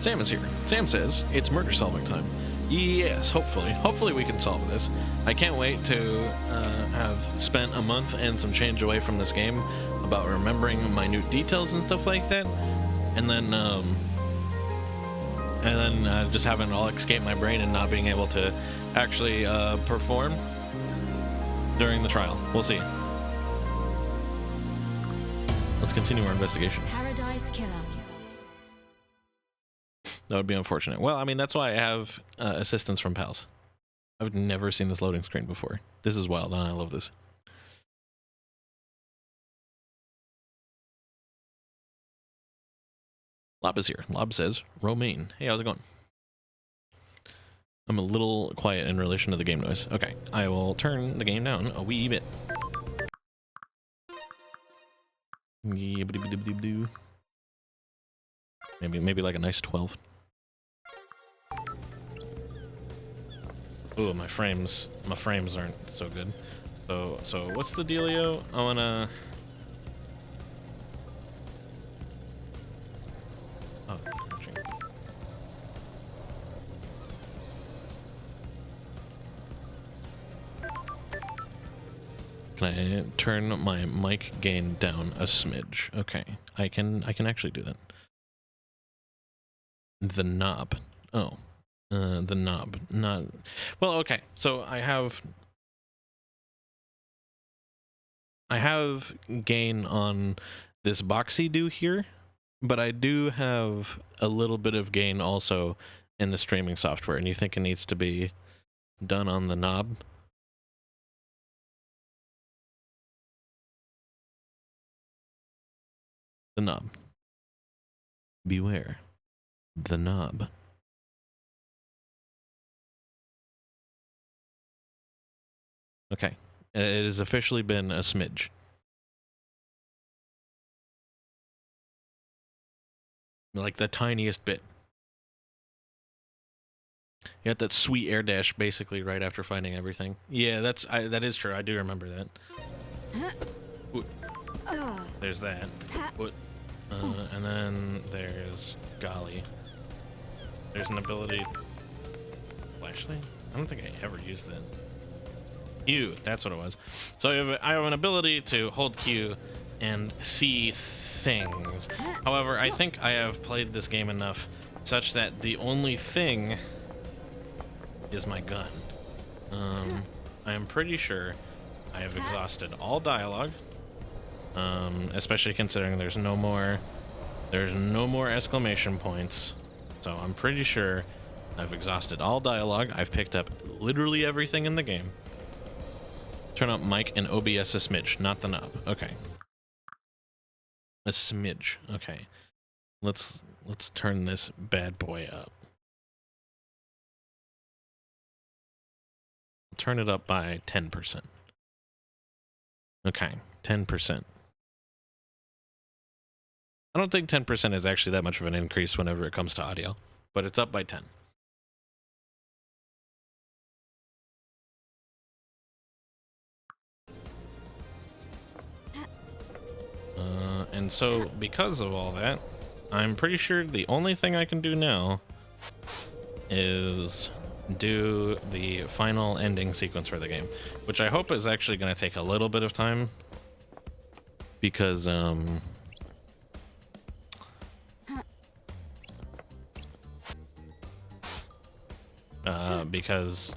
Sam is here. Sam says it's murder solving time. Yes, hopefully. Hopefully we can solve this. I can't wait to have spent a month and some change away from this game about remembering minute details and stuff like that. And then just having it all escape my brain and not being able to actually perform during the trial. We'll see. Let's continue our investigation. Paradise Killer. That would be unfortunate. Well, I mean, that's why I have assistance from pals. I've never seen this loading screen before. This is wild, and I love this. Lob is here. Lob says, Romaine. Hey, how's it going? I'm a little quiet in relation to the game noise. Okay, I will turn the game down a wee bit. Maybe like a nice 12. Ooh, my frames aren't so good. So what's the dealio? I wanna. Oh, crouching. Can I turn my mic gain down a smidge? Okay, I can actually do that. The knob. Oh. The knob. Not... Well, okay. So I have gain on this boxy do here, but I do have a little bit of gain also in the streaming software, and you think it needs to be done on the knob? The knob. Beware. The knob. Okay. It has officially been a smidge. Like the tiniest bit. You got that sweet air dash basically right after finding everything. Yeah, that is true. I do remember that. Ooh. There's that. And then there's golly. There's an ability. Flashlight? I don't think I ever used that. Q, that's what it was. So I have an ability to hold Q and see things. However, I think I have played this game enough such that the only thing is my gun. I am pretty sure I have exhausted all dialogue, especially considering there's no more exclamation points. So I'm pretty sure I've exhausted all dialogue. I've picked up literally everything in the game. Turn up mic and OBS a smidge, not the knob. Okay. A smidge. Okay. Let's turn this bad boy up. Turn it up by 10%. Okay, 10%. I don't think 10% is actually that much of an increase whenever it comes to audio, but it's up by 10. And so, because of all that, I'm pretty sure the only thing I can do now is do the final ending sequence for the game, which I hope is actually going to take a little bit of time, because because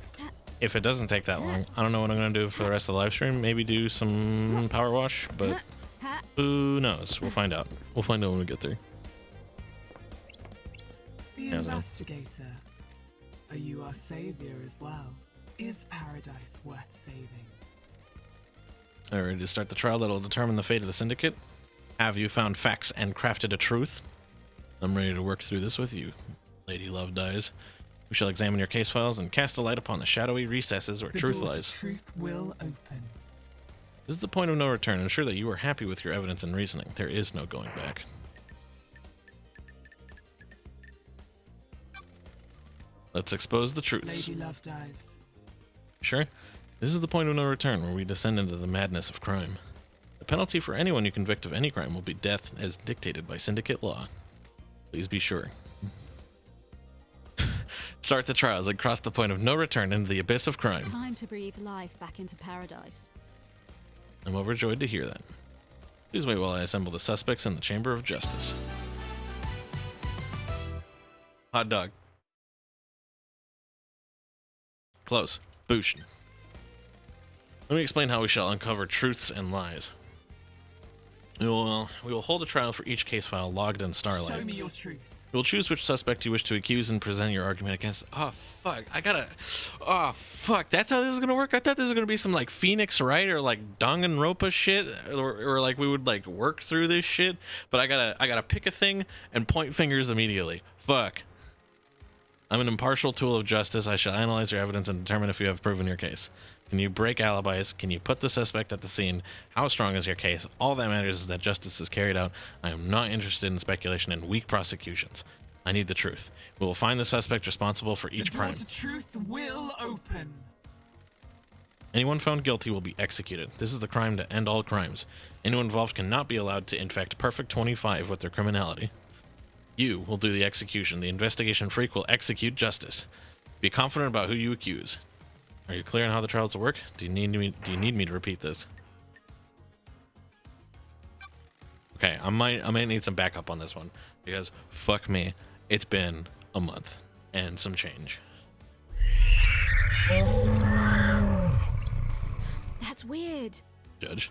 if it doesn't take that long, I don't know what I'm going to do for the rest of the live stream. Maybe do some power wash, but who knows? We'll find out. We'll find out when we get there. The investigator. Are you our savior as well? Is paradise worth saving? All right, to start the trial that'll determine the fate of the syndicate. Have you found facts and crafted a truth? I'm ready to work through this with you, Lady Love Dies. We shall examine your case files and cast a light upon the shadowy recesses where truth lies. Truth will open. This is the point of no return. Ensure that you are happy with your evidence and reasoning. There is no going back. Let's expose the truths. Lady Love Dies. Sure? This is the point of no return, where we descend into the madness of crime. The penalty for anyone you convict of any crime will be death as dictated by syndicate law. Please be sure. Start the trials and cross the point of no return into the abyss of crime. Time to breathe life back into paradise. I'm overjoyed to hear that. Please wait while I assemble the suspects in the Chamber of Justice. Hot dog. Close. Boosh. Let me explain how we shall uncover truths and lies. We will hold a trial for each case file logged in Starlight. Show me your truth. You will choose which suspect you wish to accuse and present your argument against. Oh, fuck. Oh, fuck. That's how this is going to work? I thought this was going to be some, like, Phoenix Wright or, like, Danganronpa shit. Or, like, we would, like, work through this shit. But I gotta pick a thing and point fingers immediately. Fuck. I'm an impartial tool of justice. I shall analyze your evidence and determine if you have proven your case. Can you break alibis? Can you put the suspect at the scene? How strong is your case? All that matters is that justice is carried out. I am not interested in speculation and weak prosecutions. I need the truth. We will find the suspect responsible for each crime. The door to truth will open. Anyone found guilty will be executed. This is the crime to end all crimes. Anyone involved cannot be allowed to infect Perfect 25 with their criminality. You will do the execution. The investigation freak will execute justice. Be confident about who you accuse. Are you clear on how the trials will work? Do you need me to repeat this? Okay, I might need some backup on this one because fuck me, it's been a month and some change. That's weird. Judge,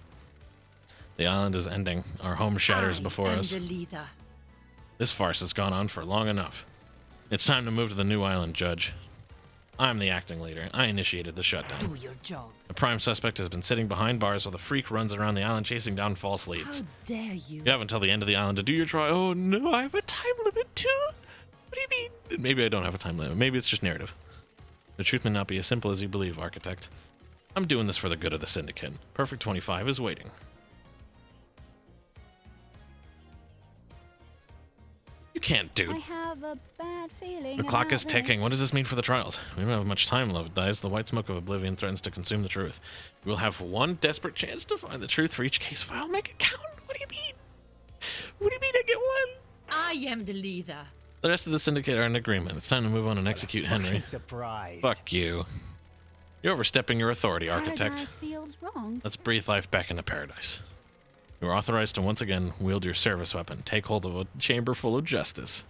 the island is ending. Our home shatters before us. This farce has gone on for long enough. It's time to move to the new island, Judge. I'm the acting leader. I initiated the shutdown. Do your job. The prime suspect has been sitting behind bars while the freak runs around the island chasing down false leads. How dare you? You have until the end of the island to do your trial. Oh no, I have a time limit too? What do you mean? Maybe I don't have a time limit. Maybe it's just narrative. The truth may not be as simple as you believe, Architect. I'm doing this for the good of the Syndicate. Perfect 25 is waiting. You can't, dude. I have a bad feeling. The clock about is ticking. this. What does this mean for the trials? We don't have much time, Love Dies. The white smoke of oblivion threatens to consume the truth. We'll have one desperate chance to find the truth for each case file. Make it count. What do you mean? What do you mean I get one? I am the leader. The rest of the Syndicate are in agreement. It's time to move on and execute Henry. Surprise. Fuck you. You're overstepping your authority, Architect. Paradise feels wrong. Let's breathe life back into paradise. You are authorized to once again wield your service weapon. Take hold of a chamber full of justice.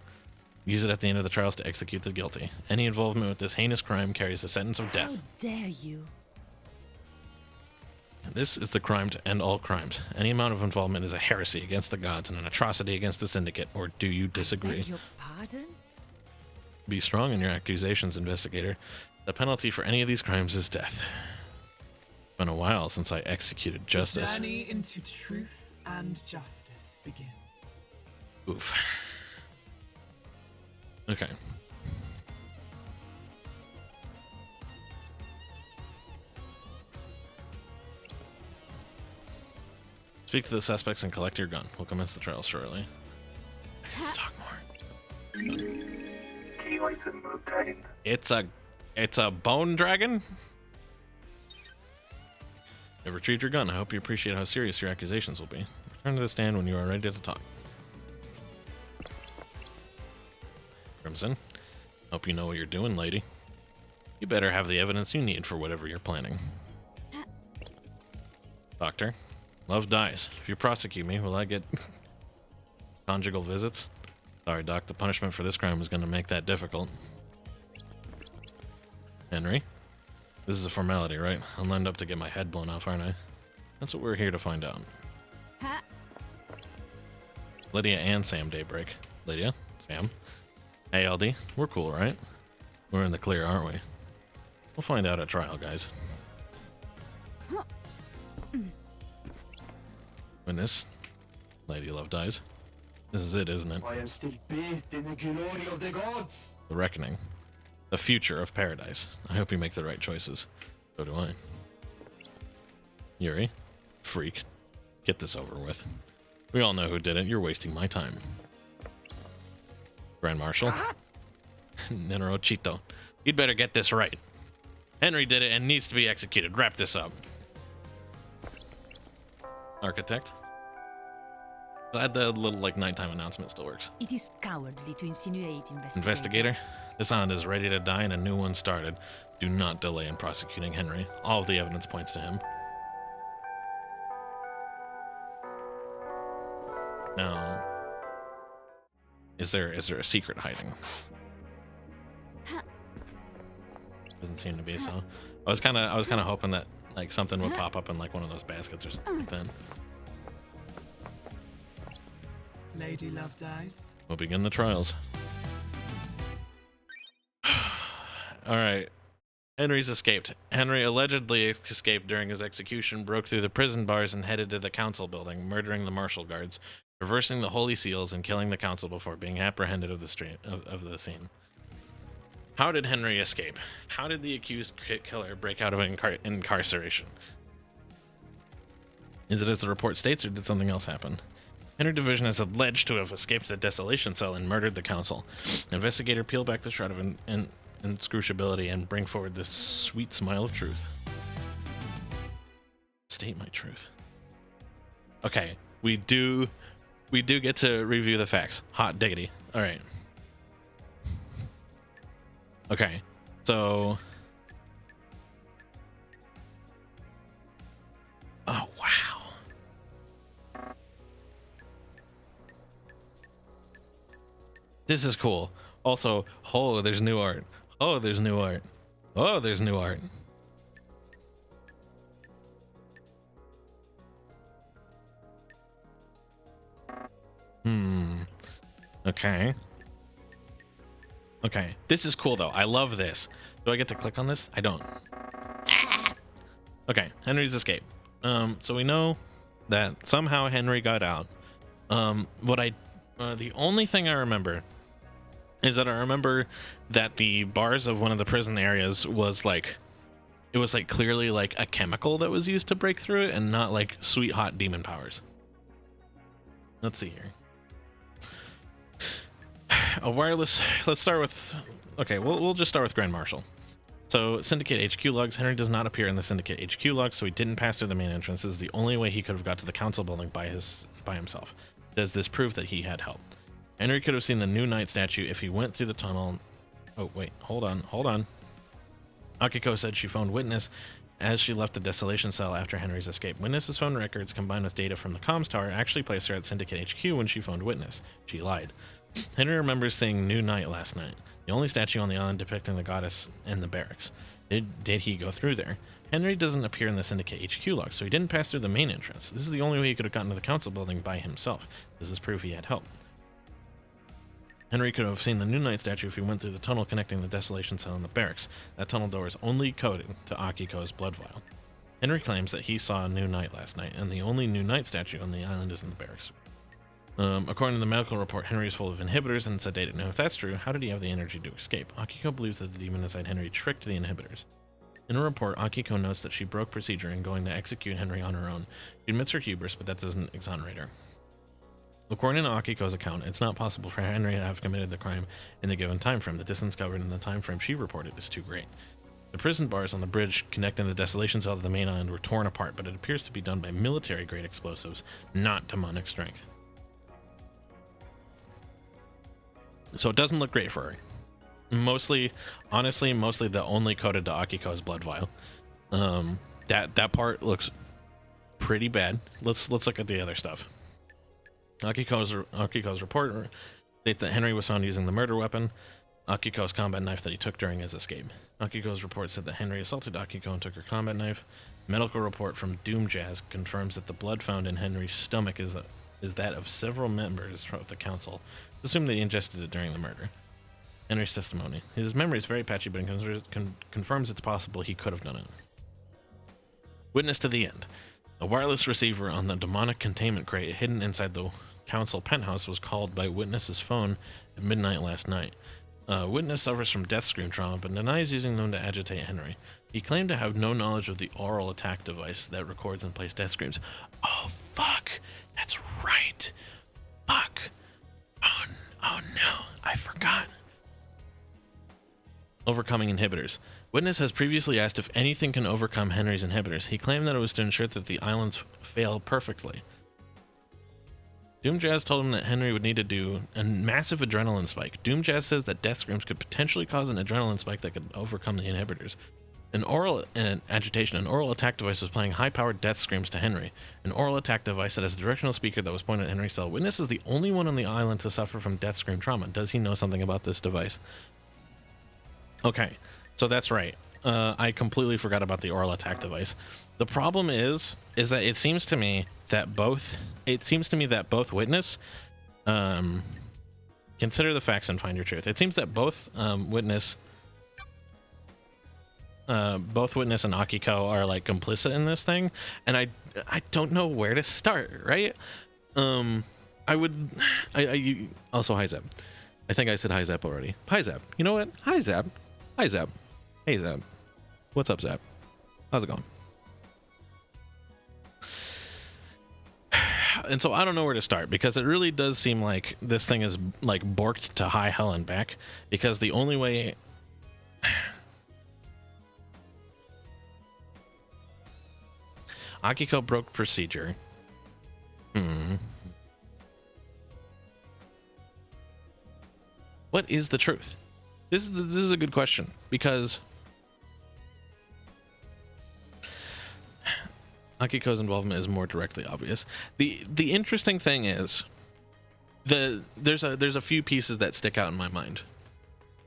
Use it at the end of the trials to execute the guilty. Any involvement with this heinous crime carries the sentence of death. How dare you? This is the crime to end all crimes. Any amount of involvement is a heresy against the gods and an atrocity against the Syndicate. Or do you disagree? Beg your pardon? Be strong in your accusations, investigator. The penalty for any of these crimes is death. It's been a while since I executed justice. The journey into truth and justice begins. Oof. Okay. Speak to the suspects and collect your gun. We'll commence the trial shortly. I have to talk more. It's a bone dragon? You retrieved your gun. I hope you appreciate how serious your accusations will be. Return to the stand when you are ready to talk. Crimson, hope you know what you're doing, lady. You better have the evidence you need for whatever you're planning. Doctor, Love dies. If you prosecute me, will I get conjugal visits? Sorry, Doc, the punishment for this crime is going to make that difficult. Henry, this is a formality, right? I'm lined up to get my head blown off, aren't I? That's what we're here to find out. Lydia and Sam Daybreak. Lydia, Sam. Hey, LD, we're cool, right? We're in the clear, aren't we? We'll find out at trial, guys. Witness, Lady Love dies. This is it, isn't it? I am still bathed in the glory of the gods. The reckoning. The future of paradise. I hope you make the right choices. So do I. Yuri, freak. Get this over with. We all know who did it. You're wasting my time. Grand Marshal. Nenoro Chito. You'd better get this right. Henry did it and needs to be executed. Wrap this up. Architect. Glad the little, like, nighttime announcement still works. It is cowardly to insinuate investigation. Investigator. This island is ready to die and a new one started. Do not delay in prosecuting Henry. All of the evidence points to him. Now, is there a secret hiding? Doesn't seem to be so. I was kind of hoping that like something would pop up in like one of those baskets or something like that. Lady Lovedice. We'll begin the trials. All right. Henry's escaped. Henry allegedly escaped during his execution, broke through the prison bars, and headed to the council building, murdering the marshal guards, reversing the holy seals, and killing the council before being apprehended of the scene. How did Henry escape? How did the accused killer break out of incarceration? Is it as the report states, or did something else happen? Henry Division is alleged to have escaped the desolation cell and murdered the council. Investigator peel back the shroud of inscrutability and bring forward this sweet smile of truth. State my truth. Okay, we do get to review the facts. Hot diggity. All right. Okay, so... Oh, wow. This is cool. Also, oh, there's new art. Oh, there's new art. Oh, there's new art. Okay. Okay, this is cool though. I love this. Do I get to click on this? I don't. Okay, Henry's escape. So we know that somehow Henry got out. The only thing I remember is that I remember that the bars of one of the prison areas was like, it was like clearly like a chemical that was used to break through it and not like sweet hot demon powers. Let's see here. A wireless. Let's start with. Okay, we'll just start with Grand Marshal. So Syndicate HQ logs. Henry does not appear in the Syndicate HQ logs, so he didn't pass through the main entrance. This is the only way he could have got to the council building by himself. Does this prove that he had help? Henry could have seen the new knight statue if he went through the tunnel. Oh wait, hold on. Akiko said she phoned Witness as she left the desolation cell after Henry's escape. Witness's phone records combined with data from the comms tower actually placed her at Syndicate HQ when she phoned Witness. She lied. Henry remembers seeing New Knight last night, the only statue on the island depicting the goddess in the barracks. Did he go through there? Henry doesn't appear in the Syndicate HQ log, so he didn't pass through the main entrance. This is the only way he could have gotten to the council building by himself. This is proof he had help. Henry could have seen the New Knight statue if he went through the tunnel connecting the desolation cell and the barracks. That tunnel door is only coded to Akiko's blood vial. Henry claims that he saw a New Knight last night, and the only New Knight statue on the island is in the barracks. According to the medical report, Henry is full of inhibitors and sedated. Now, if that's true, how did he have the energy to escape? Akiko believes that the demon inside Henry tricked the inhibitors. In a report, Akiko notes that she broke procedure in going to execute Henry on her own. She admits her hubris, but that doesn't exonerate her. According to Akiko's account, it's not possible for Henry to have committed the crime in the given time frame. The distance covered in the time frame she reported is too great. The prison bars on the bridge connecting the desolation cell to the main island were torn apart, but it appears to be done by military-grade explosives, not demonic strength. So it doesn't look great for her. Honestly, mostly the only coded to Akiko's blood vial. That part looks pretty bad. Let's look at the other stuff. Akiko's report states that Henry was found using the murder weapon, Akiko's combat knife that he took during his escape. Akiko's report said that Henry assaulted Akiko and took her combat knife. Medical report from Doom Jazz confirms that the blood found in Henry's stomach is that of several members of the council. Assume that he ingested it during the murder. Henry's testimony. His memory is very patchy, but confirms it's possible he could have done it. Witness to the end. A wireless receiver on the demonic containment crate hidden inside the council penthouse was called by Witness's phone at midnight last night. Witness suffers from death scream trauma, but denies using them to agitate Henry. He claimed to have no knowledge of the oral attack device that records and plays death screams. Oh, fuck. That's right. Fuck. Oh no, I forgot. Overcoming inhibitors. Witness has previously asked if anything can overcome Henry's inhibitors. He claimed that it was to ensure that the islands fail perfectly. Doomjazz told him that Henry would need to do a massive adrenaline spike. Doomjazz says that death screams could potentially cause an adrenaline spike that could overcome the inhibitors. An oral attack device was playing high-powered death screams to Henry. An oral attack device that has a directional speaker that was pointed at Henry's cell. Witness is the only one on the island to suffer from death scream trauma. Does he know something about this device? Okay, so that's right. I completely forgot about the oral attack device. The problem is that it seems to me that both Witness, consider the facts and find your truth. It seems that both Witness and Akiko are like complicit in this thing, and I don't know where to start. Right? Also hi Zeb. I think I said hi Zeb already. Hi Zeb. You know what? Hi Zeb. Hi Zeb. Hey Zeb. What's up Zeb? How's it going? And so I don't know where to start, because it really does seem like this thing is like borked to high hell and back, because the only way Akiko broke procedure. What is the truth? This is a good question, because Akiko's involvement is more directly obvious. The interesting thing is there's a few pieces that stick out in my mind.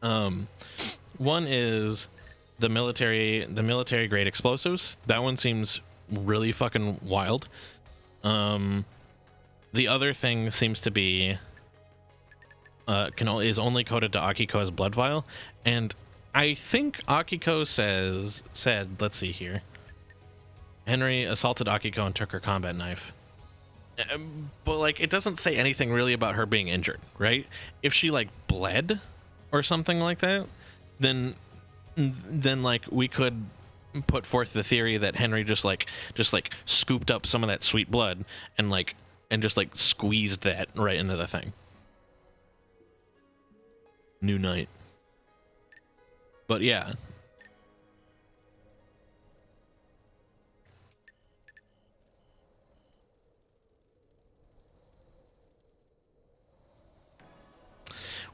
One is the military grade explosives. That one seems really fucking wild. The other thing seems to be is only coded to Akiko's blood vial, and I think Akiko said let's see here. Henry assaulted Akiko and took her combat knife. But like, it doesn't say anything really about her being injured, right? If she like bled or something like that, then like we could put forth the theory that Henry just scooped up some of that sweet blood and just squeezed that right into the thing. New night. But yeah.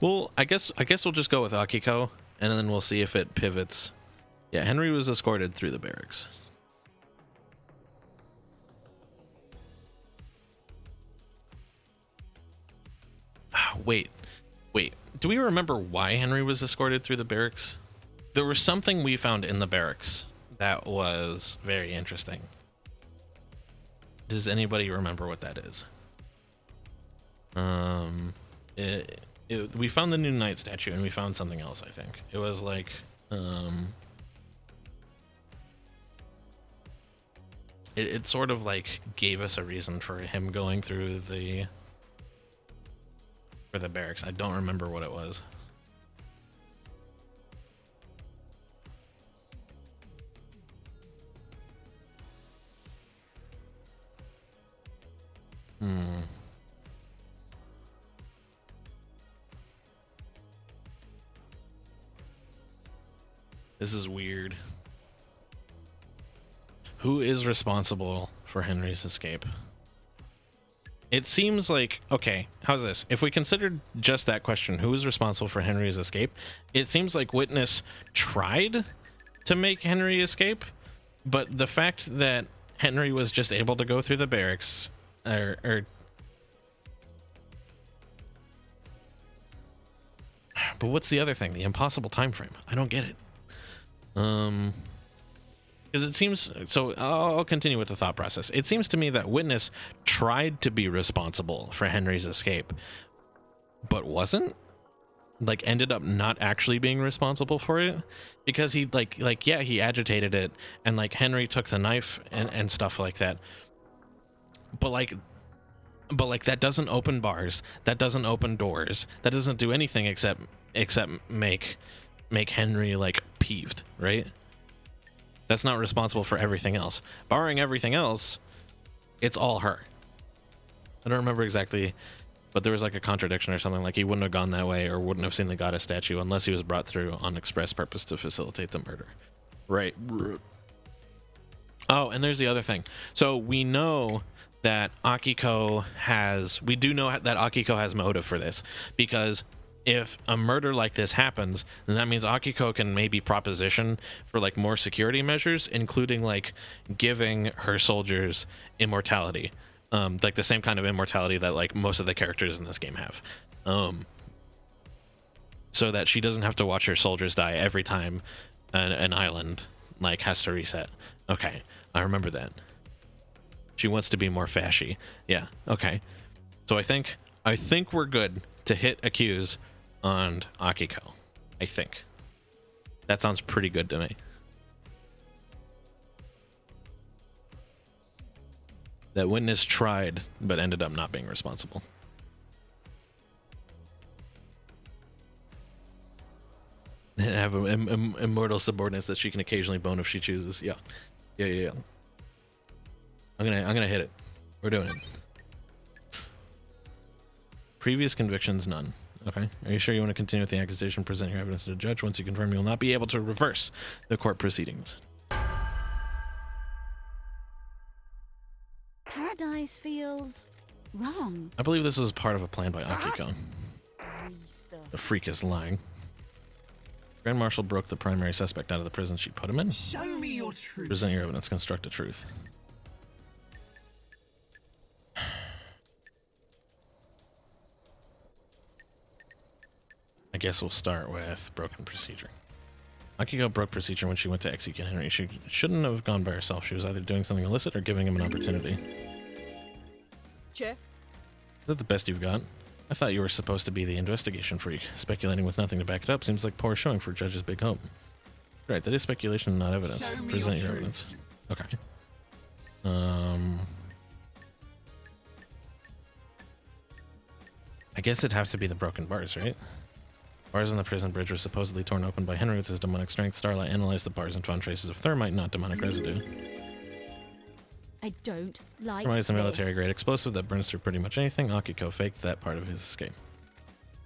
Well, I guess we'll just go with Akiko, and then we'll see if it pivots. Yeah, Henry was escorted through the barracks. Wait. Do we remember why Henry was escorted through the barracks? There was something we found in the barracks that was very interesting. Does anybody remember what that is? We found the new knight statue, and we found something else, I think. It was like, it sort of like gave us a reason for him going through the barracks. I don't remember what it was. This is weird. Who is responsible for Henry's escape? It seems like, okay, how's this? If we considered just that question, who is responsible for Henry's escape? It seems like Witness tried to make Henry escape, but the fact that Henry was just able to go through the barracks, but what's the other thing? The impossible time frame. I don't get it. Because it seems, so I'll continue with the thought process. It seems to me that Witness tried to be responsible for Henry's escape, but wasn't, like, ended up not actually being responsible for it, because he yeah, he agitated it, and like Henry took the knife and stuff like that, but that doesn't open bars, that doesn't open doors, that doesn't do anything except make Henry like peeved, right? That's not responsible for everything else. Barring everything else, it's all her. I don't remember exactly, but there was like a contradiction or something, like he wouldn't have gone that way or wouldn't have seen the goddess statue unless he was brought through on express purpose to facilitate the murder. Right. Oh, and there's the other thing. So we know that Akiko has. We do know that Akiko has motive for this, because if a murder like this happens, then that means Akiko can maybe proposition for like more security measures, including like giving her soldiers immortality, like the same kind of immortality that like most of the characters in this game have, so that she doesn't have to watch her soldiers die every time an island like has to reset. Okay, I remember that. She wants to be more fashy. Yeah. Okay. So I think we're good to hit accuse on Akiko. I think that sounds pretty good to me. That witness tried but ended up not being responsible. And have immortal subordinates that she can occasionally bone if she chooses. Yeah. I'm gonna hit it. We're doing it. Previous convictions, none. Okay. Are you sure you want to continue with the accusation? Present your evidence to the judge. Once you confirm, you will not be able to reverse the court proceedings. Paradise feels wrong. I believe this was part of a plan by Akiko. The freak is lying. Grand Marshal broke the primary suspect out of the prison she put him in. Show me your truth. Present your evidence. Construct a truth. I guess we'll start with broken procedure. Akiko broke procedure when she went to execute Henry. She shouldn't have gone by herself. She was either doing something illicit or giving him an opportunity. Che? Is that the best you've got? I thought you were supposed to be the investigation freak. Speculating with nothing to back it up seems like poor showing for Judge's big hope. Right, that is speculation, not evidence. Show me Present your your truth. evidence. Okay. I guess it'd have to be the broken bars, right? Bars on the prison bridge were supposedly torn open by Henry with his demonic strength. Starlight analyzed the bars and found traces of thermite, not demonic residue. I don't like Thermite is a this. military-grade explosive that burns through pretty much anything. Akiko faked that part of his escape.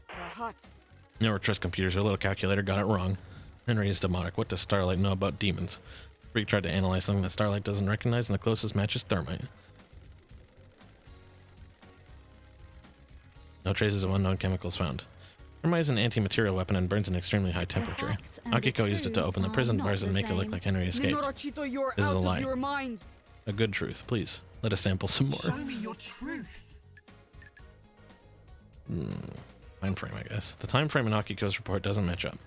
Rahat. Never trust computers. Her little calculator got it wrong. Henry is demonic. What does Starlight know about demons? Freak tried to analyze something that Starlight doesn't recognize, and the closest match is thermite. No traces of unknown chemicals found. Thermite is an anti-material weapon and burns at an extremely high temperature. facts and the Akiko used it to truth open the are prison not bars and the make it look same. like Henry escaped. Minorachito, you're This is out a of lie. your mind. A good truth, please. Let us sample some Show more. me your truth. Time frame, I guess. The time frame in Akiko's report doesn't match up.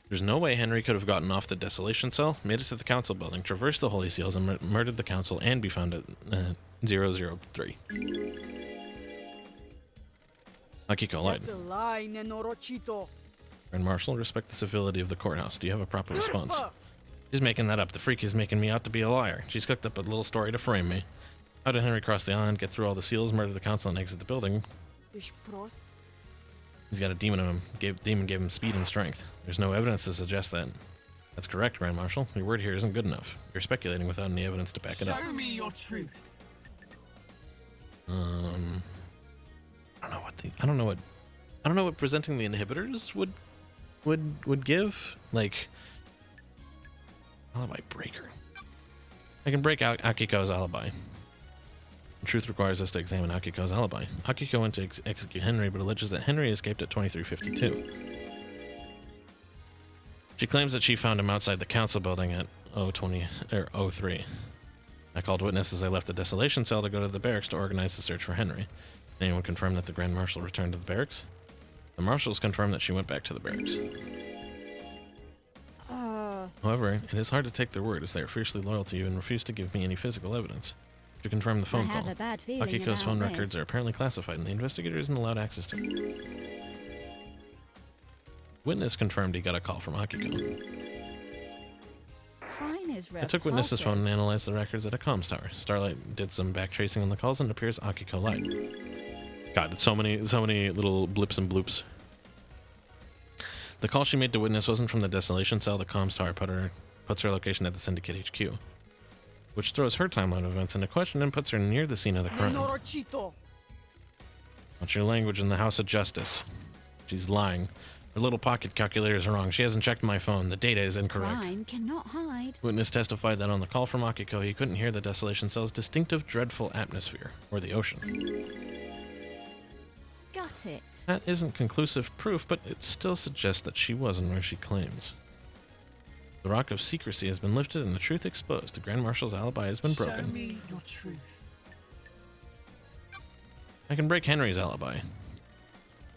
There's no way Henry could have gotten off the desolation cell, made it to the council building, traversed the holy seals, and murdered the council and be found at 003. Akiko lied. That's a lie, Nenorochito. Grand Marshal, respect the civility of the courthouse. Do you have a proper response? She's making that up. The freak is making me out to be a liar. She's cooked up a little story to frame me. How did Henry cross the island, get through all the seals, murder the council, and exit the building? Ishpros. He's got a demon in him. Demon gave him speed and strength. There's no evidence to suggest that. That's correct, Grand Marshal. Your word here isn't good enough. You're speculating without any evidence to back it up. Show me your truth. I don't know what presenting the inhibitors would give. Like, alibi breaker. I can break out Akiko's alibi. The truth requires us to examine Akiko's alibi. Akiko went to execute Henry, but alleges that Henry escaped at 2352. She claims that she found him outside the council building at 03. I called witness as I left the desolation cell to go to the barracks to organize the search for Henry. Anyone confirm that the Grand Marshal returned to the barracks? The marshals confirmed that she went back to the barracks. However, it is hard to take their word as they are fiercely loyal to you and refuse to give me any physical evidence. To confirm the phone I have call, a bad feeling Akiko's about phone this. records are apparently classified and the investigator isn't allowed access to them. Witness confirmed he got a call from Akiko. Crime is I took witness's phone and analyzed the records at a comms tower. Starlight did some backtracing on the calls and it appears Akiko lied. God, it's so many little blips and bloops. The call she made to witness wasn't from the desolation cell. The comms tower puts her location at the Syndicate HQ, which throws her timeline of events into question and puts her near the scene of the crime. Nenorochito. Watch your language in the House of Justice. She's lying. Her little pocket calculator is wrong. She hasn't checked my phone. The data is incorrect. Crime cannot hide. Witness testified that on the call from Akiko, he couldn't hear the desolation cell's distinctive, dreadful atmosphere, or the ocean. Got it. That isn't conclusive proof, but it still suggests that she wasn't where she claims. The rock of secrecy has been lifted and the truth exposed. The Grand Marshal's alibi has been Show broken. me your truth. I can break Henry's alibi.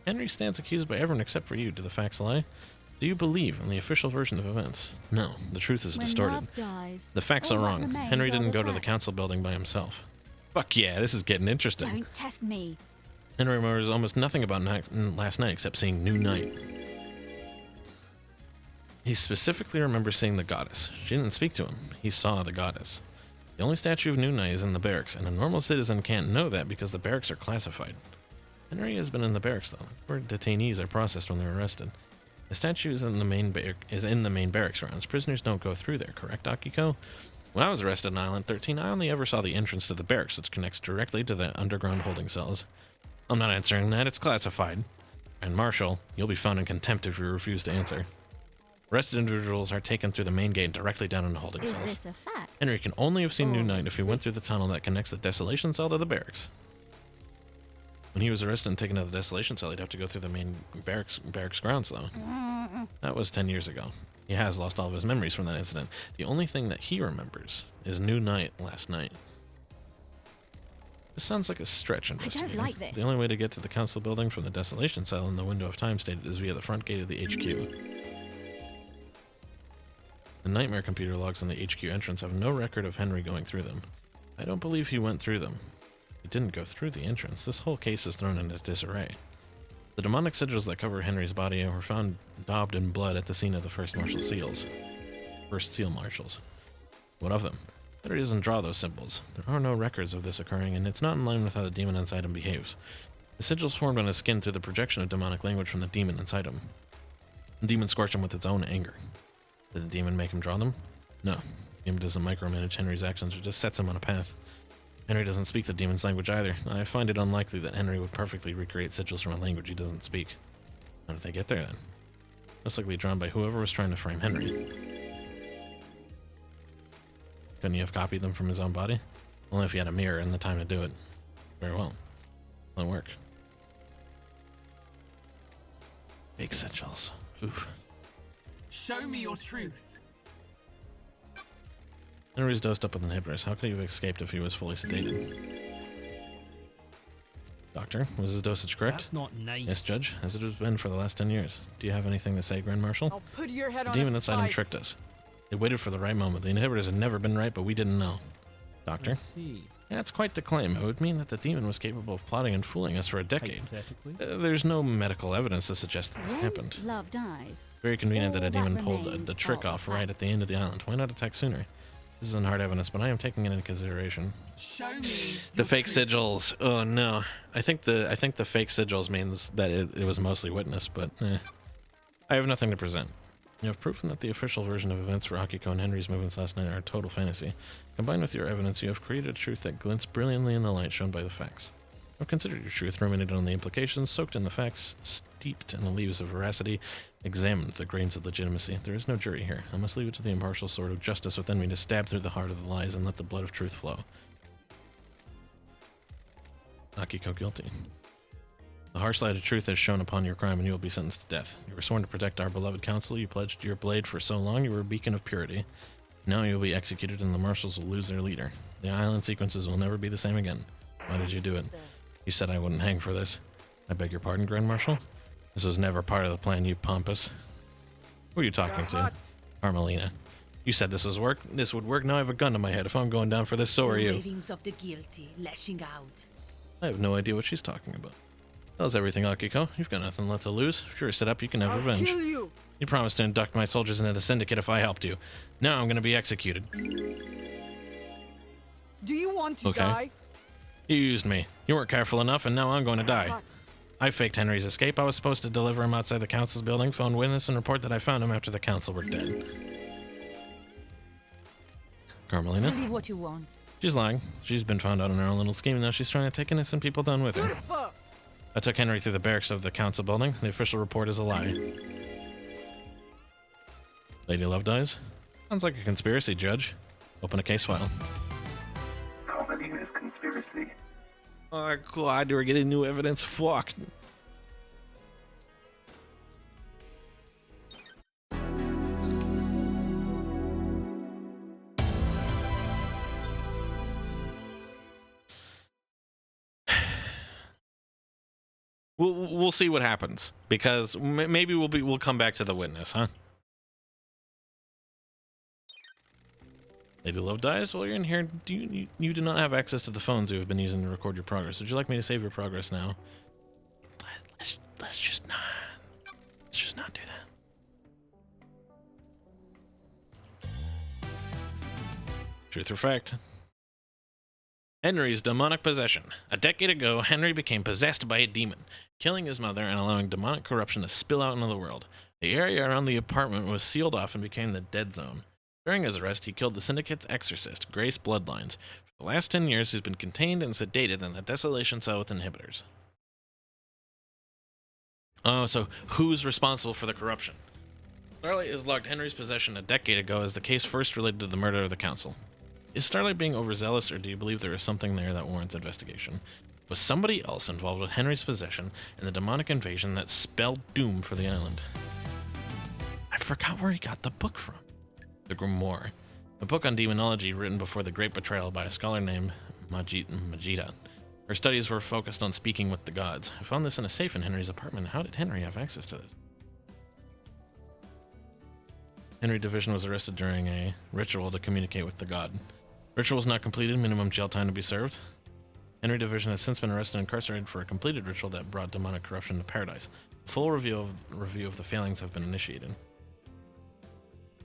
Henry stands accused by everyone except for you. Do the facts lie? Do you believe in the official version of events? No, the truth is When distorted. love dies, The facts all are that wrong. remains Henry are didn't the go to the facts. council building by himself. Fuck yeah, this is getting interesting. Don't test me. Henry remembers almost nothing about last night except seeing New Night. He specifically remembers seeing the goddess. She didn't speak to him. He saw the goddess. The only statue of New Night is in the barracks, and a normal citizen can't know that because the barracks are classified. Henry has been in the barracks, though, where detainees are processed when they're arrested. The statue is in the main barracks grounds. Prisoners don't go through there, correct, Akiko? When I was arrested on Island 13, I only ever saw the entrance to the barracks, which connects directly to the underground holding cells. I'm not answering that, it's classified. And Marshal, you'll be found in contempt if you refuse to answer. Arrested individuals are taken through the main gate directly down into holding Is cells. this a fact? Henry can only have seen New Oh, Night if he went through the tunnel that connects the desolation cell to the barracks. When he was arrested and taken to the desolation cell, he'd have to go through the main barracks grounds, though. That was 10 years ago. He has lost all of his memories from that incident. The only thing that he remembers is New Night last night. This sounds like a stretch, investigator. like this. The only way to get to the council building from the desolation cell in the window of time stated is via the front gate of the HQ. The nightmare computer logs on the HQ entrance have no record of Henry going through them. I don't believe he went through them. He didn't go through the entrance. This whole case is thrown into disarray. The demonic sigils that cover Henry's body were found daubed in blood at the scene of the first seal marshals. What of them? Henry doesn't draw those symbols. There are no records of this occurring, and it's not in line with how the demon inside him behaves. The sigils formed on his skin through the projection of demonic language from the demon inside him. The demon scorched him with its own anger. Did the demon make him draw them? No. The demon doesn't micromanage Henry's actions, or just sets him on a path. Henry doesn't speak the demon's language either. I find it unlikely that Henry would perfectly recreate sigils from a language he doesn't speak. How did they get there, then? Most likely drawn by whoever was trying to frame Henry. Couldn't he have copied them from his own body? Only if he had a mirror and the time to do it. Very well. That'll work. Fake sigils. Oof. Show me your truth. Henry's dosed up with inhibitors. How could he have escaped if he was fully sedated? Doctor, was his dosage correct? That's not nice. Yes, Judge, as it has been for the last 10 years. Do you have anything to say, Grand Marshal? I'll put your head The on demon a inside him spike. tricked us. They waited for the right moment. The inhibitors had never been right, but we didn't know. Doctor? See. That's quite the claim. It would mean that the demon was capable of plotting and fooling us for a decade. Hypothetically. There's no medical evidence to suggest that this When happened. love dies, Very convenient that a all that demon pulled remains the trick are off right at the facts. end of the island. Why not attack sooner? This isn't hard evidence, but I am taking it into consideration. Show me The your fake truth. sigils. Oh no. I think the fake sigils means that it was mostly witnessed, but I have nothing to present. You have proven that the official version of events for Akiko and Henry's movements last night are a total fantasy. Combined with your evidence, you have created a truth that glints brilliantly in the light shown by the facts. I've considered your truth, ruminated on the implications, soaked in the facts, steeped in the leaves of veracity, examined the grains of legitimacy. There is no jury here. I must leave it to the impartial sword of justice within me to stab through the heart of the lies and let the blood of truth flow. Akiko guilty. The harsh light of truth has shone upon your crime, and you will be sentenced to death. You were sworn to protect our beloved council. You pledged your blade for so long. You were a beacon of purity. Now you will be executed, and the marshals will lose their leader. The island sequences will never be the same again. Why did you do it? You said I wouldn't hang for this. I beg your pardon, Grand Marshal? This was never part of the plan, you pompous. Who are you talking to? Rahat. Carmelina. You said this would work. This would work. Now I have a gun to my head. If I'm going down for this, so are The you. ravings of the guilty, lashing out. I have no idea what she's talking about. How's everything, Akiko? You've got nothing left to lose. If you're set up, you can have I'll revenge. kill you. You promised to induct my soldiers into the syndicate if I helped you. Now I'm going to be executed. Do you want to Okay. die? You used me. You weren't careful enough, and now I'm going to die. Rahat. I faked Henry's escape. I was supposed to deliver him outside the council's building, phone witness, and report that I found him after the council were dead. Carmelina? Believe what you want. She's lying. She's been found out in her own little scheme, and now she's trying to take innocent people down with her. Turfa. I took Henry through the barracks of the council building. The official report is a lie. Lady Lovedyes? Sounds like a conspiracy, Judge. Open a case file. Comedy is conspiracy. Oh, God, we're getting new evidence. Fuck. We'll see what happens, because maybe we'll come back to the witness, huh? Lady Lovedyes, while you're in here, you do not have access to the phones you have been using to record your progress. Would you like me to save your progress now? Let's just not do that. Truth or fact? Henry's demonic possession. A decade ago, Henry became possessed by a demon, killing his mother and allowing demonic corruption to spill out into the world. The area around the apartment was sealed off and became the dead zone. During his arrest, he killed the Syndicate's exorcist, Grace Bloodlines. For the last 10 years, he's been contained and sedated in the Desolation Cell with inhibitors. Oh, so who's responsible for the corruption? Starlight is logged Henry's possession a decade ago as the case first related to the murder of the council. Is Starlight being overzealous, or do you believe there is something there that warrants investigation? Was somebody else involved with Henry's possession and the demonic invasion that spelled doom for the island? I forgot where he got the book from. The Grimoire, a book on demonology written before the Great Betrayal by a scholar named Majida. Her studies were focused on speaking with the gods. I found this in a safe in Henry's apartment. How did Henry have access to this? Henry Division was arrested during a ritual to communicate with the god. Ritual was not completed, minimum jail time to be served. Henry Division has since been arrested and incarcerated for a completed ritual that brought demonic corruption to paradise. A full review of the failings have been initiated.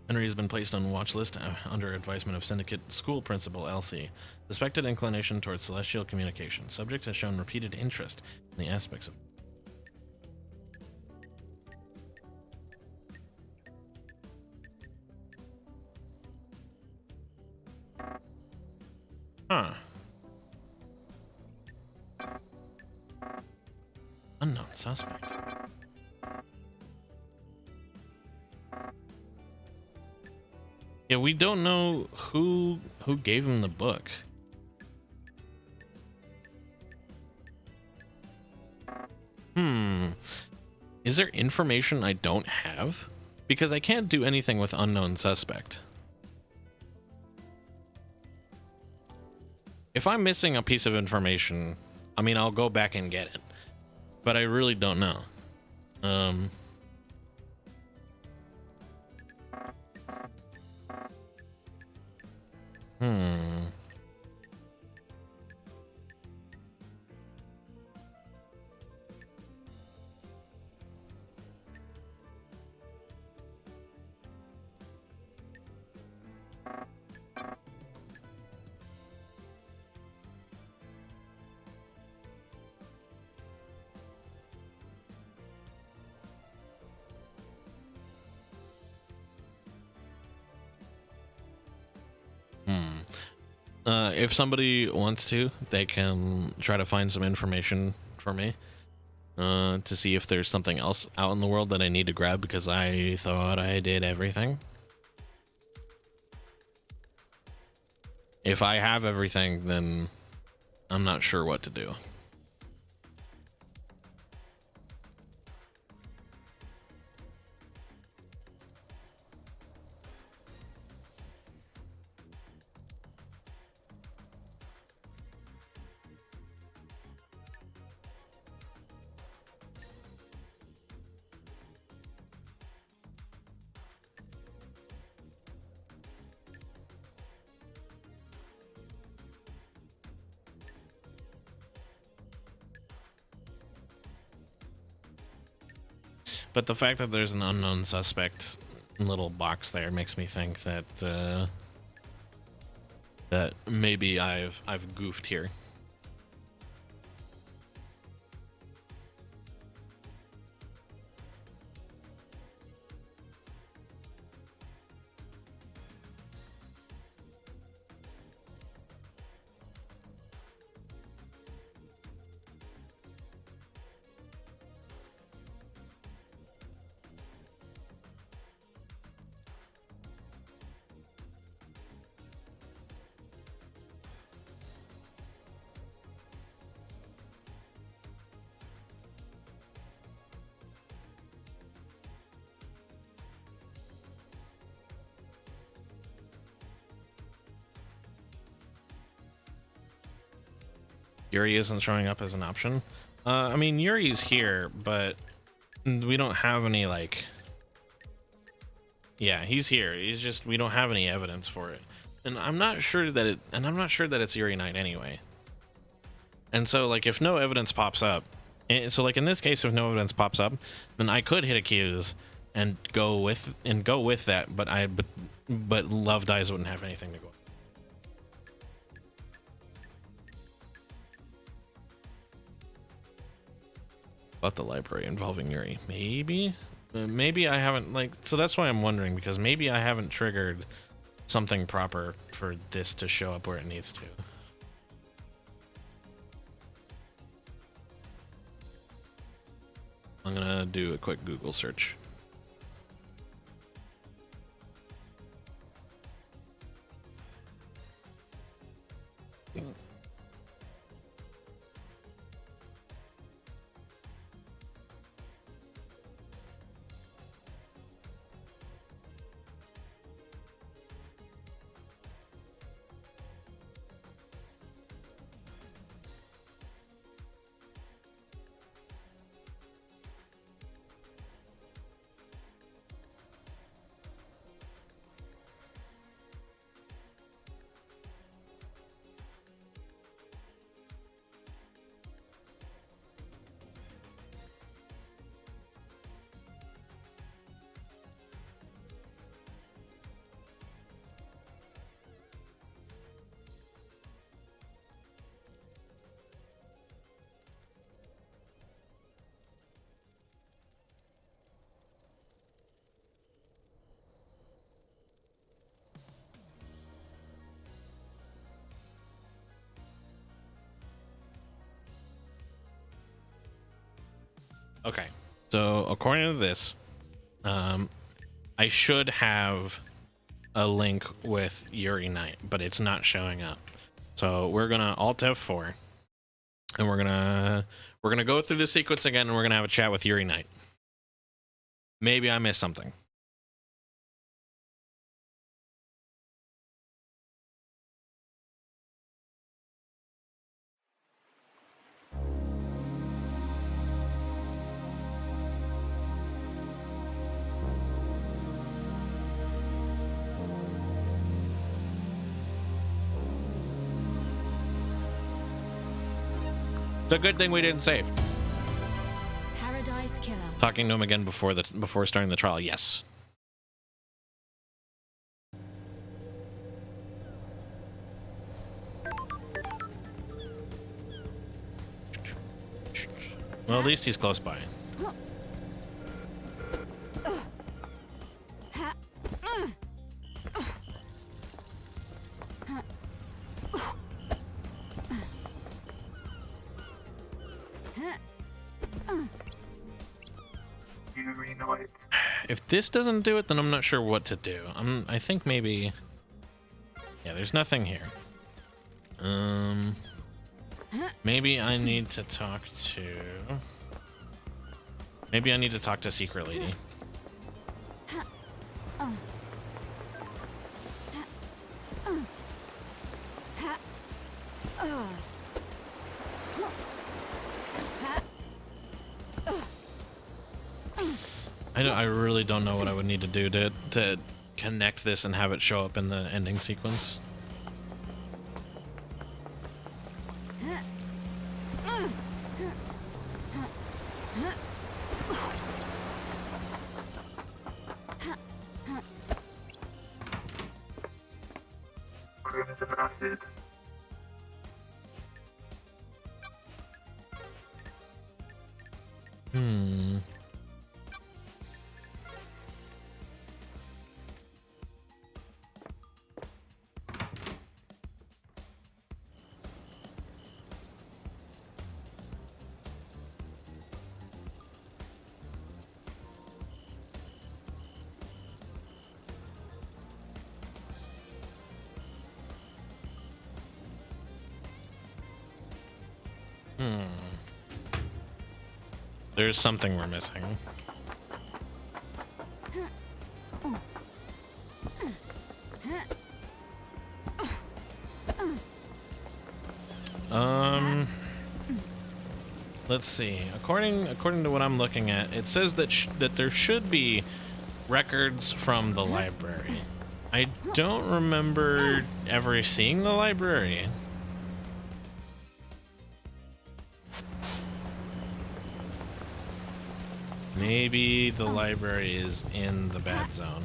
Henry has been placed on watch list under advisement of Syndicate School Principal LC. Suspected inclination towards celestial communication. Subject has shown repeated interest in the aspects of. Huh. Unknown suspect. Yeah, we don't know who gave him the book. Is there information I don't have? Because I can't do anything with unknown suspect. If I'm missing a piece of information, I mean, I'll go back and get it. But I really don't know. If somebody wants to, they can try to find some information for me to see if there's something else out in the world that I need to grab, because I thought I did everything. If I have everything, then I'm not sure what to do. But the fact that there's an unknown suspect little box there makes me think that that maybe I've goofed here. Yuri isn't showing up as an option. I mean, Yuri's here, but we don't have any, like... Yeah, he's here. He's just... We don't have any evidence for it. And I'm not sure that it... And I'm not sure that it's Yuri Knight anyway. And so, like, if no evidence pops up... So, like, in this case, if no evidence pops up, then I could hit accuse and go with that, but Love Dies wouldn't have anything to go with. About the library involving Yuri. Maybe I haven't, like, so that's why I'm wondering, because maybe I haven't triggered something proper for this to show up where it needs to. I'm gonna do a quick Google search. Okay, so according to this, I should have a link with Yuri Knight, but it's not showing up. So we're gonna Alt F4, and we're gonna go through the sequence again, and we're gonna have a chat with Yuri Knight. Maybe I missed something. It's a good thing we didn't save. Paradise Killer. Talking to him again before starting the trial. Yes. Well, at least he's close by. Yuri Knight. If this doesn't do it, then I'm not sure what to do. I think maybe... Yeah, there's nothing here. Maybe I need to talk to... Maybe I need to talk to Secret Lady. I really don't know what I would need to do to connect this and have it show up in the ending sequence. Crimson acid. There's something we're missing. let's see. According to what I'm looking at, it says that that there should be records from the library. I don't remember ever seeing the library. Maybe the library is in the bad zone.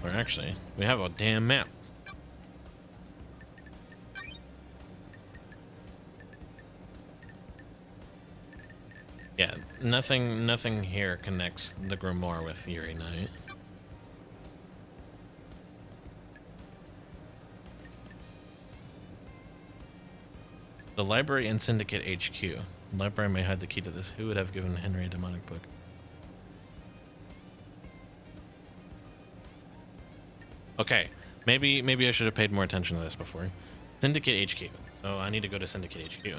Or actually, we have a damn map. Yeah, nothing here connects the Grimoire with Yuri Knight. The library and Syndicate HQ. The library may hide the key to this. Who would have given Henry a demonic book? Okay, maybe I should have paid more attention to this before. Syndicate HQ. So I need to go to Syndicate HQ.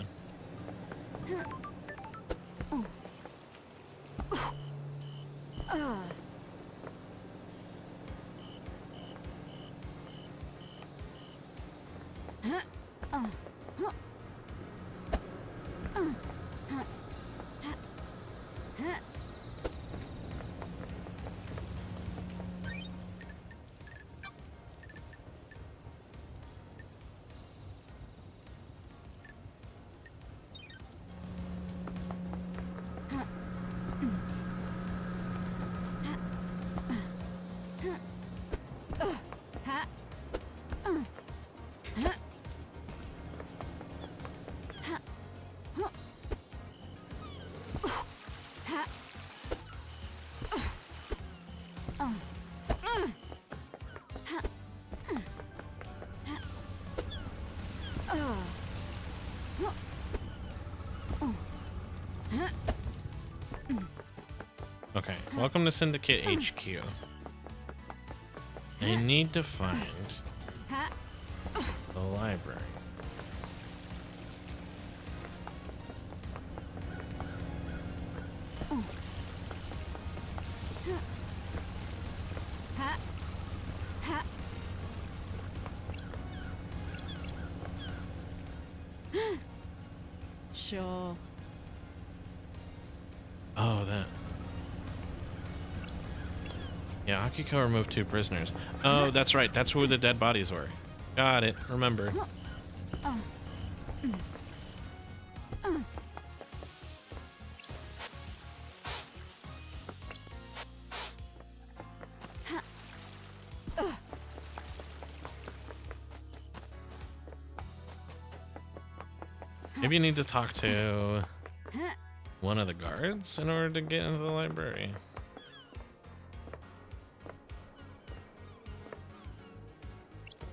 Okay, welcome to Syndicate HQ. I need to find the library. Sure. Oh, that. Yeah, Akiko removed 2 prisoners. Oh, that's right. That's who the dead bodies were. Got it. Remember. Maybe you need to talk to one of the guards in order to get into the library.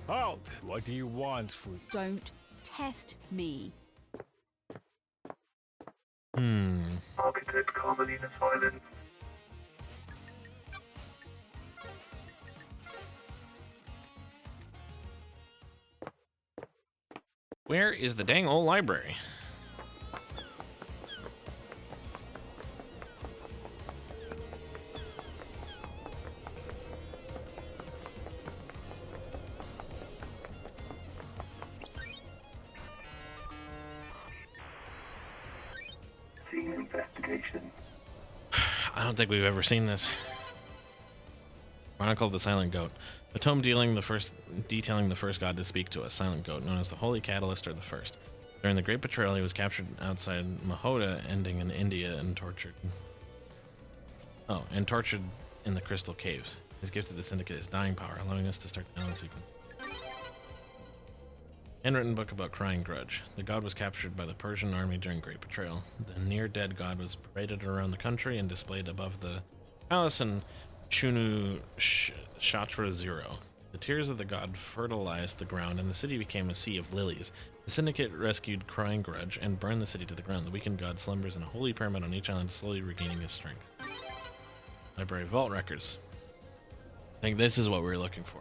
Halt! What do you want, Fruit? Don't test me. Architect Carmelina Silence. Where is the dang old library? Scene investigation. I don't think we've ever seen this. Chronicle of the Silent Goat. A tome detailing the first god to speak to us, Silent Goat, known as the Holy Catalyst or the First. During the Great Betrayal, he was captured outside Mahoda, ending in India, and tortured. Oh, and tortured in the Crystal Caves. His gift to the Syndicate is dying power, allowing us to start the download sequence. Handwritten book about Crying Grudge. The god was captured by the Persian army during Great Betrayal. The near-dead god was paraded around the country and displayed above the palace in Shunu Shatra Zero. The tears of the god fertilized the ground, and the city became a sea of lilies. The Syndicate rescued Crying Grudge and burned the city to the ground. The weakened god slumbers in a holy pyramid on each island, slowly regaining his strength. Library Vault Records. I think this is what we were looking for.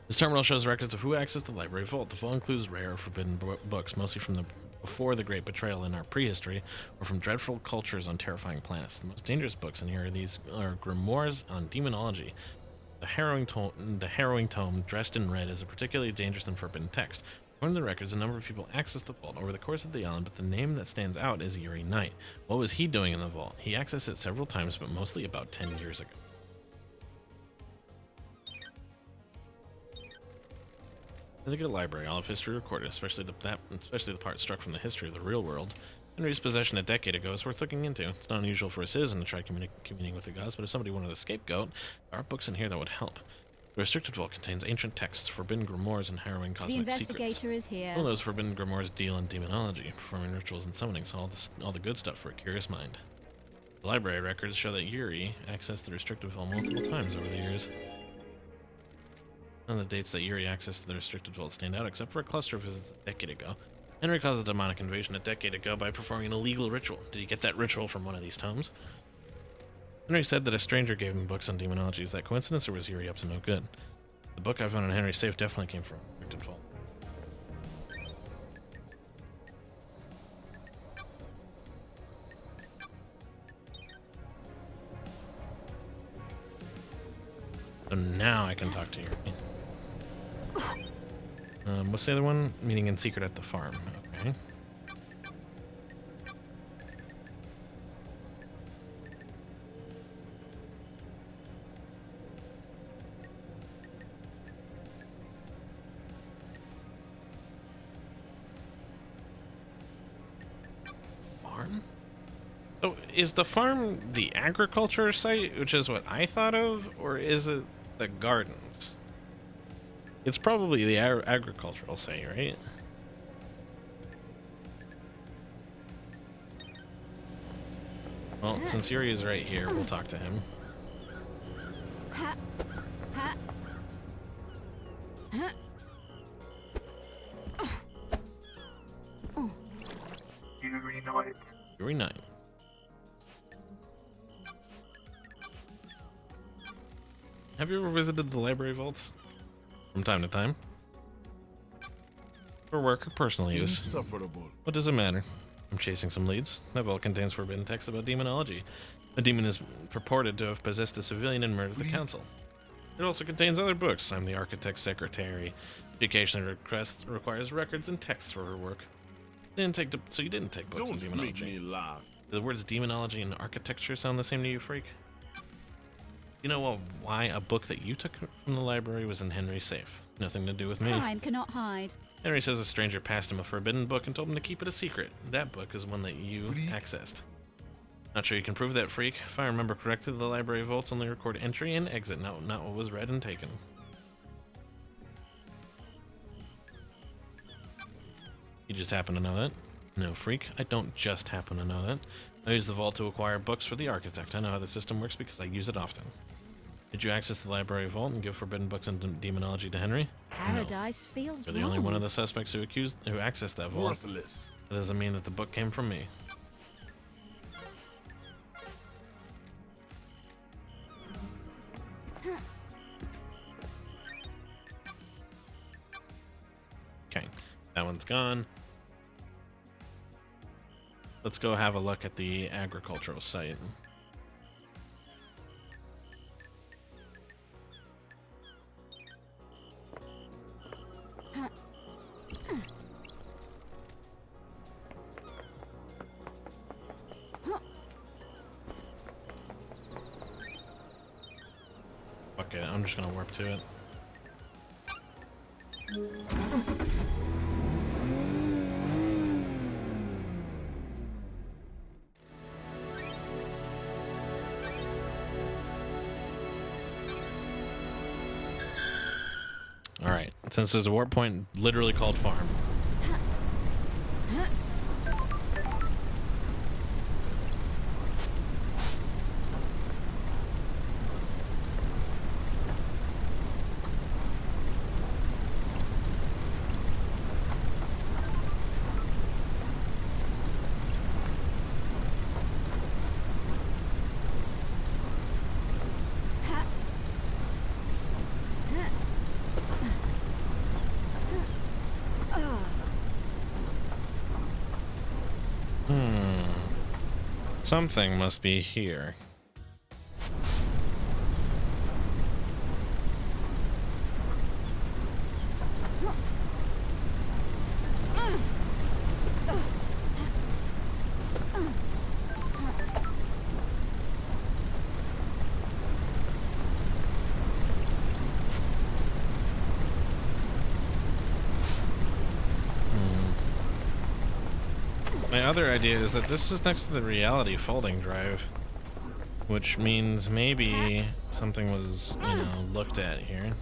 This terminal shows records of who accessed the library vault. The vault includes rare or forbidden books, mostly from before the Great Betrayal in our prehistory, or from dreadful cultures on terrifying planets. The most dangerous books in here are grimoires on demonology, The harrowing tome, dressed in red, is a particularly dangerous and forbidden text. According to the records, a number of people accessed the vault over the course of the island, but the name that stands out is Yuri Knight. What was he doing in the vault? He accessed it several times, but mostly about 10 years ago. As a good library, all of history recorded, especially the part struck from the history of the real world. Henry's possession a decade ago is worth looking into. It's not unusual for a citizen to try communing with the gods, but if somebody wanted a scapegoat, there are books in here that would help. The restricted vault contains ancient texts, forbidden grimoires, and harrowing The cosmic investigator secrets. is here. All those forbidden grimoires deal in demonology, performing rituals and summonings, all the good stuff for a curious mind. The library records show that Yuri accessed the restricted vault multiple times over the years. None of the dates that Yuri accessed the restricted vault stand out, except for a cluster of visits a decade ago. Henry caused a demonic invasion a decade ago by performing an illegal ritual. Did he get that ritual from one of these tomes? Henry said that a stranger gave him books on demonology. Is that coincidence, or was Yuri up to no good? The book I found in Henry's safe definitely came from a restricted vault. So now I can talk to Yuri. What's the other one? Meeting in secret at the farm. Okay. Farm? So is the farm the agriculture site, which is what I thought of, or is it the gardens? It's probably the agricultural site, right? Well, since Yuri is right here, we'll talk to him. Yuri Knight. Yuri Knight. Have you ever visited the library vaults? From time to time? For work or personal use? Insufferable. What does it matter? I'm chasing some leads. That vault contains forbidden texts about demonology. A demon is purported to have possessed a civilian and murdered the council. It also contains other books. I'm the architect's secretary. The occasional request requires records and texts for her work. So you didn't take books on Don't make demonology. me laugh. Do the words demonology and architecture sound the same to you, freak? You know why a book that you took from the library was in Henry's safe? Nothing to do with me. Crime cannot hide. Henry says a stranger passed him a forbidden book and told him to keep it a secret. That book is one that you accessed. Not sure you can prove that, freak. If I remember correctly, the library vaults only record entry and exit, not what was read and taken. You just happen to know that? No, freak. I don't just happen to know that. I use the vault to acquire books for the architect. I know how the system works because I use it often. Did you access the library vault and give forbidden books and demonology to Henry? Paradise feels You're the wrong. only one of the suspects who accessed that vault. Worthless. That doesn't mean that the book came from me. Okay, that one's gone. Let's go have a look at the agricultural site. Fuck it, I'm just gonna warp to it. Alright, since there's a warp point literally called farm. Something must be here. My other idea is that this is next to the reality folding drive, which means maybe something was, you know, looked at here.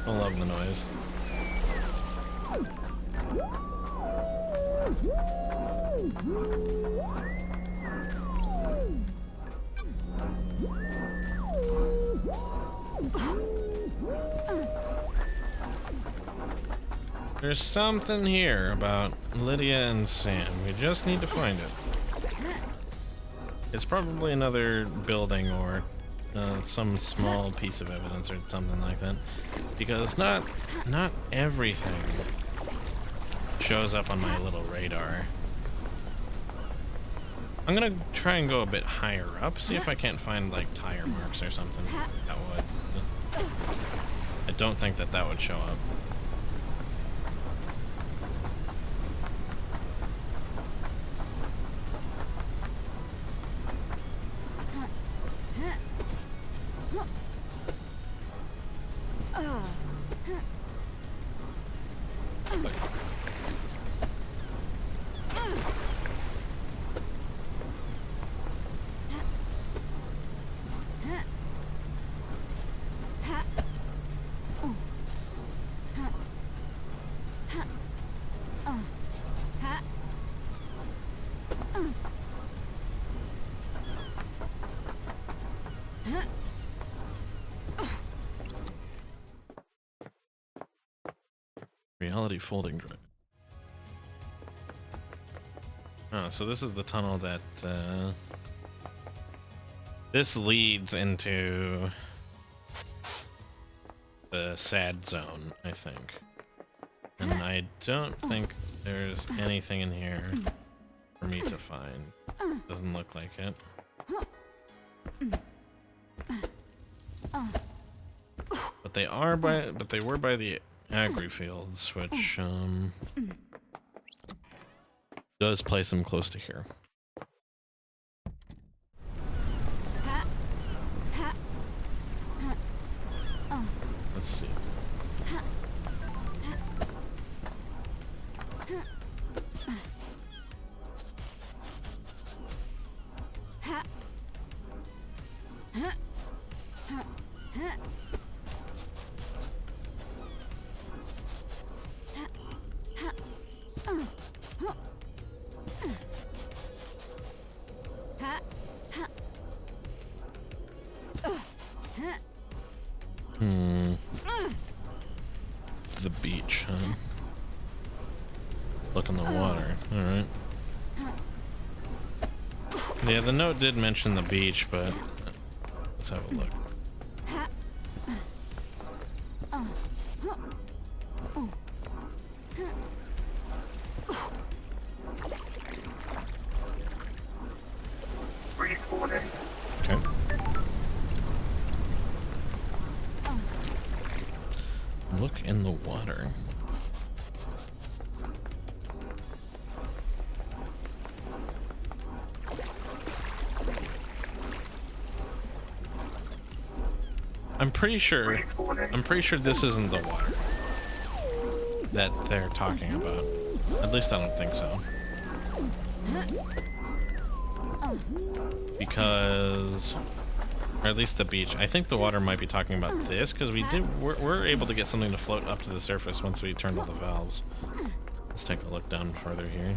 I love the noise. There's something here about Lydia and Sam. We just need to find it. It's probably another building or some small piece of evidence or something like that, because not everything shows up on my little radar. I'm gonna try and go a bit higher up, see if I can't find like tire marks or something. That would. I don't think that would show up. Reality folding drive. Oh, so this is the tunnel that this leads into the sad zone, I think. And I don't think there's anything in here for me to find. Doesn't look like it. But they were by the agri fields, which does place them close to here. Let's see. The beach, huh? Look in the water. Alright. Yeah, the note did mention the beach, but let's have a look. Okay. Look in the water. I'm pretty sure this isn't the water that they're talking about. At least I don't think so. Because, or at least the beach. I think the water might be talking about this, because we're able to get something to float up to the surface once we turned all the valves. Let's take a look down further here.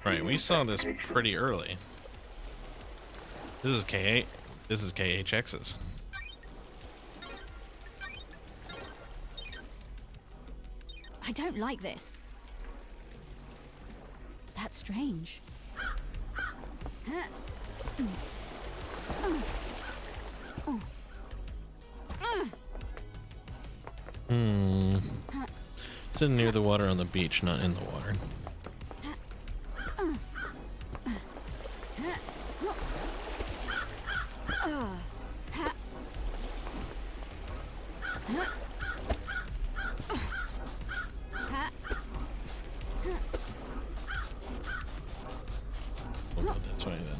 Right, we saw this pretty early. This is K8. This is KHX's. I don't like this. That's strange. Hmm. Sitting near the water on the beach, not in the water. We'll go this way then.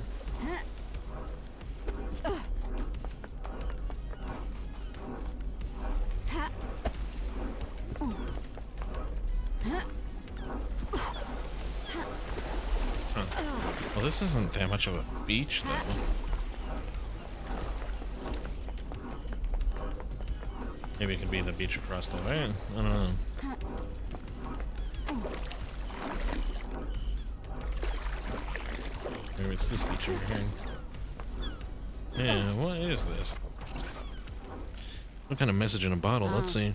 Huh. Well, this isn't that much of a beach, though. Maybe it could be the beach across the way. I don't know. Maybe it's this beach over here. Yeah, what is this? What kind of message in a bottle? Let's see.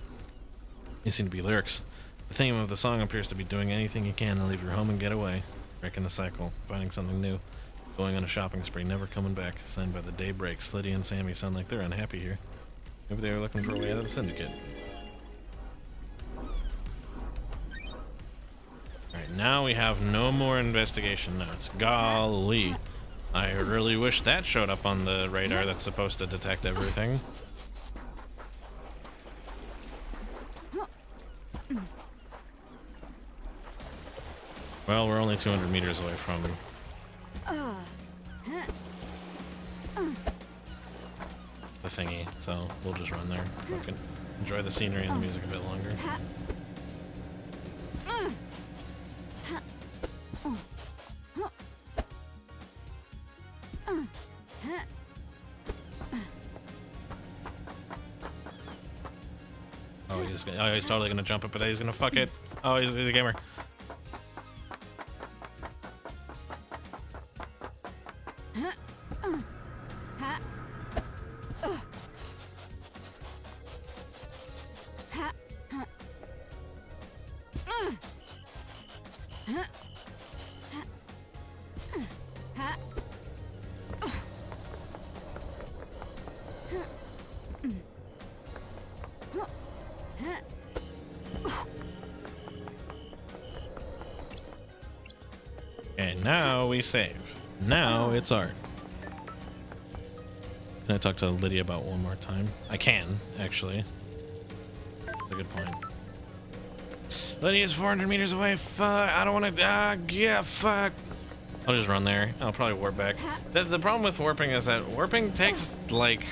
These seem to be lyrics. The theme of the song appears to be doing anything you can to leave your home and get away. Breaking the cycle, finding something new, going on a shopping spree, never coming back. Signed by the Daybreak. Slitty and Sammy sound like they're unhappy here. Maybe they were looking for a way out of the syndicate. Alright, now we have no more investigation notes. Golly. I really wish that showed up on the radar that's supposed to detect everything. Well, we're only 200 meters away from the thingy, so we'll just run there. We can enjoy the scenery and the music a bit longer. Oh, he's totally gonna jump it, but he's gonna fuck it. Oh, he's a gamer. And now we save. Now it's art. Can I talk to Lydia about one more time? I can, actually. That's a good point. Lydia's 400 meters away. Fuck. I don't want to. Yeah, fuck. I'll just run there. I'll probably warp back. The problem with warping is that warping takes like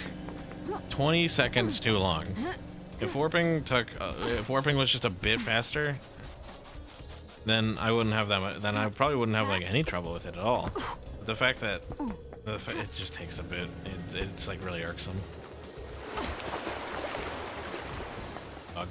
20 seconds too long. If warping was just a bit faster, then I wouldn't have that much. Then I probably wouldn't have like any trouble with it at all. But the fact that it just takes a bit, it's like really irksome. Bug.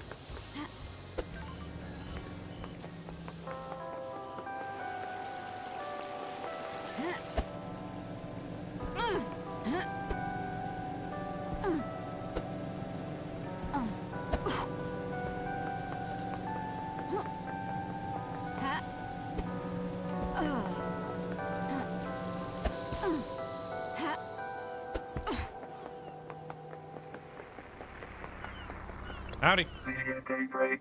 Howdy. Lydia Daybreak.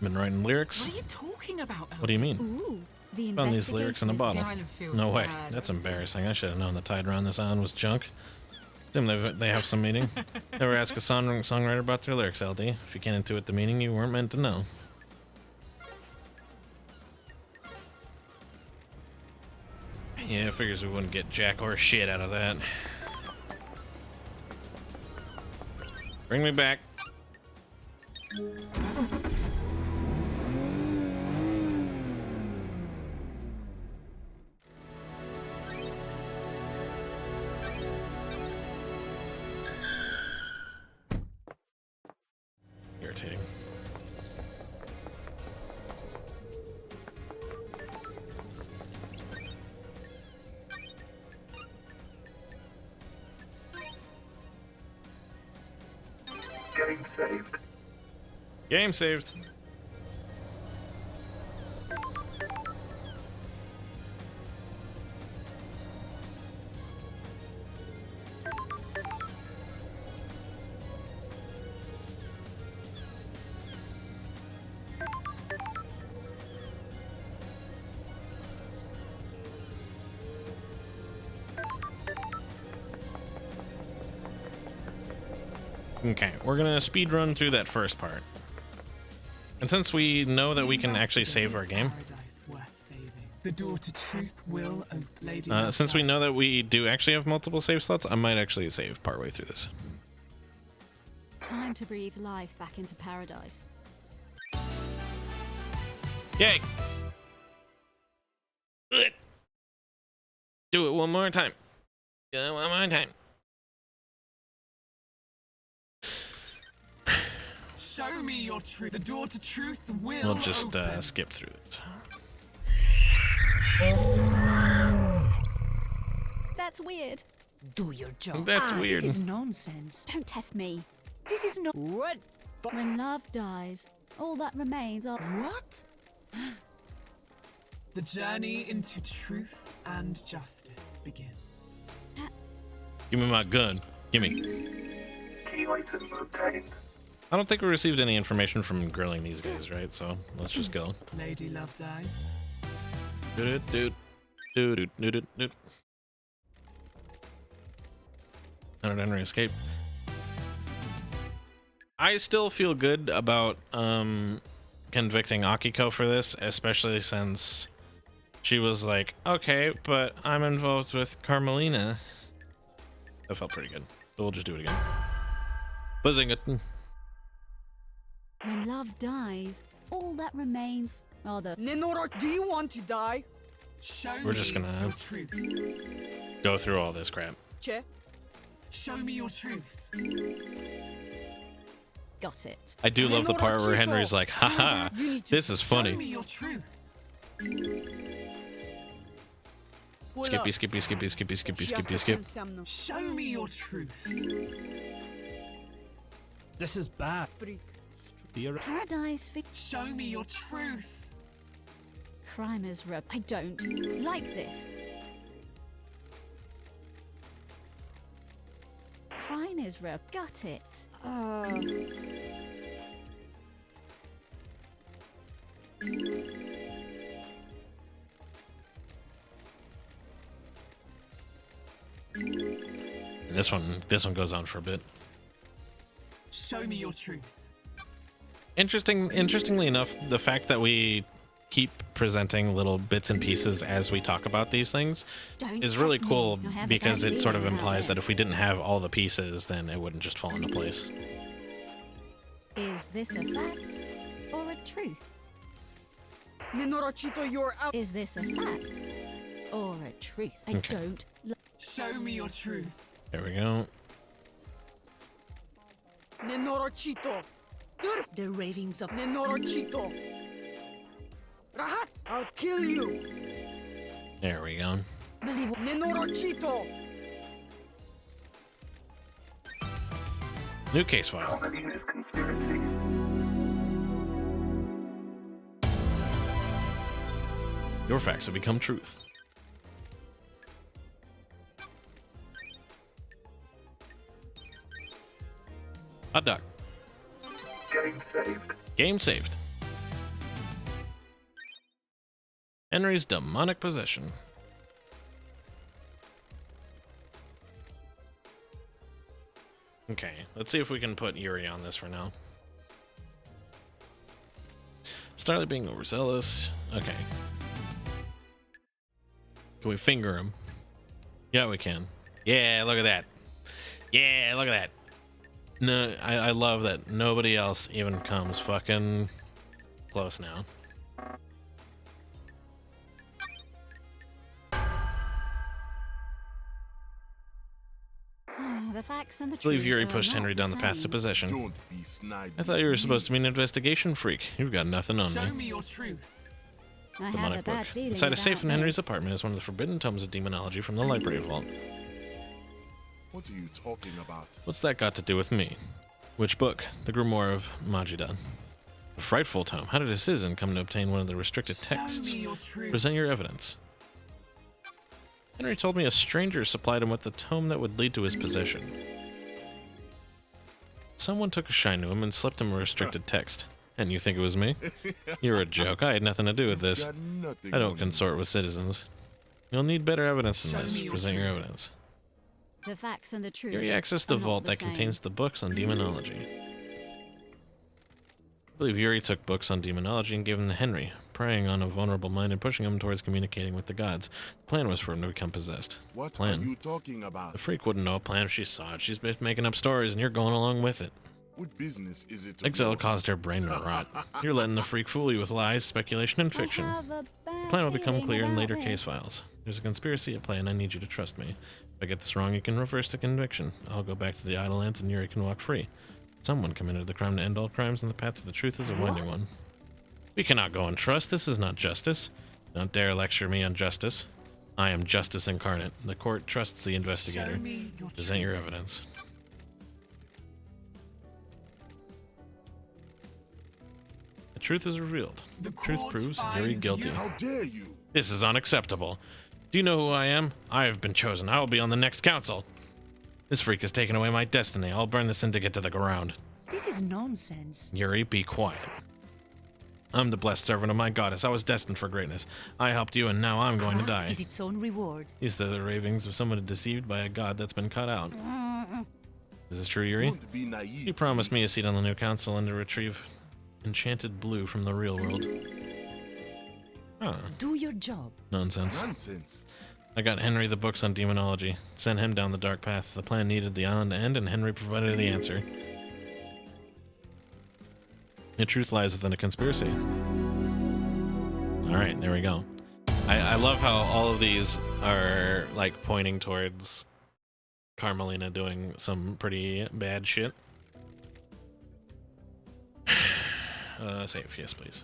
Been writing lyrics? What are you talking about? What do you mean? Ooh, the Found these lyrics in a investigation bottle. The island feels No way. bad. That's embarrassing. I should have known the tide around this island was junk. Assume they have some meaning. Never ask a songwriter about their lyrics, LD. If you can't intuit the meaning, you weren't meant to know. Yeah, figures we wouldn't get jack or shit out of that. Bring me back. Irritating. Game saved. Game saved. Okay, we're gonna speed run through that first part. And since we know that we can actually save our game, Paradise worth saving. The door to truth will open. Lady since we know Love's that we do actually have multiple save slots, I might actually save partway through this. Time to breathe life back into paradise. Yay! Ugh. Do it one more time. Do it one more time. Show me your truth. The door to truth will We'll just open. skip through it. That's weird. Do your job. That's weird. This is nonsense. Don't test me. This is not. What? When love dies, all that remains are. What? The journey into truth and justice begins. Give me my gun. Gimme. Key item obtained. I don't think we received any information from grilling these guys, right? So let's just go. Lady Love dies. Doot doot doot doot doot doot doot. Leonard Henry escape. I still feel good about convicting Akiko for this, especially since she was like, okay, but I'm involved with Carmelina. That felt pretty good. So we'll just do it again. Buzzing it. When love dies, all that remains are the. Nenora, do you want to die? Show We're me just gonna- your truth. Go through all this crap. Che? Show me your truth. Got it. I do love the part where Henry's like, haha, You need to this is Show funny. me your truth. Skippy, skippy, skippy, skippy, skippy, skippy, skip. Show me your truth. This is bad. Freak. Paradise for Show me your truth. crime is rub. I don't like this. Crime is rub. Got it. This one goes on for a bit. Show me your truth. Interestingly enough, the fact that we keep presenting little bits and pieces as we talk about these things Don't is really test me. cool I have a because bad it sort of feeling about implies that this. if we didn't have all the pieces, then it wouldn't just fall into place. Is this a fact or a truth? Nenorachito, you're out. Is this a fact or a truth? I Okay. don't like. Show me your truth. There we go. Nenorachito. The ravings of. Nenorachito. Rahat, I'll kill you. There we go. Nenorachito. New case file. Carmelina's conspiracy. Your facts have become truth. Hot dog. Game saved. Game saved. Henry's demonic possession. Okay, let's see if we can put Yuri on this for now. Started being overzealous. Okay. Can we finger him? Yeah, we can. Yeah, look at that. Yeah, look at that. No, I love that nobody else even comes fucking close now. The facts and the I believe truth Yuri are pushed not Henry down the path to same. possession. Don't be snide. I thought you were supposed to be an investigation freak. You've got nothing on Show me. me your truth. I have a Demonic book. bad feeling Inside a safe in about Henry's this. apartment is one of the forbidden tomes of demonology from the library vault. What are you talking about? What's that got to do with me? Which book? The Grimoire of Majida. A frightful tome. How did a citizen come to obtain one of the restricted Show texts? me your truth. Present your evidence. Henry told me a stranger supplied him with the tome that would lead to his possession. Someone took a shine to him and slipped him a restricted text. And you think it was me? You're a joke. I had nothing to do with this. Got nothing I on don't you. consort with citizens. You'll need better evidence than Show this. me your Present your truth. evidence. The facts and the truth. Yuri accessed the are not vault the that same. contains the books on demonology. I believe Yuri took books on demonology and gave them to Henry, preying on a vulnerable mind and pushing him towards communicating with the gods. The plan was for him to become possessed. What Plan. are you talking about? The freak wouldn't know a plan if she saw it. She's been making up stories and you're going along with it. What business is it? of Exile yours? caused her brain to rot. You're letting the freak fool you with lies, speculation, and fiction. I have a The bad plan will become feeling clear in about later this. case files. There's a conspiracy at play and I need you to trust me. If I get this wrong, you can reverse the conviction. I'll go back to the Idle Lands and Yuri can walk free. Someone committed the crime to end all crimes and the path to the truth is a winding one. We cannot go on trust. This is not justice. Don't dare lecture me on justice. I am justice incarnate. The court trusts the investigator. Show me your Present your truth. evidence. The truth is revealed. The Truth court proves finds Yuri guilty. you- How dare you? This is unacceptable. Do you know who I am? I have been chosen. I will be on the next council. This freak has taken away my destiny. I'll burn this to get to the ground. This is nonsense. Yuri, be quiet. I'm the blessed servant of my goddess. I was destined for greatness. I helped you, and now I'm going to Craft die. is its own reward. These are the ravings of someone deceived by a god that's been cut out. Is this true, Yuri? Don't be naive. You promised me a seat on the new council and to retrieve enchanted blue from the real world. Huh. Do your job. Nonsense. Nonsense. I got Henry the books on demonology. Sent him down the dark path. The plan needed the island to end, and Henry provided the answer. The truth lies within a conspiracy. Alright, there we go. I love how all of these are like pointing towards Carmelina doing some pretty bad shit. Save, yes please.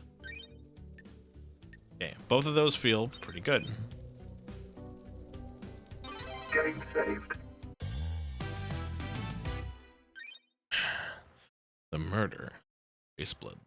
Okay, both of those feel pretty good. Getting saved. The murder. Grace Blood.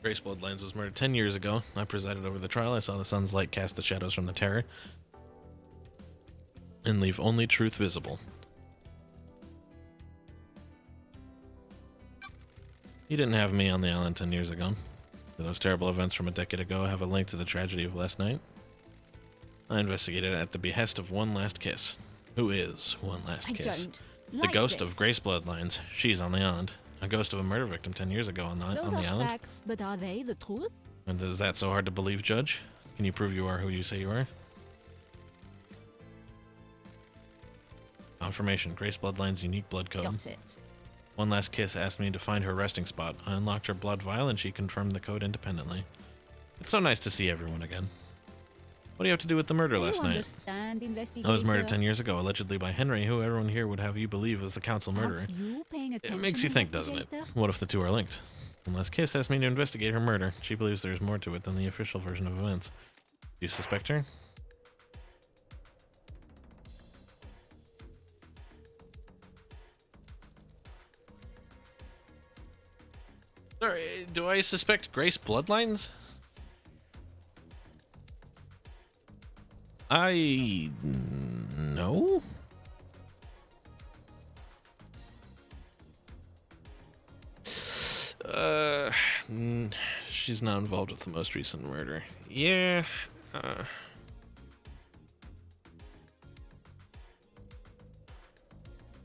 Grace Bloodlines was murdered 10 years ago. I presided over the trial. I saw the sun's light cast the shadows from the terror and leave only truth visible. You didn't have me on the island 10 years ago. Those terrible events from a decade ago have a link to the tragedy of last night. I investigated at the behest of One Last Kiss. Who is One Last I Kiss? don't The like ghost this. of Grace Bloodlines. She's on the island. A ghost of a murder victim 10 years ago on the Those are island. facts, but are they the truth? And is that so hard to believe, Judge? Can you prove you are who you say you are? Confirmation. Grace Bloodline's unique blood code. Got it. One Last Kiss asked me to find her resting spot. I unlocked her blood vial and she confirmed the code independently. It's so nice to see everyone again. What do you have to do with the murder last night? Understand, I was murdered investigator? 10 years ago, allegedly by Henry, who everyone here would have you believe was the council murderer. Aren't you paying It attention, makes you think, doesn't it? investigator? What if the two are linked? One Last Kiss asked me to investigate her murder. She believes there's more to it than the official version of events. Do you suspect her? Sorry, do I suspect Grace Bloodlines? No. She's not involved with the most recent murder. Yeah.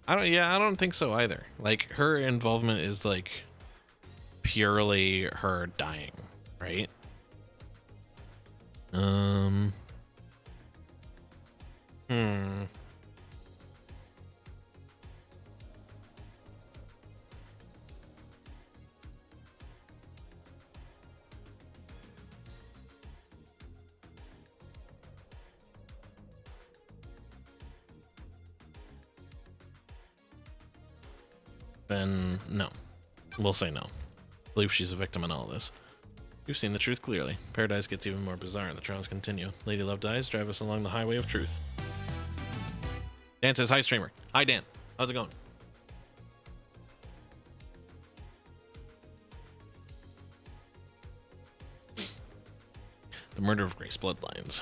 I don't think so either. Like, her involvement is like purely her dying, right? Then no. We'll say no. I believe she's a victim in all this. You've seen the truth clearly. Paradise gets even more bizarre. The trials continue. Lady Love dies. Drive us along the highway of truth. Dan says, hi, streamer. Hi, Dan. How's it going? The murder of Grace Bloodlines.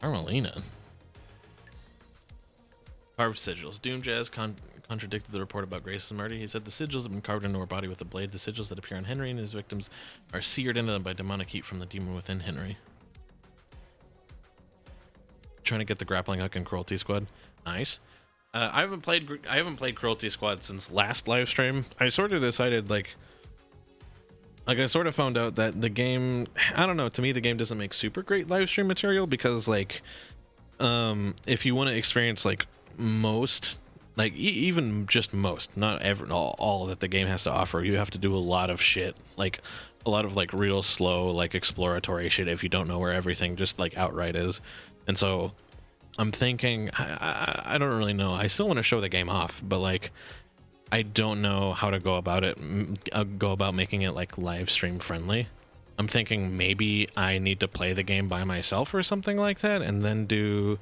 Carmelina. Carved sigils. Doom Jazz contradicted the report about Grace's murder. He said the sigils have been carved into her body with a blade. The sigils that appear on Henry and his victims are seared into them by demonic heat from the demon within Henry. Trying to get the grappling hook in Cruelty Squad. Nice. I haven't played Cruelty Squad since last live stream. I sort of decided like I sort of found out that the game, I don't know, to me the game doesn't make super great live stream material because like if you want to experience like most, like even just most, not all that the game has to offer, you have to do a lot of shit, like a lot of like real slow like exploratory shit if you don't know where everything just like outright is. And so I'm thinking, I don't really know. I still want to show the game off, but like I don't know how to go about it, go about making it like live stream friendly. I'm thinking maybe I need to play the game by myself or something like that, and then do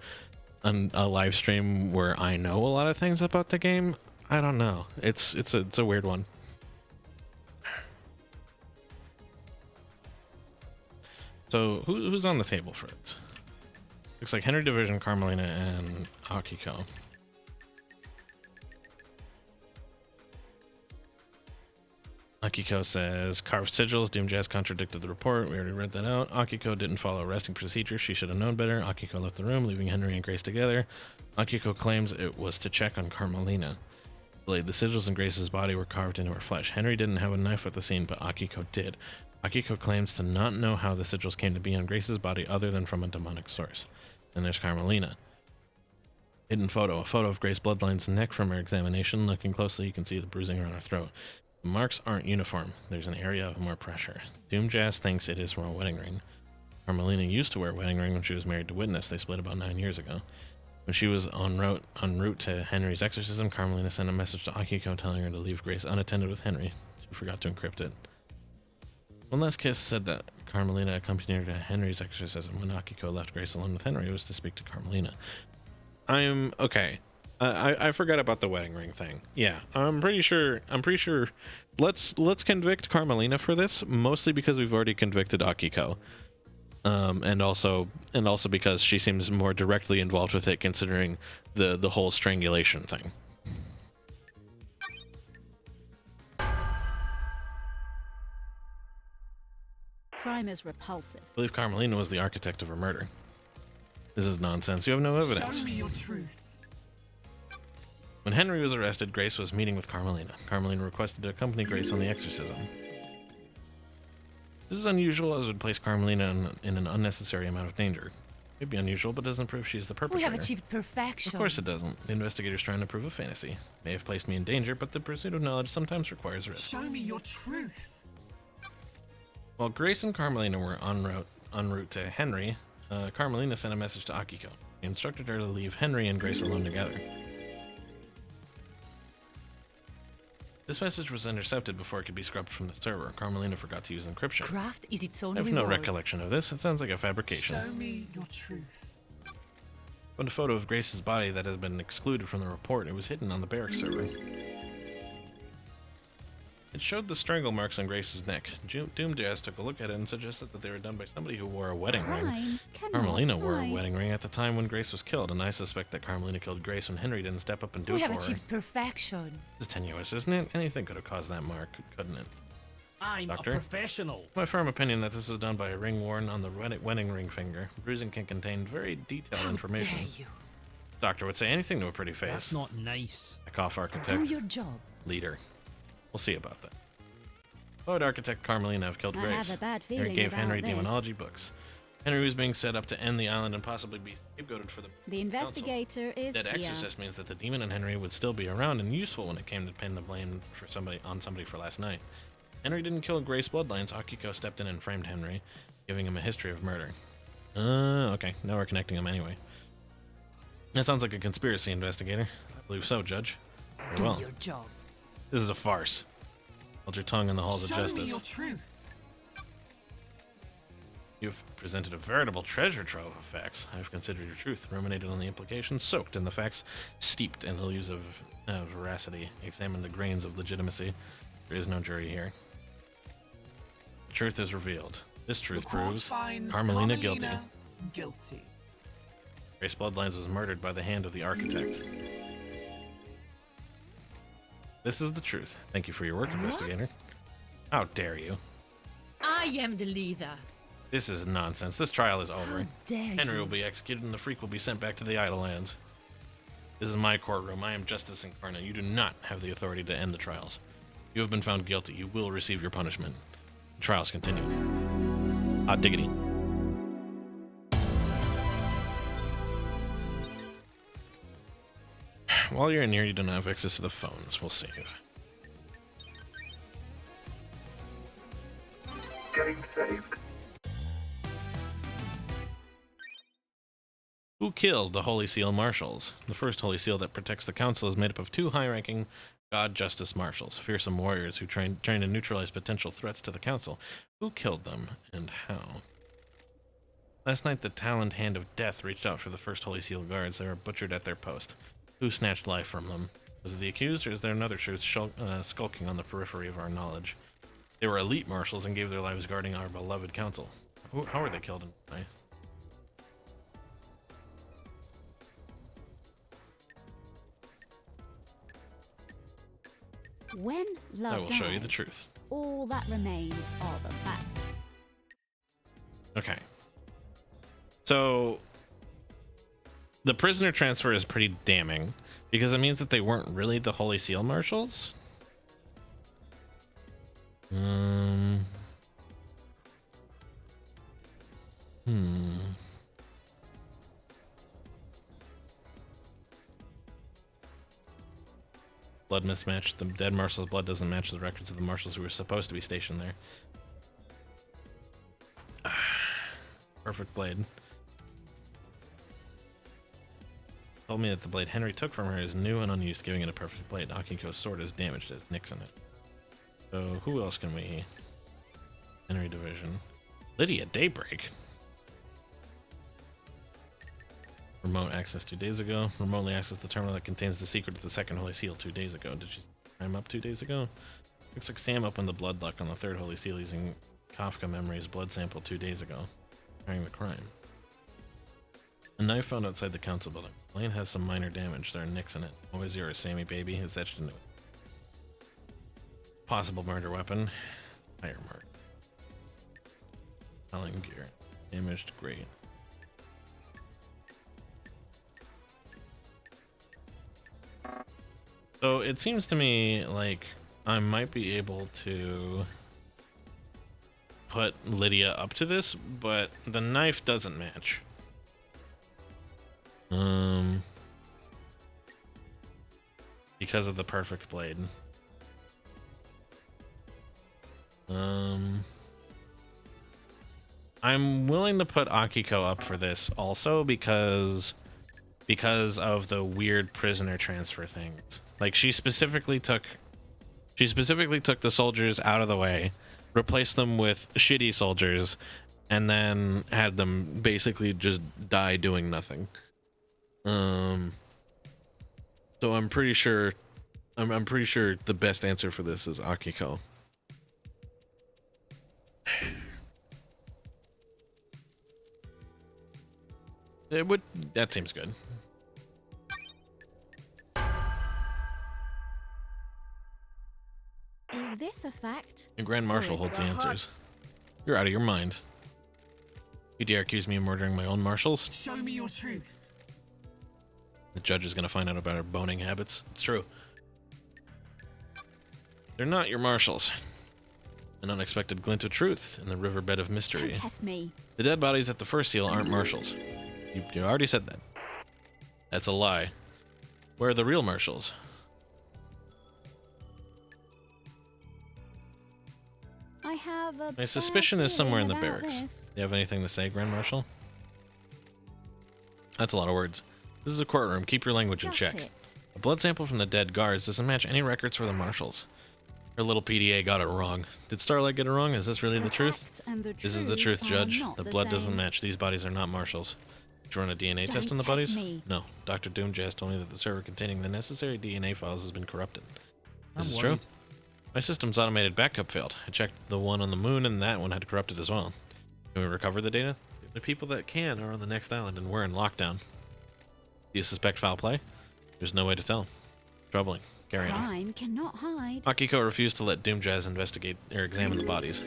a live stream where I know a lot of things about the game. I don't know. It's a weird one. So who's on the table for it? Looks like Henry Division, Carmelina, and Akiko. Akiko says, carved sigils. Doom Jazz contradicted the report. We already read that out. Akiko didn't follow arresting procedures. She should have known better. Akiko left the room, leaving Henry and Grace together. Akiko claims it was to check on Carmelina. The sigils in Grace's body were carved into her flesh. Henry didn't have a knife at the scene, but Akiko did. Akiko claims to not know how the sigils came to be on Grace's body other than from a demonic source. Then there's Carmelina. Hidden photo. A photo of Grace Bloodline's neck from her examination. Looking closely, you can see the bruising around her throat. The marks aren't uniform. There's an area of more pressure. Doom Jazz thinks it is from a wedding ring. Carmelina used to wear a wedding ring when she was married to Witness. They split about 9 years ago. When she was en route to Henry's exorcism, Carmelina sent a message to Akiko telling her to leave Grace unattended with Henry. She forgot to encrypt it. One Last Kiss said that Carmelina accompanied her to Henry's exorcism. When Akiko left Grace alone with Henry, it was to speak to Carmelina. Okay. I forgot about the wedding ring thing. Yeah, I'm pretty sure. Let's convict Carmelina for this, mostly because we've already convicted Akiko, and also because she seems more directly involved with it, considering the whole strangulation thing. Crime is repulsive. I believe Carmelina was the architect of her murder. This is nonsense. You have no evidence. Show me your truth. When Henry was arrested, Grace was meeting with Carmelina. Carmelina requested to accompany Grace on the exorcism. This is unusual, as it would place Carmelina in an unnecessary amount of danger. It may be unusual, but doesn't prove she's the We perpetrator. have achieved perfection. Of course it doesn't. The investigator's trying to prove a fantasy. May have placed me in danger, but the pursuit of knowledge sometimes requires risk. Show me your truth. While Grace and Carmelina were en route to Henry, Carmelina sent a message to Akiko. He instructed her to leave Henry and Grace alone together. This message was intercepted before it could be scrubbed from the server. Carmelina forgot to use encryption. Craft is its own I have reward. no recollection of this. It sounds like a fabrication. Show me your truth. Found a photo of Grace's body that has been excluded from the report. It was hidden on the barracks server. It showed the strangle marks on Grace's neck. Doom Jazz took a look at it and suggested that they were done by somebody who wore a wedding ring. Crime cannot Carmelina wore a hide. wedding ring at the time when Grace was killed, and I suspect that Carmelina killed Grace when Henry didn't step up and do We it have for her. achieved perfection. This is tenuous, isn't it? Anything could have caused that mark, couldn't it? I'm Doctor? a professional. My firm opinion that this was done by a ring worn on the wedding ring finger. Bruising can contain very detailed How information. dare you? Doctor would say anything to a pretty face. That's not nice. I cough Do architect. your job. Leader. We'll see about that. Why would architect Carmelina have killed I Grace? have a bad Henry feeling gave about Henry this. demonology books. Henry was being set up to end the island and possibly be scapegoated for the The investigator is Dead here. exorcist means that the demon and Henry would still be around and useful when it came to pin the blame for somebody for last night. Henry didn't kill Grace Bloodlines. Akiko stepped in and framed Henry, giving him a history of murder. Okay. Now we're connecting them anyway. That sounds like a conspiracy, investigator. I believe so, Judge. Very Do well. your job. This is a farce. Hold your tongue in the halls of Show me justice. your truth. You've presented a veritable treasure trove of facts. I've considered your truth, ruminated on the implications, soaked in the facts, steeped in the leaves of veracity, examined the grains of legitimacy. There is no jury here. The truth is revealed. This truth The court proves finds Carmelina guilty. Guilty. Grace Bloodlines was murdered by the hand of the architect. This is the truth. Thank you for your work, investigator. How dare you? I am the leader. This is nonsense. This trial is How over. dare Henry you? will be executed and the freak will be sent back to the Idle Lands. This is my courtroom. I am justice incarnate. You do not have the authority to end the trials. You have been found guilty. You will receive your punishment. The trials continue. Hot diggity. While you're in here, you don't have access to the phones. We'll save. Getting saved. Who killed the Holy Seal Marshals? The first Holy Seal that protects the Council is made up of 2 high-ranking God Justice Marshals, fearsome warriors who train to neutralize potential threats to the Council. Who killed them, and how? Last night, the Taloned Hand of Death reached out for the first Holy Seal guards. They were butchered at their post. Who snatched life from them? Was it the accused, or is there another truth skulking on the periphery of our knowledge? They were elite marshals and gave their lives guarding our beloved Council. How were they killed and why? When love I will show you the dies, truth. all that remains are the facts. Okay. So, the prisoner transfer is pretty damning because it means that they weren't really the Holy Seal Marshals. Blood mismatch. The dead marshal's blood doesn't match the records of the marshals who were supposed to be stationed there. Perfect blade. Told me that the blade Henry took from her is new and unused, giving it a perfect blade. Akiko's sword is damaged, as nicks in it. So who else can we? Henry Division. Lydia Daybreak. Remote access 2 days ago. Remotely access the terminal that contains the secret of the second Holy Seal 2 days ago. Did she climb up 2 days ago? Looks like Sam opened the blood luck on the third Holy Seal using Kafka Memory's blood sample 2 days ago, during the crime. A knife found outside the council building. Lane has some minor damage. There are nicks in it. Always yours, Sammy baby. It's etched into it. Possible murder weapon. Fire mark. Selling gear. Damaged. Great. So it seems to me like I might be able to put Lydia up to this, but the knife doesn't match. Because of the perfect blade. I'm willing to put Akiko up for this also because of the weird prisoner transfer things. Like she specifically took the soldiers out of the way, replaced them with shitty soldiers, and then had them basically just die doing nothing. So I'm pretty sure the best answer for this is Akiko. That seems good. Is this a fact? The Grand Marshal holds the answers. You're out of your mind. You dare accuse me of murdering my own marshals? Show me your truth. The judge is going to find out about our boning habits. It's true. They're not your marshals. An unexpected glint of truth in the riverbed of mystery. Don't test me. The dead bodies at the first seal aren't marshals. You already said that. That's a lie. Where are the real marshals? I have a My suspicion is somewhere in the feeling about barracks. this. You have anything to say, Grand Marshal? That's a lot of words. This is a courtroom. Keep your language in Got check. it. A blood sample from the dead guards doesn't match any records for the marshals. Her little PDA got it wrong. Did Starlight get it wrong? Is this really the truth? facts and the This is the truth, are Judge. not The blood doesn't same. match. These bodies are not marshals. Did you run a DNA test Don't on the test bodies? me. No. Dr. Doomjazz told me that the server containing the necessary DNA files has been corrupted. I'm This is true? worried. My system's automated backup failed. I checked the one on the moon and that one had corrupted as well. Can we recover the data? The people that can are on the next island and we're in lockdown. Do you suspect foul play? There's no way to tell. Troubling. Carry on. Crime cannot hide. Akiko refused to let Doomjazz investigate or examine the bodies.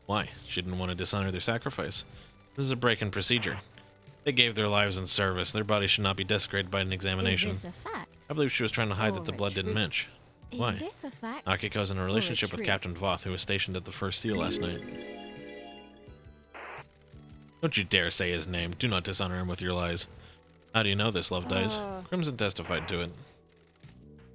Why? She didn't want to dishonor their sacrifice. This is a break in procedure. They gave their lives in service. Their bodies should not be desecrated by an examination. Is this a fact? I believe she was trying to hide Or that the a blood didn't truth? match. Is Why? this a fact? Akiko's in a relationship with truth? Captain Voth, who was stationed at the First Seal last night. Don't you dare say his name. Do not dishonor him with your lies. How do you know this, Love Dies? Crimson testified to it.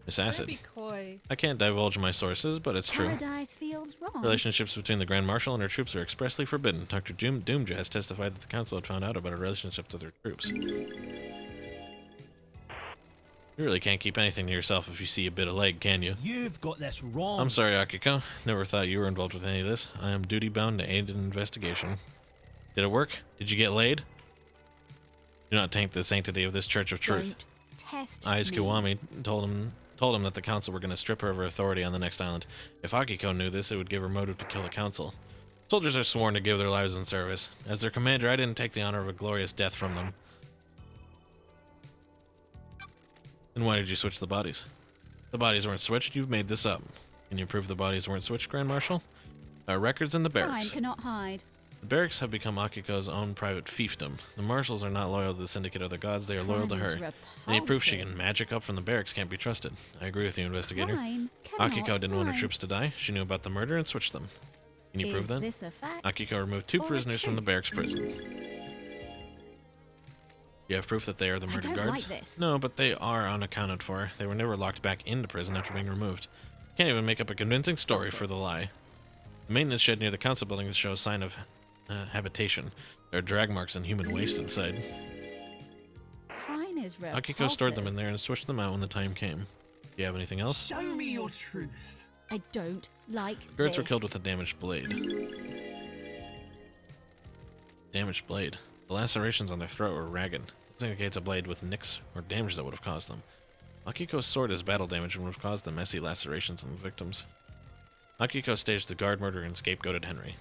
Miss Acid. Be coy. I can't divulge my sources, but it's true. Paradise feels wrong. Relationships between the Grand Marshal and her troops are expressly forbidden. Dr. Doomjazz testified that the council had found out about her relationship to their troops. You really can't keep anything to yourself if you see a bit of leg, can you? You've got this wrong. I'm sorry, Akiko. Never thought you were involved with any of this. I am duty-bound to aid in investigation. Did it work? Did you get laid? Do not taint the sanctity of this Church of Truth. Don't test Aiz me. Kiwami told him that the council were going to strip her of her authority on the next island. If Akiko knew this, it would give her motive to kill the council. Soldiers are sworn to give their lives in service. As their commander, I didn't take the honor of a glorious death from them. Then why did you switch the bodies? The bodies weren't switched. You've made this up. Can you prove the bodies weren't switched, Grand Marshal? There are records in the Crime barracks. cannot hide. The barracks have become Akiko's own private fiefdom. The marshals are not loyal to the Syndicate or the gods, they are loyal to Crime is her. Any proof she repulsive. can magic up from the barracks can't be trusted. I agree with you, investigator. Crime cannot Akiko didn't want her hide. troops to die. She knew about the murder and switched them. Can you prove Is that? this a fact? Akiko removed 2 or a prisoners from the truth? barracks prison. You have proof that they are the I murdered don't guards? like this. No, but they are unaccounted for. They were never locked back into prison after being removed. Can't even make up a convincing story for the lie. The maintenance shed near the council building shows sign of habitation. There are drag marks and human waste inside. Crime is repulsive. Akiko stored them in there and switched them out when the time came. Do you have anything else? Show me your truth. I don't like Guards were this. killed with a damaged blade. Damaged blade. The lacerations on their throat were ragged. This indicates a blade with nicks or damage that would have caused them. Akiko's sword is battle damage and would have caused the messy lacerations on the victims. Akiko staged the guard murder and scapegoated Henry.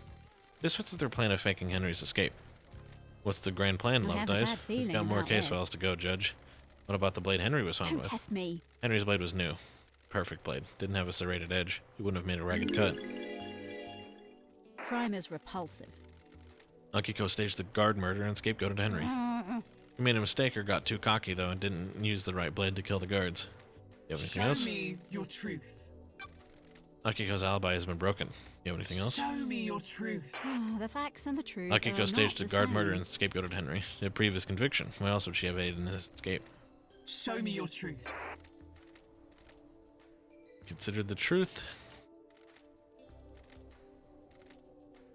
This fits with their plan of faking Henry's escape. What's the grand plan, I Love have a Dies? bad We've feeling got more about case this. files to go, Judge. What about the blade Henry was found Don't with? test me. Henry's blade was new. Perfect blade. Didn't have a serrated edge. He wouldn't have made a ragged cut. Crime is repulsive. Akiko staged the guard murder and scapegoated Henry. He made a mistake or got too cocky, though, and didn't use the right blade to kill the guards. You have anything Show else? me your truth. Akiko's alibi has been broken. You have anything else? Show me your truth. The facts and the truth are Akiko not staged the a guard same. murder and scapegoated Henry. To prove his conviction. Why else would she have aided in his escape? Show me your truth. Considered the truth.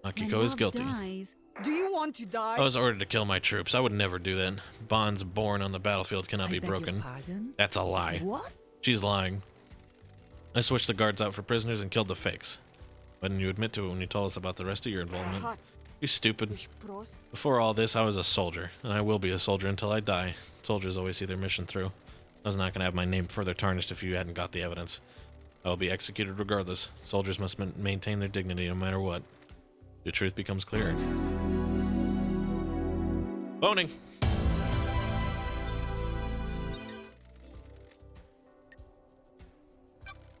When Akiko is love guilty. dies, Do you want to die? I was ordered to kill my troops. I would never do that. Bonds born on the battlefield cannot be beg your broken. pardon? That's a lie. What? She's lying. I switched the guards out for prisoners and killed the fakes. Why didn't you admit to it when you told us about the rest of your involvement? Rahat, You stupid. Ishpros. Before all this, I was a soldier, and I will be a soldier until I die. Soldiers always see their mission through. I was not going to have my name further tarnished if you hadn't got the evidence. I will be executed regardless. Soldiers must maintain their dignity no matter what. The truth becomes clearer. Boning!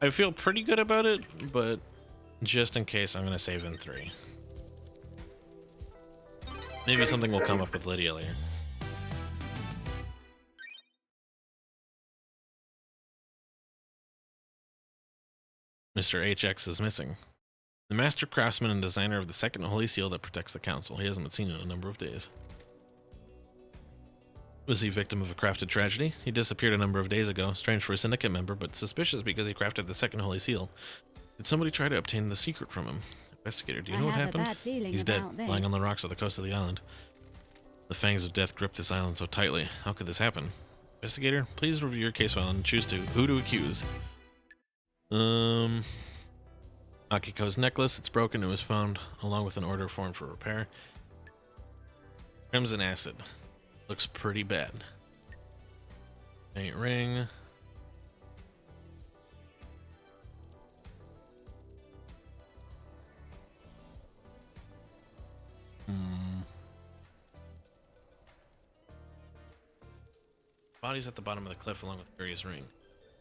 I feel pretty good about it, but just in case, I'm going to save in 3. Maybe something will come up with Lydia later. Mr. HX is missing. The master craftsman and designer of the second holy seal that protects the council. He hasn't been seen in a number of days. Was he victim of a crafted tragedy? He disappeared a number of days ago. Strange for a syndicate member, but suspicious because he crafted the second holy seal. Did somebody try to obtain the secret from him? Investigator, do you know what I have happened? a bad feeling He's dead, about this. lying on the rocks of the coast of the island. The fangs of death grip this island so tightly. How could this happen? Investigator, please review your case file and choose who to accuse. Akiko's necklace. It's broken. It was found along with an order form for repair. Crimson acid. Looks pretty bad. Giant ring. Bodies at the bottom of the cliff along with Furious ring.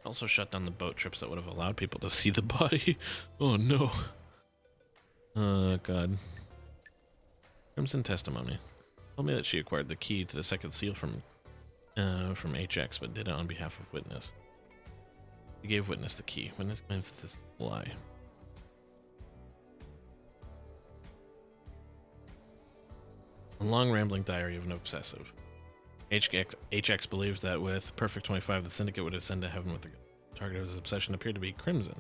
Also shut down the boat trips that would have allowed people to see the body. Oh no. Oh god. Crimson testimony. Told me that she acquired the key to the second seal from HX, but did it on behalf of witness. He gave witness the key. Witness claims that this is a lie. A long rambling diary of an obsessive. HX believes that with Perfect 25, the Syndicate would ascend to heaven with the target of his obsession appeared to be Crimson.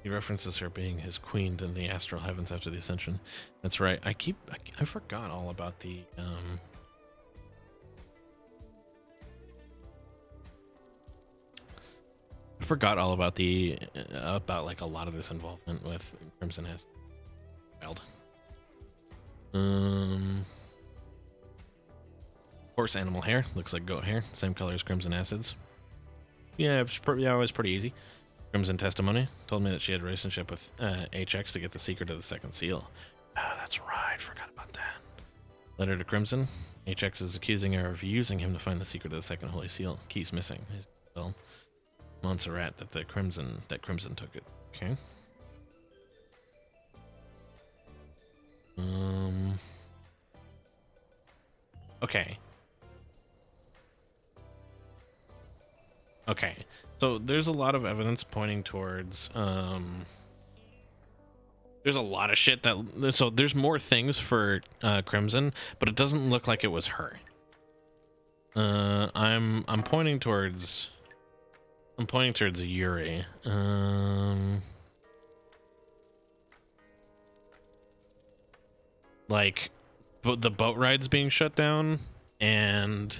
He references her being his queen in the astral heavens after the ascension. That's right. I forgot all about the I forgot all about the about like a lot of this involvement with Crimson has wild. Horse animal hair looks like goat hair, same color as Crimson Acids. Yeah, it was pretty easy. Crimson testimony told me that she had a relationship with HX to get the secret of the second seal. Oh, that's right, forgot about that. Letter to Crimson. HX is accusing her of using him to find the secret of the second holy seal. Key's missing. Well, Montserrat that Crimson took it. Okay. Okay. Okay. So there's a lot of evidence pointing towards there's a lot of shit that so there's more things for Crimson, but it doesn't look like it was her. I'm pointing towards Yuri. Like the boat rides being shut down and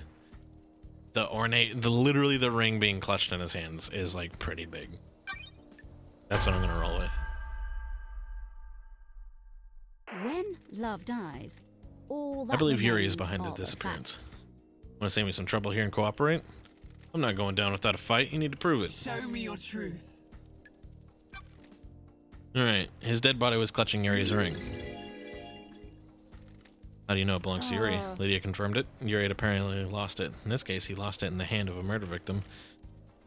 literally the ring being clutched in his hands is like pretty big. That's what I'm gonna roll with. When love dies, all that I believe Yuri remains is behind the are disappearance. facts. Want to save me some trouble here and cooperate? I'm not going down without a fight. You need to prove it. Show me your truth. Alright, his dead body was clutching Yuri's ring. How do you know it belongs to Yuri? Lydia confirmed it. Yuri had apparently lost it. In this case, he lost it in the hand of a murder victim.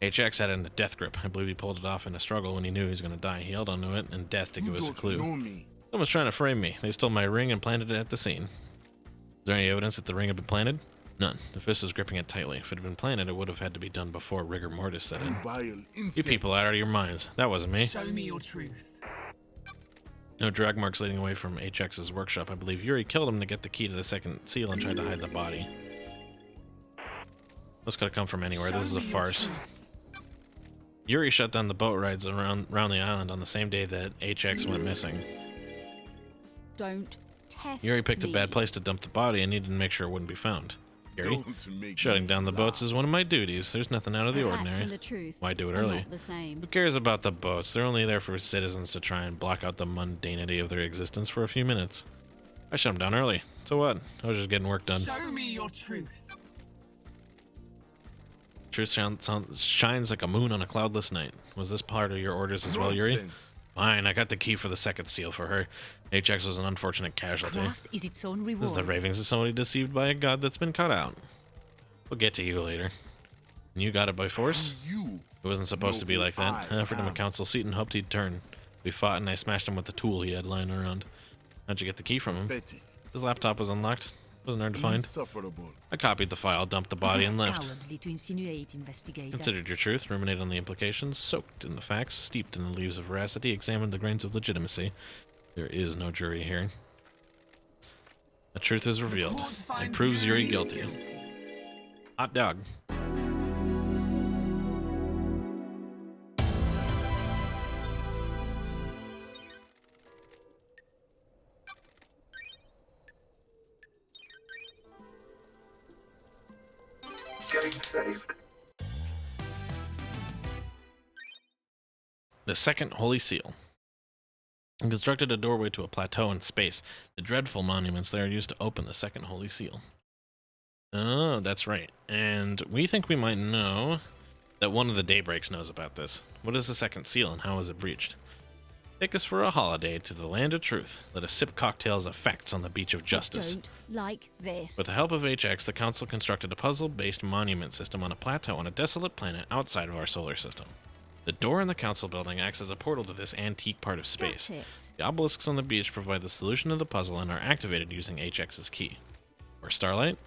HX had it in a death grip. I believe he pulled it off in a struggle when he knew he was going to die. He held onto it in death to You give us a don't clue. know me. Someone's trying to frame me. They stole my ring and planted it at the scene. Is there any evidence that the ring had been planted? None. The fist was gripping it tightly. If it had been planted, it would have had to be done before rigor mortis set in. Vile You insect. people are out of your minds. That wasn't me. Show me your truth. No drag marks leading away from HX's workshop. I believe Yuri killed him to get the key to the second seal and tried to hide the body. This could have come from anywhere. This is a farce. Yuri shut down the boat rides around the island on the same day that HX went missing. Don't test Yuri picked a me. bad place to dump the body and needed to make sure it wouldn't be found. Yuri, Don't make shutting me down the boats is one of my duties. There's nothing out of the The facts ordinary. and the truth Why do it are early? not the same. Who cares about the boats? They're only there for citizens to try and block out the mundanity of their existence for a few minutes. I shut them down early. So what? I was just getting work done. Show me your truth. Truth shines like a moon on a cloudless night. Was this part of your orders as well, Yuri? Nonsense. Fine, I got the key for the second seal for her. HX was an unfortunate casualty. Craft is its own This is the reward. ravings of somebody deceived by a god that's been cut out. We'll get to you later. And you got it by force? You. It wasn't supposed to be like that. I offered him a am. council seat and hoped he'd turn. We fought and I smashed him with the tool he had lying around. How'd you get the key from him? Pathetic. His laptop was unlocked. Wasn't hard to find. Insufferable. I copied the file, dumped the body, It is and left. cowardly to insinuate, investigator. Considered your truth, ruminated on the implications, soaked in the facts, steeped in the leaves of veracity, examined the grains of legitimacy. There is no jury here. The truth is revealed. Court It finds proves Yuri guilty. Hot dog. Getting saved. The second Holy Seal. And constructed a doorway to a plateau in space. The dreadful monuments there are used to open the second Holy Seal. Oh, that's right. And we think we might know that one of the Daybreaks knows about this. What is the second seal and how is it breached? Take us for a holiday to the land of truth. Let us sip cocktails of facts on the beach of justice. Don't like this. With the help of HX, the Council constructed a puzzle-based monument system on a plateau on a desolate planet outside of our solar system. The door in the Council building acts as a portal to this antique part of space. Got it. The obelisks on the beach provide the solution to the puzzle and are activated using HX's key. For Starlight,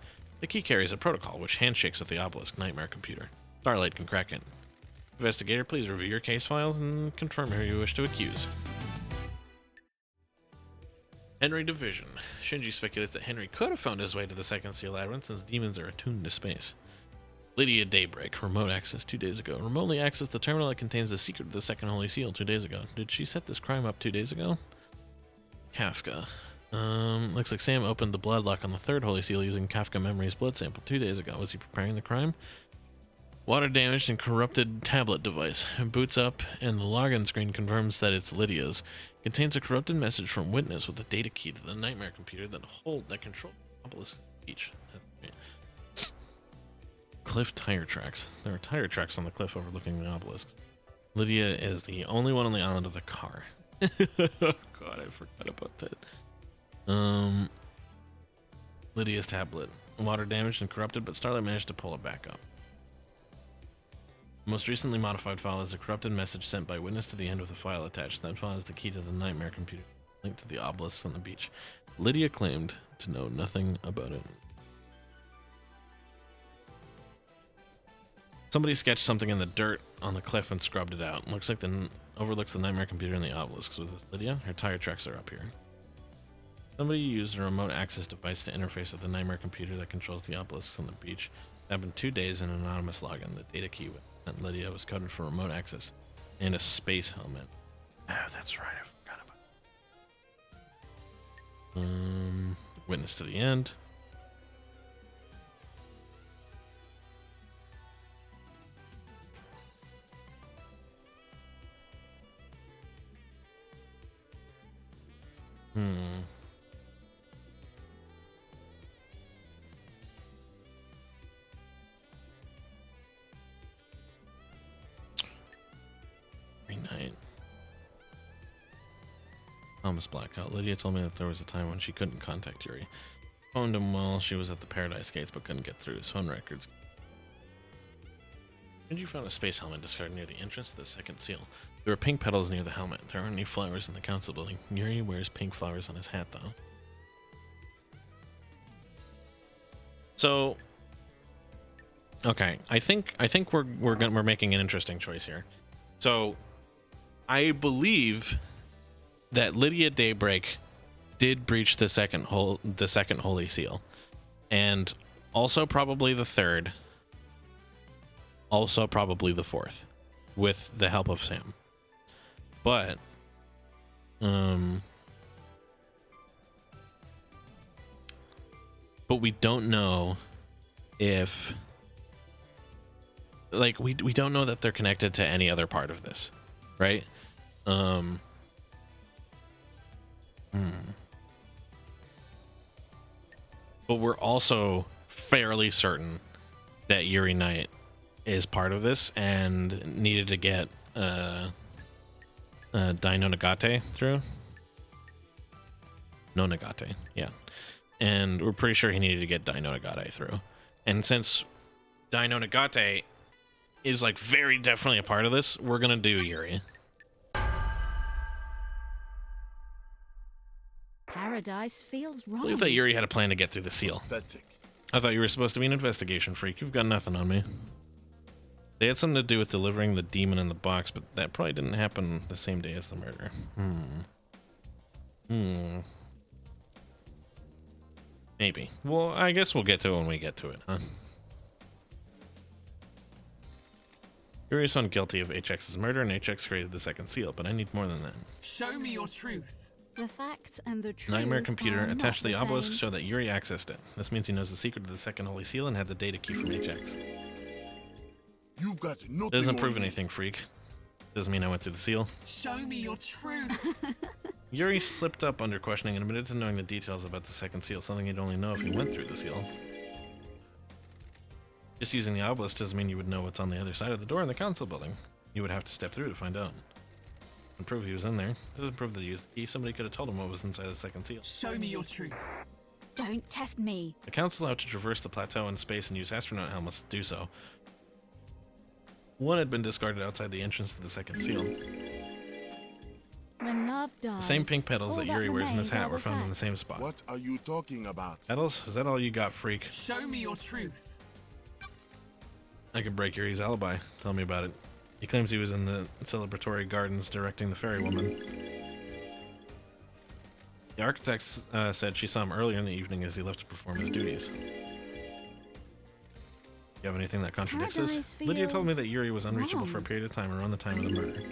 the key carries a protocol which handshakes with the obelisk nightmare computer. Starlight can crack it. Investigator, please review your case files and confirm who you wish to accuse. Henry Division. Shinji speculates that Henry could have found his way to the Second Seal Labyrinth since demons are attuned to space. Lydia Daybreak. Remote access 2 days ago. Remotely accessed the terminal that contains the secret of the Second Holy Seal 2 days ago. Did she set this crime up 2 days ago? Kafka. Looks like Sam opened the blood lock on the third Holy Seal using Kafka Memory's blood sample 2 days ago. Was he preparing the crime? Water damaged and corrupted tablet device. Boots up and the login screen confirms that it's Lydia's. Contains a corrupted message from Witness with a data key to the nightmare computer that controls Obelisk Beach. Cliff tire tracks. There are tire tracks on the cliff overlooking the obelisk. Lydia is the only one on the island with a car. God, I forgot about that. Lydia's tablet. Water damaged and corrupted, but Starlight managed to pull it back up. Most recently modified file is a corrupted message sent by Witness to the end with a file attached. That file is the key to the nightmare computer linked to the obelisk on the beach. Lydia claimed to know nothing about it. Somebody sketched something in the dirt on the cliff and scrubbed it out. Looks like overlooks the nightmare computer and the obelisks. Was this Lydia? Her tire tracks are up here. Somebody used a remote access device to interface with the nightmare computer that controls the obelisks on the beach. It happened 2 days in an anonymous login. The data key sent Lydia was coded for remote access and a space helmet. Ah, that's right. I forgot about it. Witness to the end. Night. Thomas Blackout. Lydia told me that there was a time when she couldn't contact Yuri. Phoned him while she was at the Paradise Gates but couldn't get through his phone records. You found a space helmet discarded near the entrance to the second seal. There were pink petals near the helmet. There aren't any flowers in the council building. Yuri wears pink flowers on his hat, though. So, okay, I think we're making an interesting choice here. So, I believe that Lydia Daybreak did breach the second Holy Seal, and also probably the third. Also probably the fourth, with the help of Sam. But, we don't know if, like, we don't know that they're connected to any other part of this, right? But we're also fairly certain that Yuri Knight is part of this and needed to get Dai no Nagate through. No Nagate, yeah. And we're pretty sure he needed to get Dai no Nagate through. And since Dai no Nagate is like very definitely a part of this, we're gonna do Yuri. Paradise feels I wrong. believe that Yuri had a plan to get through the seal. Pathetic. I thought you were supposed to be an investigation freak. You've got nothing on me. They had something to do with delivering the demon in the box, but that probably didn't happen the same day as the murder. Maybe. Well, I guess we'll get to it when we get to it, huh? Yuri is found guilty of HX's murder, and HX created the second seal, but I need more than that. Show me your truth. The facts and the truth Nightmare computer are attached to not the the obelisk same. show that Yuri accessed it. This means he knows the secret of the second Holy Seal and had the data key from HX. You've got nothing. Doesn't on prove me. anything, freak. Doesn't mean I went through the seal. Show me your truth. Yuri slipped up under questioning and admitted to knowing the details about the second seal, something he'd only know if he went through the seal. Just using the obelisk doesn't mean you would know what's on the other side of the door in the council building. You would have to step through to find out. And prove he was in there. Doesn't prove that he used the key. Somebody could have told him what was inside the second seal. Show me your truth. Don't test me. The council had to traverse the plateau in space and use astronaut helmets to do so. One had been discarded outside the entrance to the second seal. When love dies, The same pink petals all that Yuri wears in his remains hat are were the found in the facts. same spot. What are you talking about? Petals? Is that all you got, freak? Show me your truth. I could break Yuri's alibi. Tell me about it. He claims he was in the celebratory gardens directing the fairy woman. The architect said she saw him earlier in the evening as he left to perform his duties. You have anything that contradicts this? Paradise Lydia told me feels that Yuri was unreachable for a wrong. period of time around the time of the murder.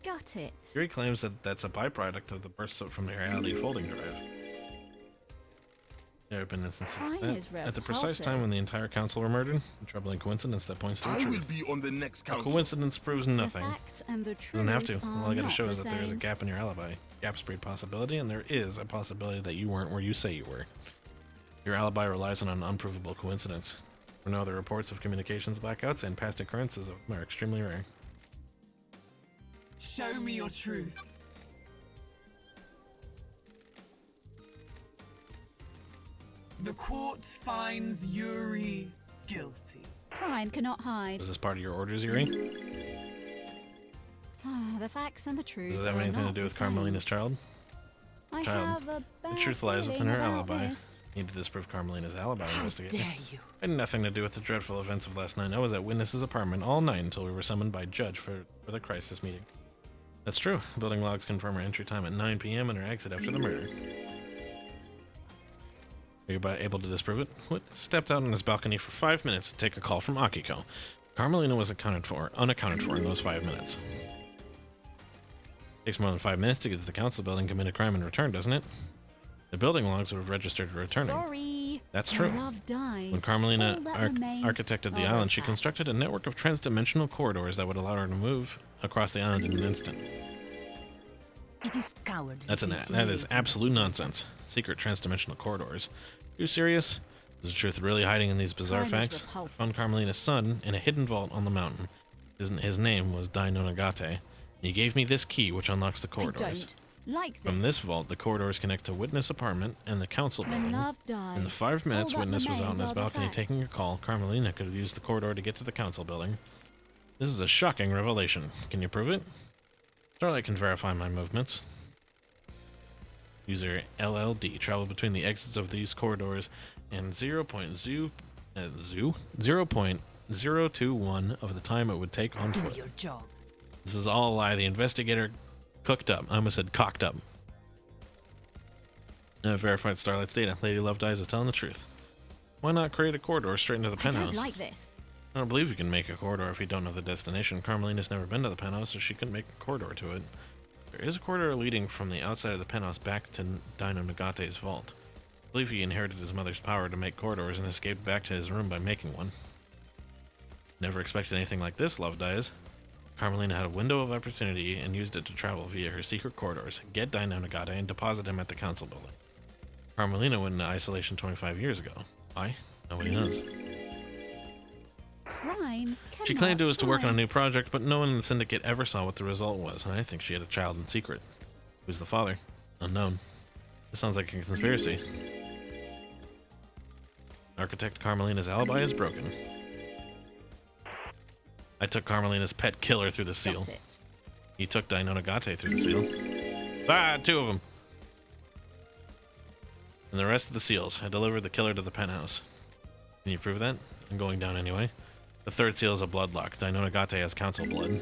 Got it. Yuri claims that that's a byproduct of the bursts from the reality folding drive. There have been instances of Mine that. is At the precise repulsive. time when the entire council were murdered, a troubling coincidence that points to the I will truth. be on the next A council. coincidence proves nothing. The facts and the truth Doesn't have to. are All I gotta not show the is that there is a same. gap in your alibi. Gaps breed possibility, and there is a possibility that you weren't where you say you were. Your alibi relies on an unprovable coincidence. For no other reports of communications blackouts, and past occurrences of them are extremely rare. Show me your truth. The court finds Yuri guilty. Crime cannot hide. Is this part of your orders, Yuri? The facts and the truth. Does it have are anything to not do the with same. Carmelina's child? I child? have a The bad truth lies within her feeling about alibi. this. Need to disprove Carmelina's alibi How investigation. dare you? Had nothing to do with the dreadful events of last night. I was at Witness's apartment all night until we were summoned by Judge for the crisis meeting. That's true. Building logs confirm her entry time at 9 p.m. and her exit after the murder. Are you able to disprove it? What? Stepped out on his balcony for 5 minutes to take a call from Akiko. Carmelina was unaccounted for in those 5 minutes. Takes more than 5 minutes to get to the council building, commit a crime, and return, doesn't it? The building logs would have registered her returning. Sorry. That's When true. love dies, When Carmelina all that remains architected the are island, she facts. constructed a network of transdimensional corridors that would allow her to move across the island in an instant. It is cowardly. That to is insinuate absolute investigation. nonsense. Secret transdimensional corridors. You serious? Is the truth really hiding in these bizarre Crime is facts? repulsive. Found Carmelina's son in a hidden vault on the mountain. His name was Dai no Nagate. He gave me this key, which unlocks the I corridors. don't like this. From this vault, the corridors connect to Witness apartment and the council When building. love dies, In the 5 minutes all that Witness was out on remains his are the balcony facts. taking a call, Carmelina could have used the corridor to get to the council building. This is a shocking revelation. Can you prove it? Starlight can verify my movements. User LLD traveled between the exits of these corridors in 0.021 of the time it would take on Do foot. your job. This is all a lie. The investigator cooked up. I almost said cocked up. Verified Starlight's data. Lady Love Dies is telling the truth. Why not create a corridor straight into the I penthouse? don't like this. I don't believe you can make a corridor if you don't know the destination. Carmelina's never been to the penthouse, so she couldn't make a corridor to it. There is a corridor leading from the outside of the penthouse back to Dino Nagate's vault. I believe he inherited his mother's power to make corridors and escaped back to his room by making one. Never expected anything like this, Love Dies. Carmelina had a window of opportunity and used it to travel via her secret corridors, get Dino Nagate, and deposit him at the council building. Carmelina went into isolation 25 years ago. Why? Nobody knows. Crime She claimed it was to work on a hide. new project, but no one in the syndicate ever saw what the result was, and I think she had a child in secret. Who's the father? Unknown. This sounds like a conspiracy. Architect Carmelina's alibi is broken. I took Carmelina's pet killer through the seal. Got it. He took Dino Nagate through the seal. Ah, 2 of them. And the rest of the seals. I delivered the killer to the penthouse. Can you prove that? I'm going down anyway. The 3rd seal is a bloodlock. Dino Nagate has council blood.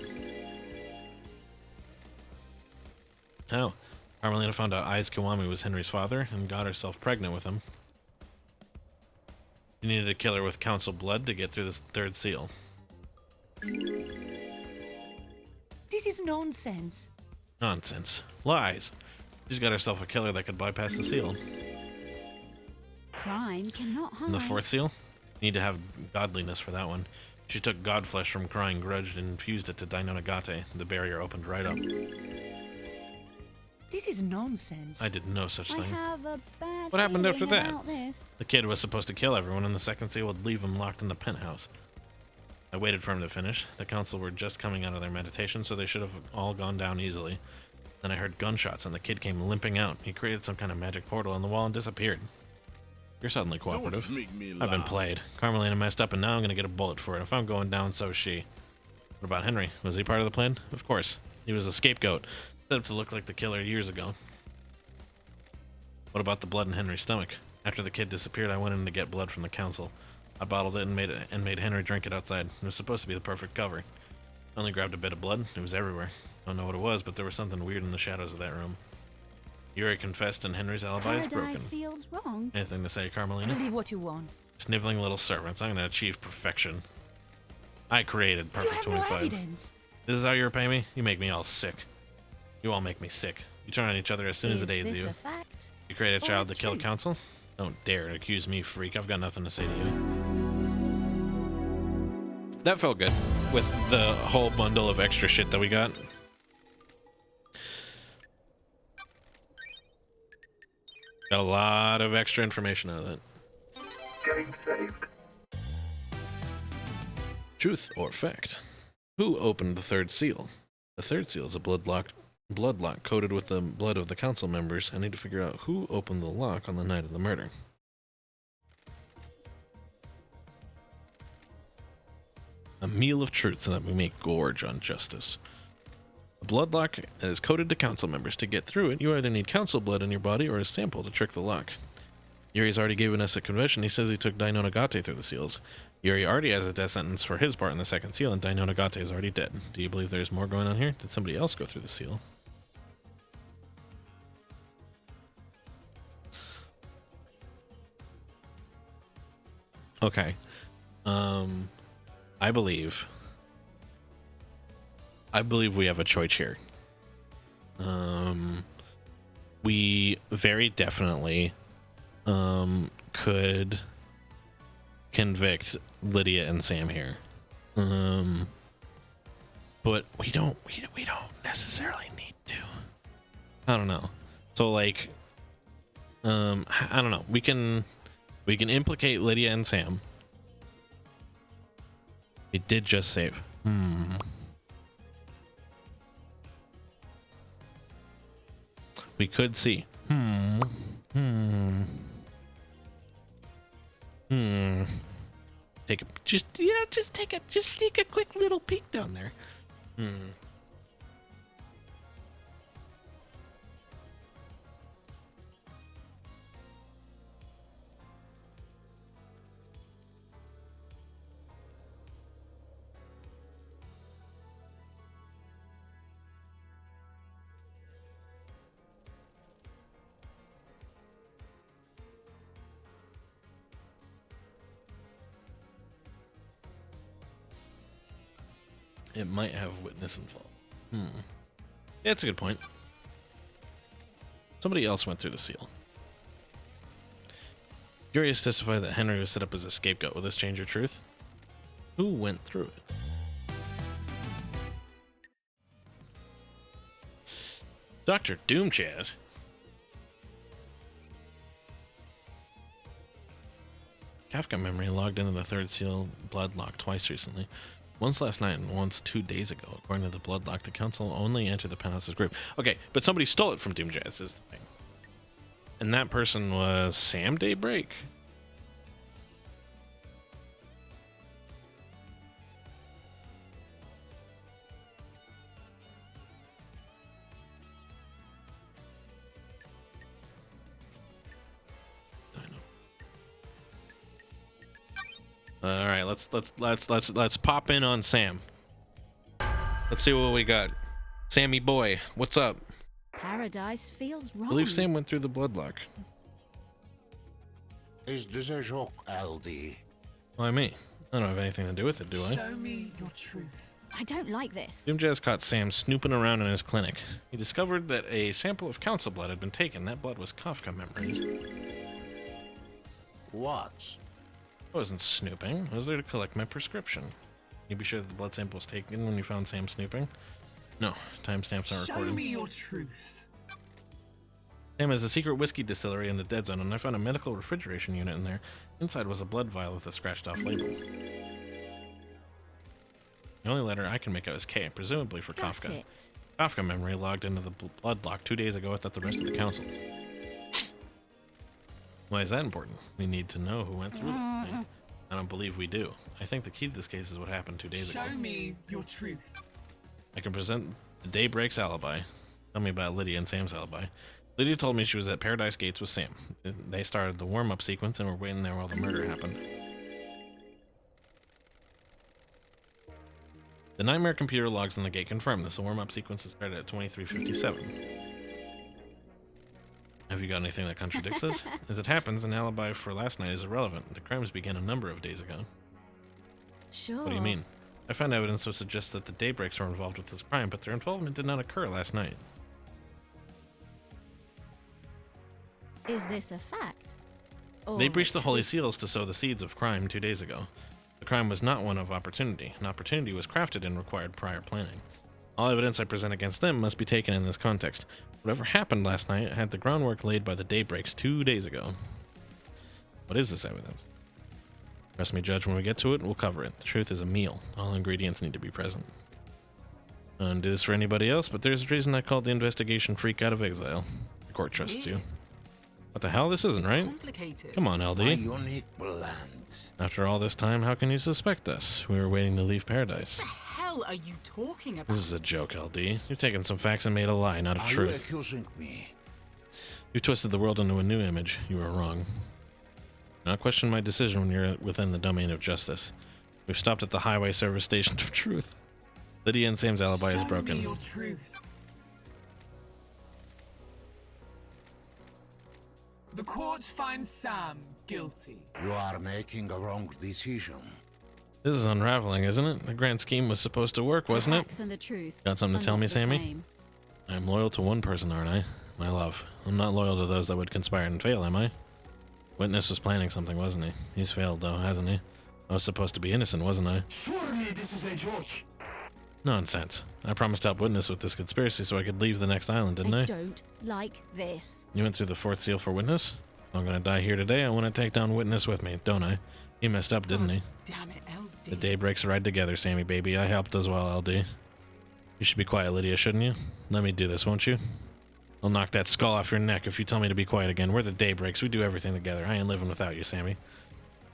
How? Carmelina found out Aiz Kiwami was Henry's father and got herself pregnant with him. You needed a killer with council blood to get through the 3rd seal. This is nonsense. Nonsense. Lies. She's got herself a killer that could bypass the seal. Crime cannot hide. And the 4th seal? You need to have godliness for that one. She took godflesh from Crying Grudge and infused it to Dino Nagate. The barrier opened right up. This is nonsense. I did no such I thing. have a bad What happened after feeling that? about this. The kid was supposed to kill everyone, and the 2nd seal would leave him locked in the penthouse. I waited for him to finish. The council were just coming out of their meditation, so they should have all gone down easily. Then I heard gunshots, and the kid came limping out. He created some kind of magic portal on the wall and disappeared. You're suddenly cooperative. Don't make me I've been laugh. played. Carmelina messed up, and now I'm going to get a bullet for it. If I'm going down, so is she. What about Henry? Was he part of the plan? Of course. He was a scapegoat. Set up to look like the killer years ago. What about the blood in Henry's stomach? After the kid disappeared, I went in to get blood from the council. I bottled it and made Henry drink it outside. It was supposed to be the perfect cover. I only grabbed a bit of blood. It was everywhere. Don't know what it was, but there was something weird in the shadows of that room. Yuri confessed, and Henry's alibi is broken. Paradise feels wrong. Anything to say, Carmelina? Believe what you want. Sniveling little servants. I'm gonna achieve perfection. I created You Perfect have no 25. evidence. This is how you repay me? You make me all sick. You all make me sick. You turn on each other as soon as Is it aids this you. a fact? You create a or child a to kill truth? council? Don't dare accuse me, freak. I've got nothing to say to you. That felt good with the whole bundle of extra shit that we got. Got a lot of extra information out of that. Getting saved. Truth or fact? Who opened the third seal? The third seal is a bloodlock coated with the blood of the council members. I need to figure out who opened the lock on the night of the murder. A meal of truth so that we may gorge on justice. A bloodlock is coated to council members. To get through it, you either need council blood in your body or a sample to trick the lock. Yuri's already given us a confession. He says he took Daino Nagate through the seals. Yuri already has a death sentence for his part in the second seal, and Daino Nagate is already dead. Do you believe there's more going on here? Did somebody else go through the seal? Okay. I believe we have a choice here. We very definitely could convict Lydia and Sam here. But we don't necessarily need to. I don't know. So like I don't know. We can implicate Lydia and Sam. We did just save. We could see. Just sneak a quick little peek down there. It might have witness involved. Yeah, that's a good point. Somebody else went through the seal. Yuri has testified that Henry was set up as a scapegoat. Will this change your truth? Who went through it? Dr. Doomchaz. Kafka memory logged into the third seal bloodlock twice recently. Once last night and once 2 days ago. According to the bloodlock, the council only entered the penthouse's group. Okay, but somebody stole it from Doomjazz is the thing. And that person was Sam Daybreak. All right, let's pop in on Sam. Let's see what we got. Sammy boy, what's up? Paradise feels wrong. I believe Sam went through the bloodlock. Is this a joke, Aldi? Why me? I don't have anything to do with it, do I? Show me your truth. I don't like this. Doomjazz caught Sam snooping around in his clinic. He discovered that a sample of council blood had been taken. That blood was Kafka memories. What? I wasn't snooping. I was there to collect my prescription. Can you be sure that the blood sample was taken when you found Sam snooping? No, timestamps aren't Show recorded. me your truth. Sam has a secret whiskey distillery in the dead zone, and I found a medical refrigeration unit in there. Inside was a blood vial with a scratched off label. The only letter I can make out is K, presumably for Got Kafka. it. Kafka memory logged into the blood lock 2 days ago without the rest of the council. Why is that important? We need to know who went through it. I don't believe we do. I think the key to this case is what happened 2 days ago. Show me your truth. I can present the Daybreak's alibi. Tell me about Lydia and Sam's alibi. Lydia told me she was at Paradise Gates with Sam. They started the warm-up sequence and were waiting there while the murder happened. The Nightmare computer logs on the gate confirm this. The warm-up sequence is started at 23:57. Have you got anything that contradicts this? As it happens, an alibi for last night is irrelevant. The crimes began a number of days ago. Sure. What do you mean? I found evidence to suggest that the Daybreaks were involved with this crime, but their involvement did not occur last night. Is this a fact? They Or breached a the Holy truth? Seals to sow the seeds of crime 2 days ago. The crime was not one of opportunity. An opportunity was crafted and required prior planning. All evidence I present against them must be taken in this context. Whatever happened last night had the groundwork laid by the Daybreaks 2 days ago. What is this evidence? Trust me, Judge, when we get to it, we'll cover it. The truth is a meal. All ingredients need to be present. I don't do this for anybody else, but there's a reason I called the investigation freak out of exile. The court trusts you. What the hell? This isn't right. Complicated. Come on, LD. My unique blend. After all this time, how can you suspect us? We were waiting to leave Paradise. What the hell are you talking about? This is a joke, LD. You've taken some facts and made a lie, not a Are you truth. accusing me? You twisted the world into a new image. You were wrong. Now question my decision when you're within the domain of justice. We've stopped at the highway service station of truth. Lydia and Sam's alibi is Show me broken. your truth. The court finds Sam guilty. You are making a wrong decision. This is unraveling, isn't it? The grand scheme was supposed to work, wasn't the it? facts and the truth. Got something to are tell not me, the Sammy? same. I'm loyal to one person, aren't I? My love. I'm not loyal to those that would conspire and fail, am I? Witness was planning something, wasn't he? He's failed, though, hasn't he? I was supposed to be innocent, wasn't I? Surely this is a joke. Nonsense. I promised to help Witness with this conspiracy so I could leave the next island, didn't I? don't like this. You went through the fourth seal for Witness? I'm gonna die here today. I want to take down Witness with me, don't I? He messed up, didn't he? Damn it, LD. The Daybreaks ride together, Sammy baby. I helped as well, LD. You should be quiet, Lydia, shouldn't you? Let me do this, won't you? I'll knock that skull off your neck if you tell me to be quiet again. We're the Daybreaks. We do everything together. I ain't living without you, Sammy.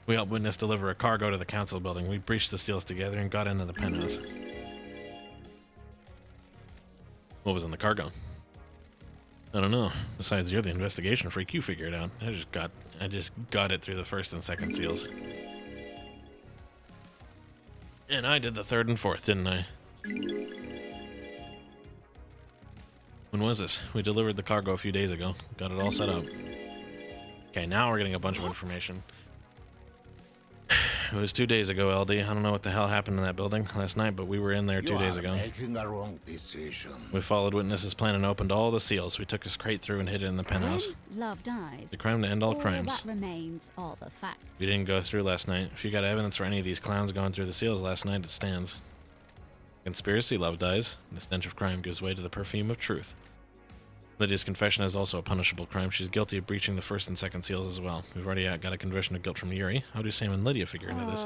We helped Witness deliver a cargo to the council building. We breached the seals together and got into the penthouse. What was in the cargo? I don't know. Besides, you're the investigation freak. You figure it out. I just got it through the first and second seals. And I did the third and fourth, didn't I? When was this? We delivered the cargo a few days ago. Got it all set up. Okay, now we're getting a bunch of information. It was 2 days ago, LD. I don't know what the hell happened in that building last night, but we were in there 2 days You ago. are making a wrong decision. We followed Witness's plan and opened all the seals. We took his crate through and hid it in the penthouse. When love dies, The crime to end all all crimes. that remains are the facts. We didn't go through last night. If you got evidence for any of these clowns going through the seals last night, it stands. Conspiracy, love dies. The stench of crime gives way to the perfume of truth. Lydia's confession is also a punishable crime. She's guilty of breaching the first and second seals as well. We've already got a confession of guilt from Yuri. How do Sam and Lydia figure into this?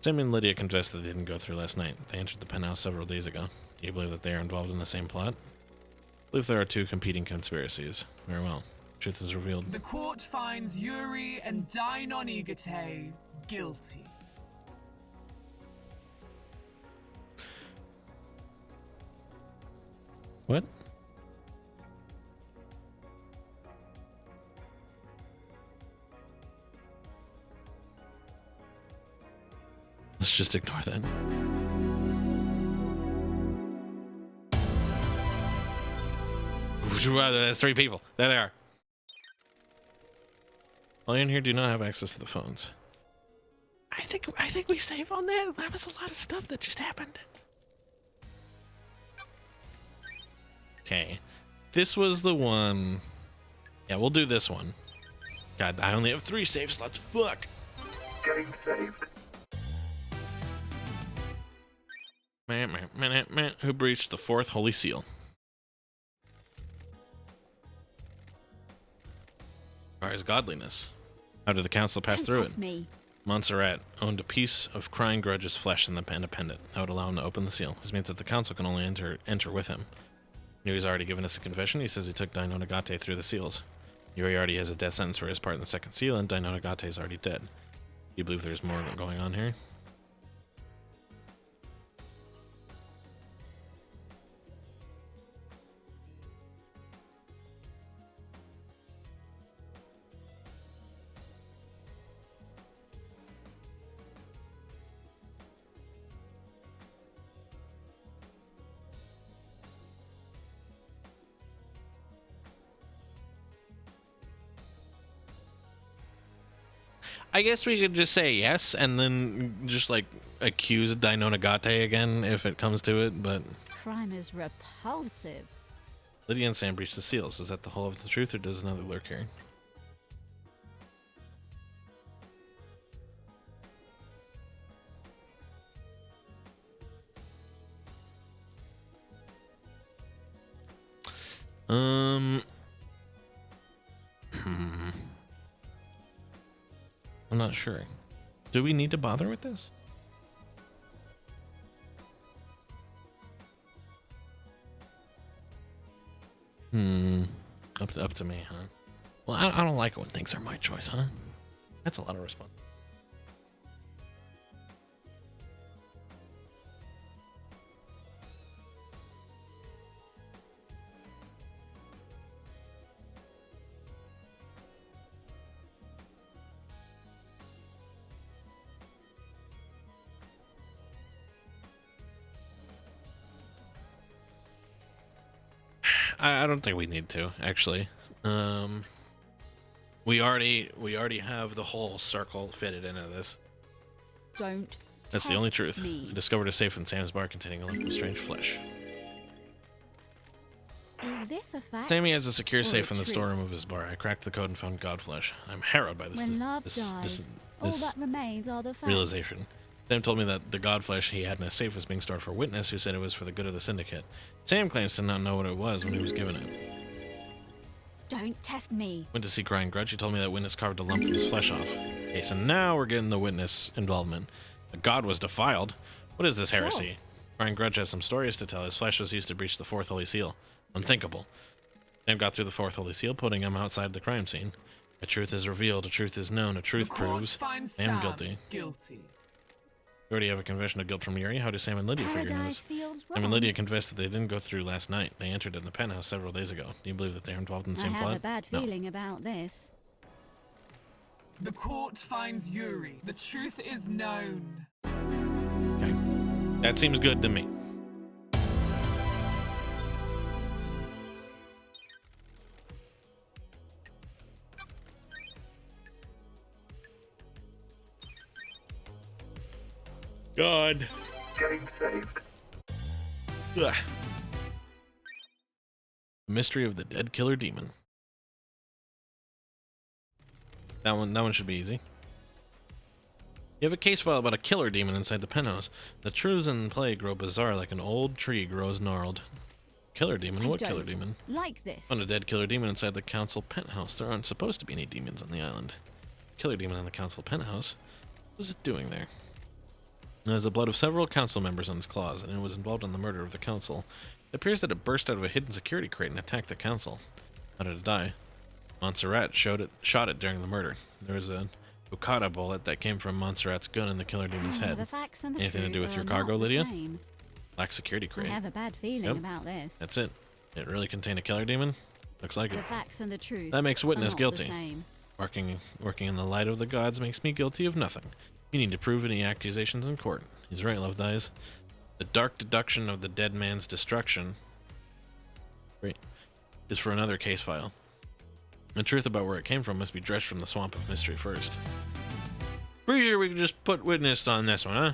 Sam and Lydia confessed that they didn't go through last night. They entered the penthouse several days ago. Do you believe that they are involved in the same plot? I believe there are two competing conspiracies. Very well. Truth is revealed. The court finds Yuri and Dainon Igate guilty. What? Let's just ignore that. That's 3 people. There they are. All in here do not have access to the phones. I think we save on that. That was a lot of stuff that just happened. Okay. This was the one. Yeah, we'll do this one. God, I only have 3 save slots. Fuck. Game saved. Who breached the 4th Holy Seal? Or his godliness? How did the council pass Don't through test it? me. Montserrat owned a piece of Crying Grudge's flesh in the pendant. That would allow him to open the seal. This means that the council can only enter with him. Knew he's already given us a confession. He says he took Dino Nagate through the seals. Yuri already has a death sentence for his part in the second seal, and Dino Nagate is already dead. Do you believe there's more going on here? I guess we could just say yes and then just like accuse Dino Nagate again if it comes to it, but Crime is repulsive. Lydia and Sam breached the seals. Is that the whole of the truth, or does another lurk here? I'm not sure. Do we need to bother with this? Up to me, huh? Well, I don't like it when things are my choice, huh? That's a lot of response. I don't think we need to, actually. We already have the whole circle fitted into this. Don't. That's the only test truth. me. I discovered a safe in Sam's bar containing a lump of strange flesh. Is this a fact? Sammy has a secure or safe a in the truth? storeroom of his bar. I cracked the code and found god flesh. I'm harrowed by this When love dies, all that remains are the facts. realization. Sam told me that the god flesh he had in his safe was being stored for Witness, who said it was for the good of the Syndicate. Sam claims to not know what it was when he was given it. Don't test me. Went to see Crying Grudge. He told me that Witness carved a lump of his flesh off. Okay, so now we're getting the Witness involvement. The god was defiled. What is this heresy? Crying Grudge has some stories to tell. His flesh was used to breach the fourth holy seal. Unthinkable. Sam got through the fourth holy seal, putting him outside the crime scene. A truth is revealed, a truth is known, a truth The court proves finds I am Sam guilty. guilty. We already have a confession of guilt from Yuri. How do Sam and Lydia figure into Paradise this? feels Sam and wrong. Lydia confessed that they didn't go through last night. They entered in the penthouse several days ago. Do you believe that they're involved in the I same have plot? a bad No. feeling about this. The court finds Yuri. The truth is known. Okay. That seems good to me. God. Getting saved. Ugh. The Mystery of the Dead Killer Demon. That one should be easy. You have a case file about a killer demon inside the penthouse. The truths in play grow bizarre like an old tree grows gnarled. Killer demon? I What killer don't demon? like this. Found a dead killer demon inside the council penthouse. There aren't supposed to be any demons on the island. Killer demon in the council penthouse? What is it doing there? It has the blood of several council members on its claws, and it was involved in the murder of the council. It appears that it burst out of a hidden security crate and attacked the council. How did it die? Montserrat shot it during the murder. There was a Okada bullet that came from Montserrat's gun in the killer demon's head. The facts and the Anything to do truth with your are cargo, not the Lydia? same. Black security I crate. have a bad feeling Yep. about this. That's it. It really contained a killer demon? Looks like The it. facts and the truth That makes are Witness not guilty. The same. Working in the light of the gods makes me guilty of nothing. You need to prove any accusations in court. He's right, Love Dies. The dark deduction of the dead man's destruction is for another case file. The truth about where it came from must be dredged from the swamp of mystery first. Pretty sure we can just put Witness on this one, huh?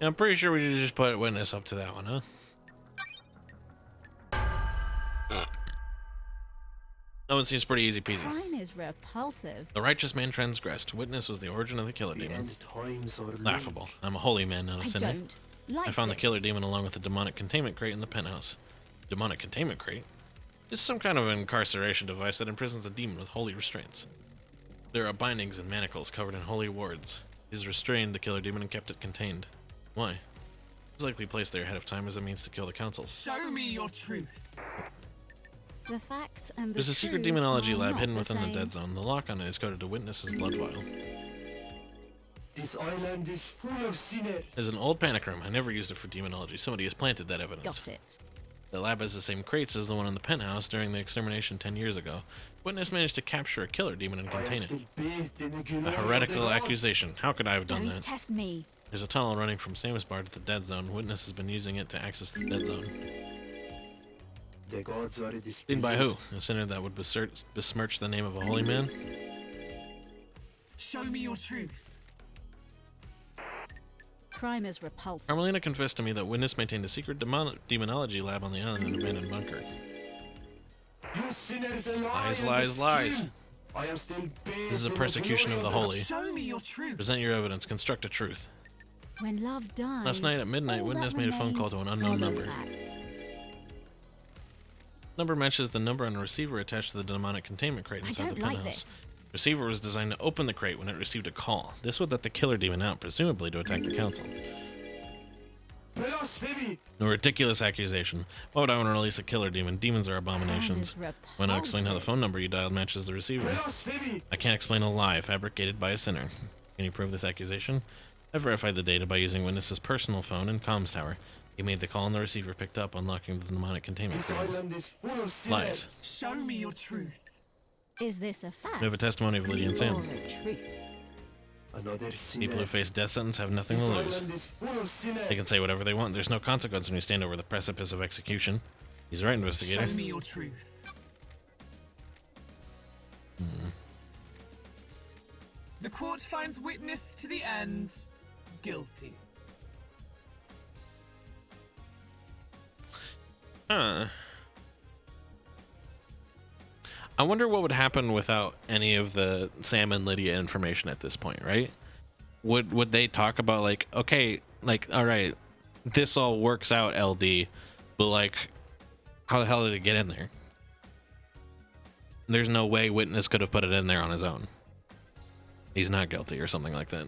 Yeah, I'm pretty sure we should just put Witness up to that one, huh? That one seems pretty easy peasy. Crime is repulsive. The righteous man transgressed. Witness was the origin of the killer demon. end times are Laughable. I'm a holy man, not a I sinner. don't like I found the this. killer demon along with the demonic containment crate in the penthouse. Demonic containment crate? This is some kind of incarceration device that imprisons a demon with holy restraints. There are bindings and manacles covered in holy wards. He's restrained the killer demon and kept it contained. Why? It was likely placed there ahead of time as a means to kill the council. Show me your truth. The facts and the There's a secret truth demonology are lab not hidden the within the same. dead zone. The lock on it is coded to Witness's blood vial. This island is full of sinners. There's an old panic room. I never used it for demonology. Somebody has planted that evidence. Got it. The lab has the same crates as the one in the penthouse during the extermination 10 years ago. Witness managed to capture a killer demon and I am contain it. still bathed in the A glory of the heretical gods. accusation. How could I have done Don't that? test me. There's a tunnel running from Samus Bar to the dead zone. Witness has been using it to access the dead zone. The gods are displeased. Seen by who? A sinner that would besmirch the name of a holy man? Show me your truth. Crime is repulsive. Carmelina confessed to me that Witness maintained a secret demonology lab on the island in an abandoned bunker. You sinners lie Lies, and lies, lies. steal. I am still bathed This is a in persecution glory of the holy. Show me your truth. Present your evidence. Construct a truth. When love dies. Last night at midnight, all Witness that made a phone call remains to an unknown are the number. facts. Number matches the number on a receiver attached to the demonic containment crate I inside the don't like penthouse. this. Receiver was designed to open the crate when it received a call. This would let the killer demon out, presumably to attack the council. blasphemy. A ridiculous accusation. Why would I want to release a killer demon? Demons are abominations. Crime is Why not explain how the repulsive. phone number you dialed matches the receiver? Blasphemy. I can't explain a lie fabricated by a sinner. Can you prove this accusation? I verified the data by using Witness's personal phone and comms tower. He made the call and the receiver picked up, unlocking the demonic containment This crate. island is full of sinners. Lies. Show me your truth. Is this a fact? We have a testimony of Lydia and Or Sam. a truth? Another sinner. People who face death sentence have nothing to This lose. island is full of sinners. They can say whatever they want. There's no consequence when you stand over the precipice of execution. He's right, investigator. Show me your truth. The court finds witness to the end guilty. Huh. I wonder what would happen without any of the Sam and Lydia information at this point, right? Would they talk about like, okay, like, all right, this all works out, LD, but like, how the hell did it get in there? There's no way Witness could have put it in there on his own. He's not guilty or something like that.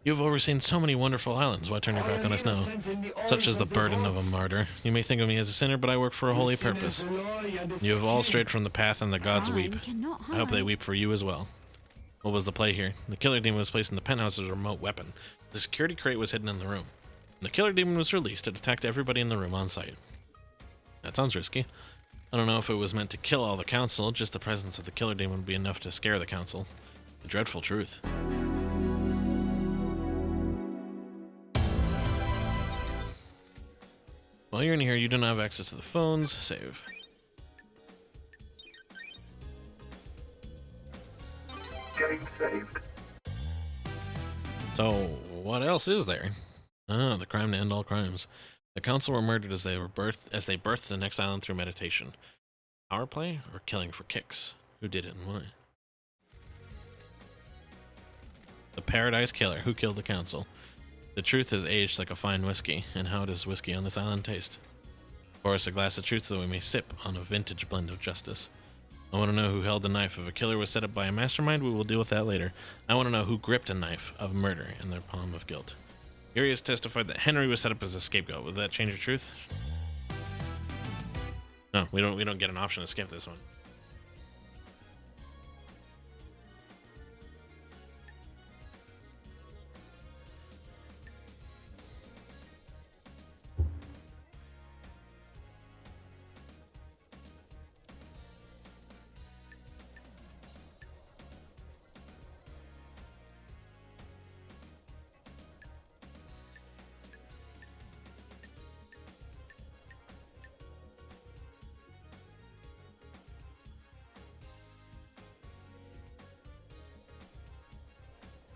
You have overseen so many wonderful islands. Why turn your back on us now? Such is the burden of a martyr. You may think of me as a sinner, but I work for a holy purpose. You have all strayed from the path, and the gods weep. Crime cannot I hope they hide. weep for you as well. What was the play here? The killer demon was placed in the penthouse as a remote weapon. The security crate was hidden in the room. The killer demon was released. It attacked everybody in the room on sight. That sounds risky. I don't know if it was meant to kill all the council. Just the presence of the killer demon would be enough to scare the council. The dreadful truth. While you're in here, you do not have access to the phones. Save. Getting saved. So, what else is there? Ah, the crime to end all crimes. The council were murdered as they birthed the next island through meditation. Power play or killing for kicks? Who did it and why? The Paradise Killer. Who killed the council? The truth has aged like a fine whiskey. And how does whiskey on this island taste? Pour us a glass of truth so that we may sip on a vintage blend of justice. I want to know who held the knife. If a killer was set up by a mastermind, we will deal with that later. I want to know who gripped a knife of murder in their palm of guilt. Yuri has testified that Henry was set up as a scapegoat. Would that change your truth? No, we don't get an option to skip this one.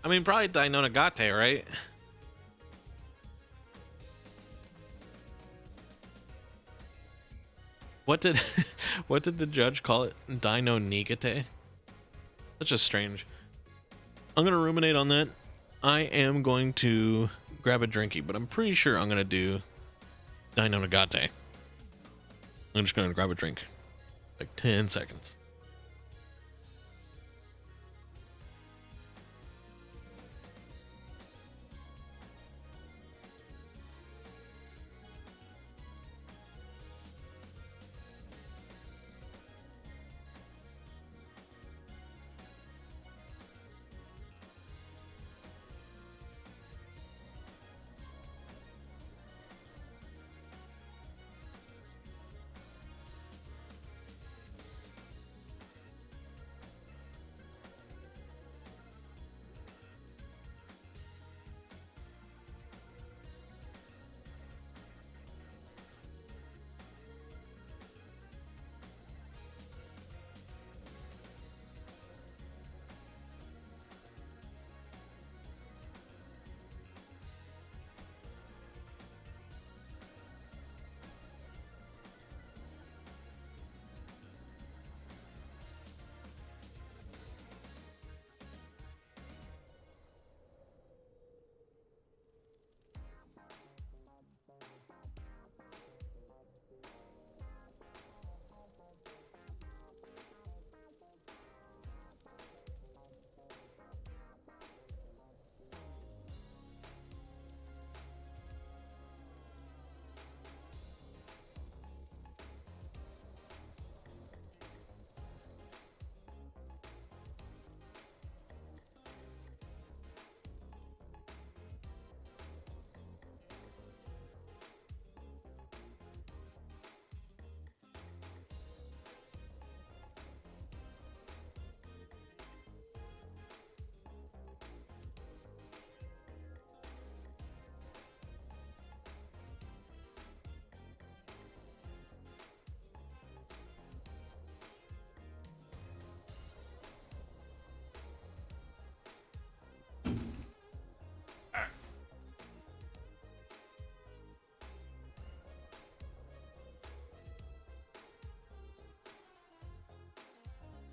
I mean, probably Dainonagate, right? What did what did the judge call it? Dino Nigate? Such a strange. I'm gonna ruminate on that. I am going to grab a drinky, but I'm pretty sure I'm gonna do Dino Nagate. I'm just gonna grab a drink. Like 10 seconds.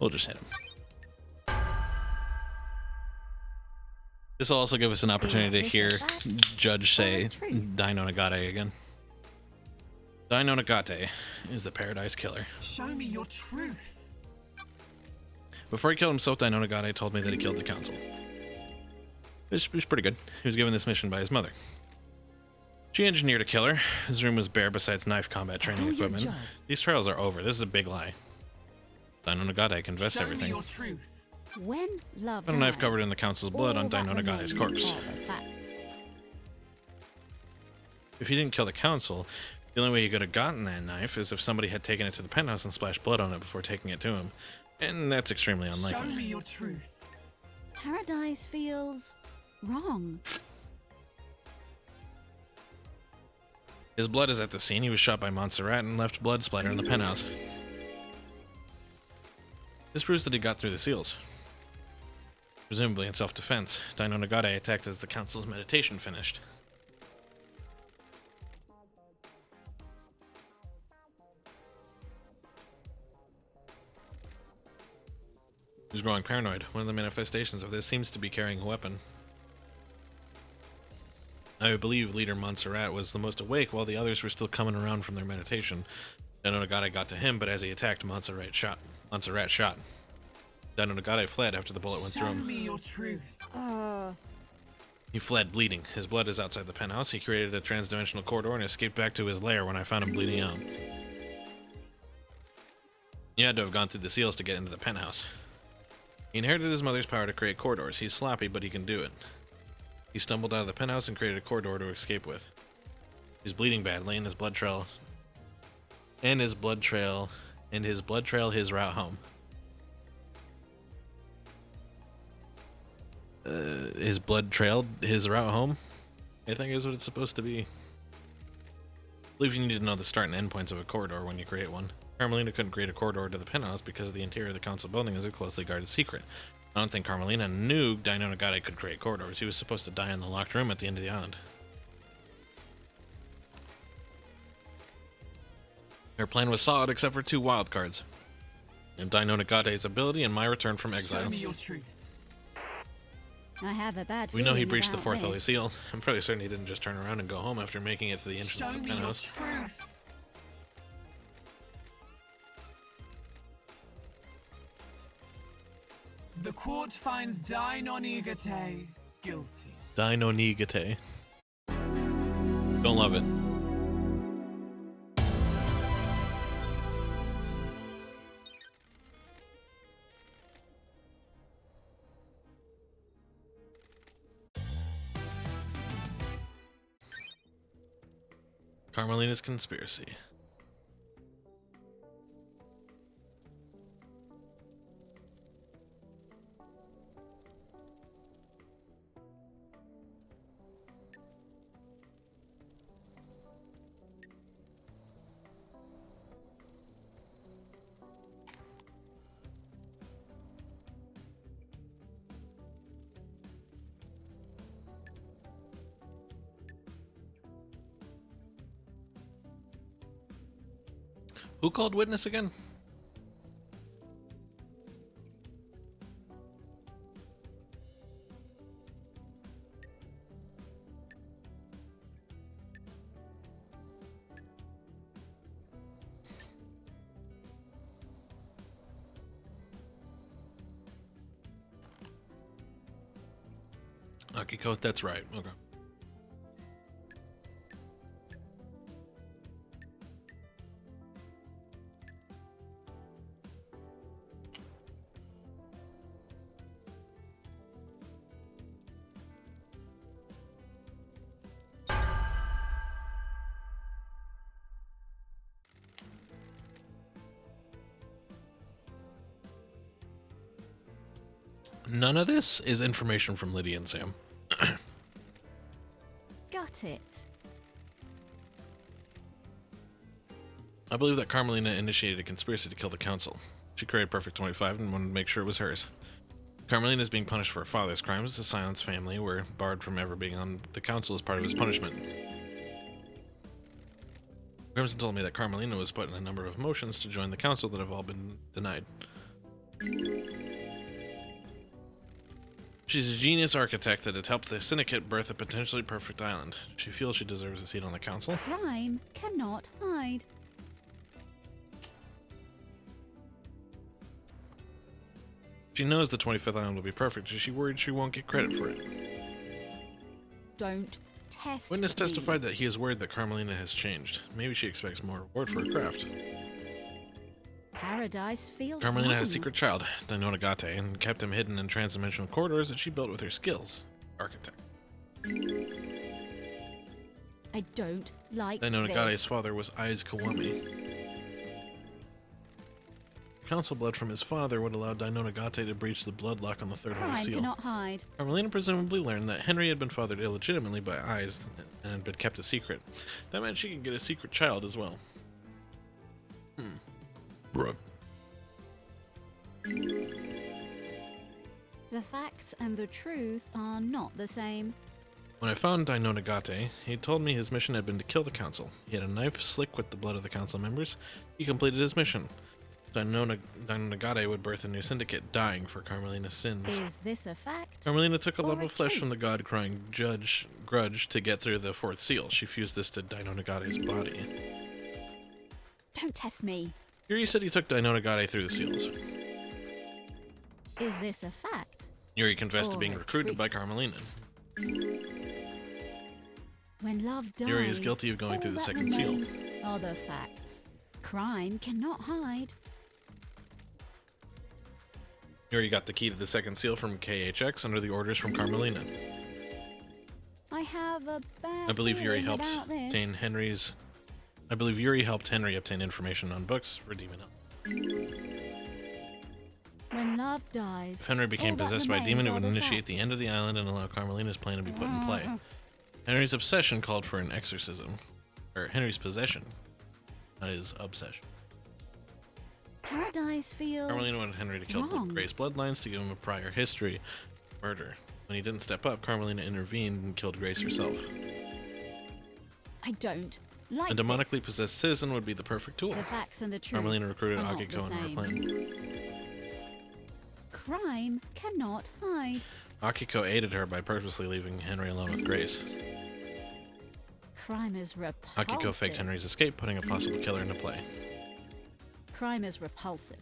We'll just hit him. This will also give us an opportunity to hear Judge say Dino Nagate again. Dino Nagate is the Paradise Killer. Show me your truth. Before he killed himself, Dino Nagate told me that he killed the council. It was pretty good. He was given this mission by his mother. She engineered a killer. His room was bare besides knife combat training Do your equipment. job. These trials are over. This is a big lie. Dino Nagate confessed Show me everything. your truth. When love Found a knife dies, covered in the council's blood all on that Dino Nagate's remains corpse. are the facts. If he didn't kill the council, the only way he could have gotten that knife is if somebody had taken it to the penthouse and splashed blood on it before taking it to him. And that's extremely Show unlikely. me your truth. Paradise feels wrong. His blood is at the scene. He was shot by Montserrat and left blood splatter in the penthouse. This proves that he got through the seals. Presumably in self-defense, Dino Nagate attacked as the council's meditation finished. He's growing paranoid. One of the manifestations of this seems to be carrying a weapon. I believe leader Montserrat was the most awake while the others were still coming around from their meditation. Dino Nagate got to him, but as he attacked, Montserrat shot. Dino Nagate fled after the bullet went through Show him. me your truth. He fled bleeding. His blood is outside the penthouse. He created a transdimensional corridor and escaped back to his lair when I found him bleeding out. He had to have gone through the seals to get into the penthouse. He inherited his mother's power to create corridors. He's sloppy, but he can do it. He stumbled out of the penthouse and created a corridor to escape with. He's bleeding badly, and his blood trail his route home. His blood trailed his route home, I think is what it's supposed to be. I believe you need to know the start and end points of a corridor when you create one. Carmelina couldn't create a corridor to the penthouse because the interior of the council building is a closely guarded secret. I don't think Carmelina knew Dino Nagate could create corridors. He was supposed to die in the locked room at the end of the island. Her plan was solid except for 2 wild cards. And Dino Nagate's ability and my return from Show exile. me your truth. I have a bad We know he feeling breached the about 4th Holy this. Seal. I'm fairly certain he didn't just turn around and go home after making it to the Show ancient me your penthouse. truth. The court finds Dino Nigate guilty. Dino Nigate. Don't love it. Carmelina's conspiracy. Who called witness again? Akiko, that's right. Okay. None of this is information from Lydia and Sam. Got it. I believe that Carmelina initiated a conspiracy to kill the council. She created Perfect 25 and wanted to make sure it was hers. Carmelina is being punished for her father's crimes. The Silence family were barred from ever being on the council as part of his punishment. Crimson told me that Carmelina was put in a number of motions to join the council that have all been denied. She's a genius architect that had helped the Syndicate birth a potentially perfect island. She feels she deserves a seat on the council. Crime cannot hide. She knows the 25th island will be perfect, and she's worried she won't get credit for it. Don't test Witness me. testified that he is worried that Carmelina has changed. Maybe she expects more reward for her craft. Paradise feels Carmelina had a wrong. secret child, Dino Nagate, and kept him hidden in transdimensional corridors that she built with her skills. Architect. I don't like Dino this. Nagate's father was Aiz Kawami. Council blood from his father would allow Dino Nagate to breach the bloodlock on the Third Holy Crime Seal. cannot hide. Carmelina presumably learned that Henry had been fathered illegitimately by Aiz and had been kept a secret. That meant she could get a secret child as well. Bruh. The facts and the truth are not the same. When I found Dino Nagate, he told me his mission had been to kill the council. He had a knife slick with the blood of the council members. He completed his mission. Dino Nagate would birth a new syndicate, dying for Carmelina's sins. Is this a fact? Carmelina took a Or lump a of flesh truth? from the god-crying grudge to get through the 4th seal. She fused this to Dino Nagate's body. Don't test me. Yuri said he took Dino Nagate through the seals. Is this a fact? Yuri confessed to Or being a recruited truth? by Carmelina. When love dies, Yuri is guilty of going all through the that second seal. remains are the facts. Crime cannot hide. Yuri got the key to the second seal from KHX under the orders from Carmelina. I have a bad I believe Yuri feeling helped about this. obtain Henry's. I believe Yuri helped Henry obtain information on books for Demon Elf. When love dies, If Henry became all that possessed by a remains demon, it are would the initiate the facts. end of the island and allow Carmelina's plan to be put in play. Henry's obsession called for an exorcism. Or Henry's possession. Not his obsession. Paradise feels Carmelina wanted Henry to kill wrong. Grace bloodlines to give him a prior history of murder. When he didn't step up, Carmelina intervened and killed Grace herself. I don't Like A demonically this. possessed citizen would be the perfect tool. The facts and the truth Carmelina recruited are not the Akiko into her same. plan. Crime cannot hide. Akiko aided her by purposely leaving Henry alone with Grace. Crime is repulsive. Akiko faked Henry's escape, putting a possible killer into play. Crime is repulsive.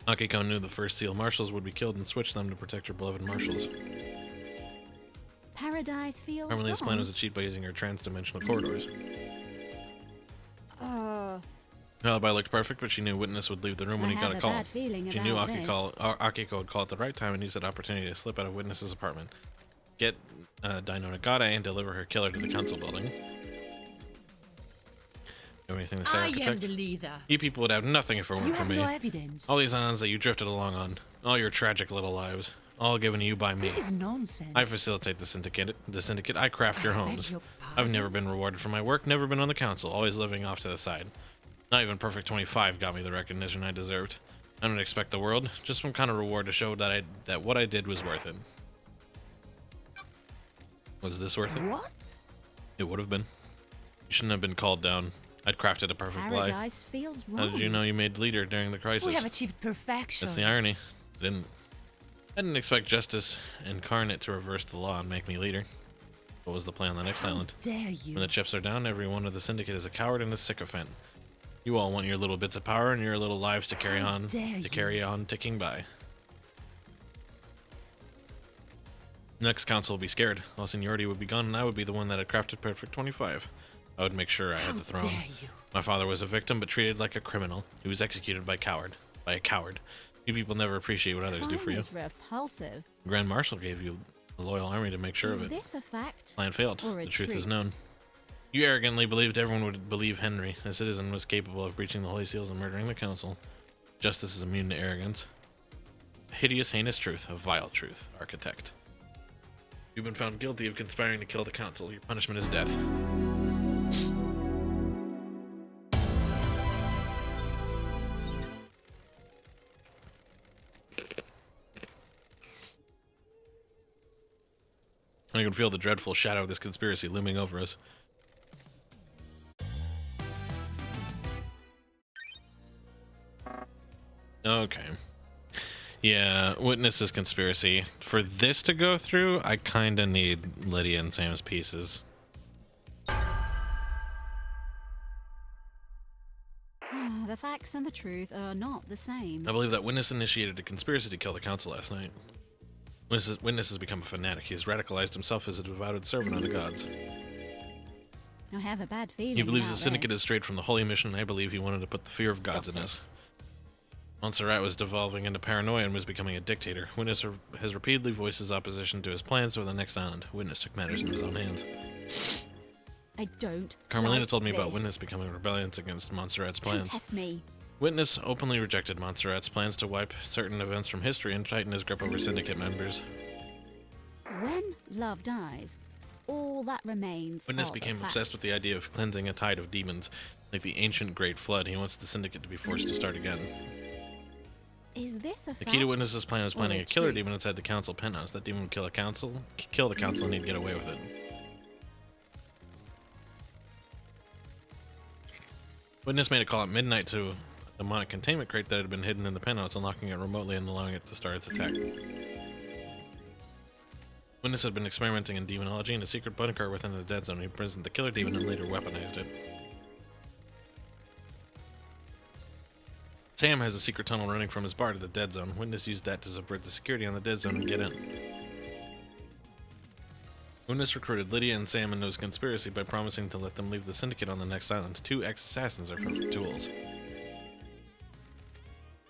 Akiko knew the first seal marshals would be killed and switched them to protect her beloved marshals. Paradise feels Carmelina's wrong. plan was achieved by using her trans-dimensional corridors. Her alibi looked perfect, but she knew Witness would leave the room when I he got have a a call. bad feeling She knew about Akiko would call at the right time and use that opportunity to slip out of Witness's apartment, get Dino Nagata, and deliver her killer to the council building. You have anything to say, I am Architect? the leader. You people would have nothing if it You weren't for have me. no evidence. All these islands that you drifted along on, all your tragic little lives, all given to you by me. This is nonsense. I facilitate the syndicate. I craft your I beg homes. your I've pardon? never been rewarded for my work, never been on the council, always living off to the side. Not even Perfect 25 got me the recognition I deserved. I don't expect the world, just some kind of reward to show that what I did was worth it. Was this worth it? What? It would have been. You shouldn't have been called down. I'd crafted a perfect lie. Paradise feels wrong. How did you know you made leader during the crisis? We have achieved perfection. That's the irony. I didn't expect justice incarnate to reverse the law and make me leader. What was the plan on the next How island? dare you? When the chips are down, every one of the syndicate is a coward and a sycophant. You all want your little bits of power and your little lives to carry How on, dare you. carry on ticking by. Next council will be scared. All seniority would be gone, and I would be the one that had crafted Perfect 25. I would make sure I had How the throne. dare you? My father was a victim, but treated like a criminal. He was executed by a coward. You people never appreciate what others do for Crime you. is repulsive. The Grand Marshal gave you a loyal army to make sure Is of it. this a fact? Plan failed. or a The truth is truth? known. You arrogantly believed everyone would believe Henry. A citizen was capable of breaching the Holy Seals and murdering the council. Justice is immune to arrogance. A hideous, heinous truth, a vile truth, Architect. You've been found guilty of conspiring to kill the council. Your punishment is death. I can feel the dreadful shadow of this conspiracy looming over us. Okay. Yeah, Witness's conspiracy. For this to go through, I kinda need Lydia and Sam's pieces. The facts and the truth are not the same. I believe that Witness initiated a conspiracy to kill the council last night. Witness has become a fanatic. He has radicalized himself as a devoted servant of the gods. I have a bad feeling. He believes about the syndicate this. has strayed from the holy mission, and I believe he wanted to put the fear of gods in us. Gossip. Montserrat was devolving into paranoia and was becoming a dictator. Witness has repeatedly voiced his opposition to his plans for the next island. Witness took matters into his own hands. I don't. Carmelina like told me about this. Witness becoming rebellious against Montserrat's Don't plans. test me. Witness openly rejected Montserrat's plans to wipe certain events from history and tighten his grip over syndicate members. When love dies, all that remains. Witness are became the obsessed with the facts. idea of cleansing a tide of demons, like the ancient Great Flood. He wants the syndicate to be forced to start again. Is this a The fact? key to Witness's plan is or planning a a killer truth? demon inside the council penthouse. That demon would kill the council, and he'd get away with it. Witness made a call at midnight to a demonic containment crate that had been hidden in the penthouse, unlocking it remotely and allowing it to start its attack. Witness had been experimenting in demonology in a secret bunker within the dead zone. He imprisoned the killer demon and later weaponized it. Sam has a secret tunnel running from his bar to the dead zone. Witness used that to subvert the security on the dead zone and get in. Witness recruited Lydia and Sam into his conspiracy by promising to let them leave the syndicate on the next island. 2 ex-assassins are perfect tools.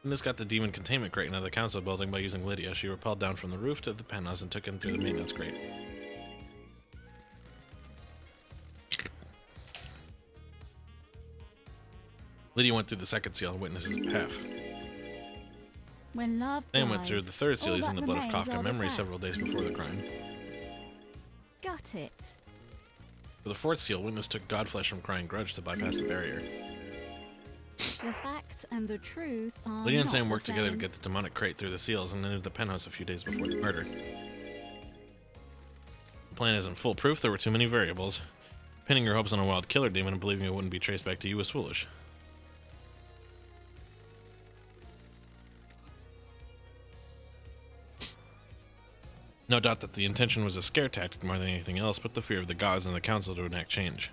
Witness got the demon containment crate into the council building by using Lydia. She rappelled down from the roof to the penthouse and took him through the maintenance crate. Lydia went through the second seal on Witness's behalf. When love Sam dies, went through the third seal all using that the blood of remains Kafka are the memory several days facts. before the crime. Got it. For the fourth seal, Witness took Godflesh from Crying Grudge to bypass the barrier. The facts and the truth are Lydia and not Sam the worked together to same. get the demonic crate through the seals and entered the penthouse a few days before the murder. plan isn't foolproof. There were too many variables. Pinning your hopes on a wild killer demon and believing it wouldn't be traced back to you was foolish. No doubt that the intention was a scare tactic more than anything else, but the fear of the gods and the council to enact change.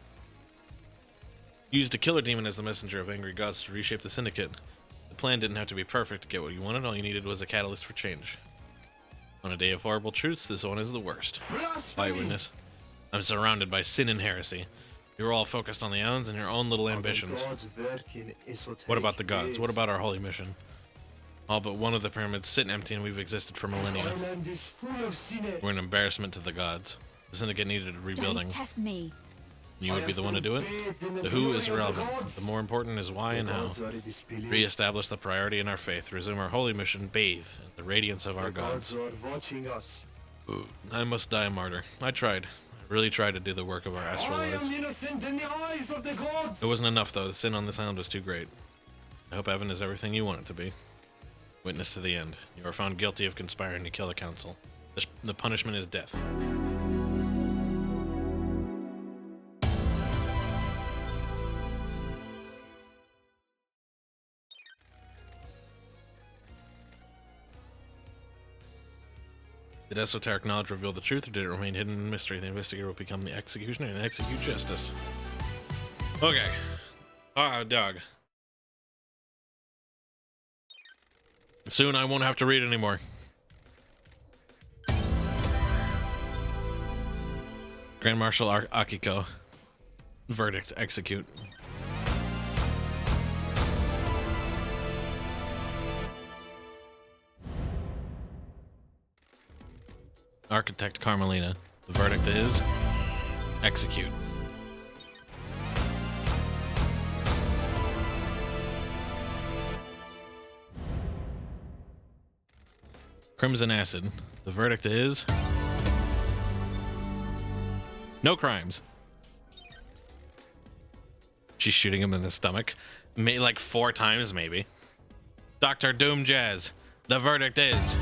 You used a killer demon as the messenger of angry gods to reshape the syndicate. The plan didn't have to be perfect to get what you wanted. All you needed was a catalyst for change. On a day of horrible truths, this one is the worst. Eyewitness. I'm surrounded by sin and heresy. You're all focused on the islands and your own little ambitions. What about the gods? What about our holy mission? All but one of the pyramids sit empty and we've existed for millennia. We're an embarrassment to the gods. The syndicate needed rebuilding. Don't test me. You would be the one to do it? The who is irrelevant. The more important is why and how. Re-establish the priority in our faith. Resume our holy mission. Bathe in the radiance of our gods. I must die a martyr. I tried. I really tried to do the work of our astral lords. It wasn't enough though. The sin on this island was too great. I hope heaven is everything you want it to be. Witness to the end. You are found guilty of conspiring to kill the council. The punishment is death. Did esoteric knowledge reveal the truth, or did it remain hidden in mystery? The investigator will become the executioner and execute justice. Okay. Dog. Soon I won't have to read anymore. Grand Marshal Akiko. Verdict, execute. Architect Carmelina. The verdict is execute. Crimson Acid. The verdict is no crimes. She's shooting him in the stomach. Like 4 times, maybe. Dr. Doom Jazz. The verdict is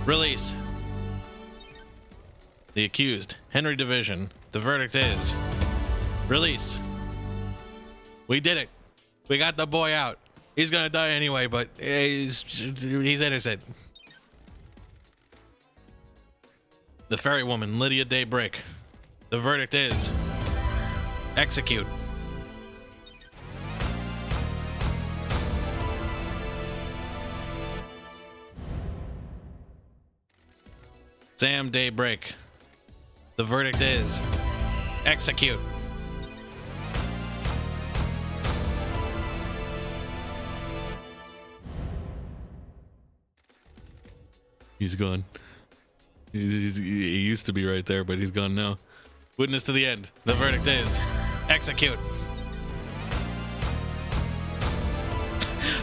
release. The accused, Henry Division. The verdict is release. We did it. We got the boy out. He's gonna die anyway, but he's innocent. The Fairy Woman, Lydia Daybreak. The verdict is execute. Sam Daybreak. The verdict is execute. He's gone. He used to be right there, but he's gone now. Witness to the end. The verdict is execute.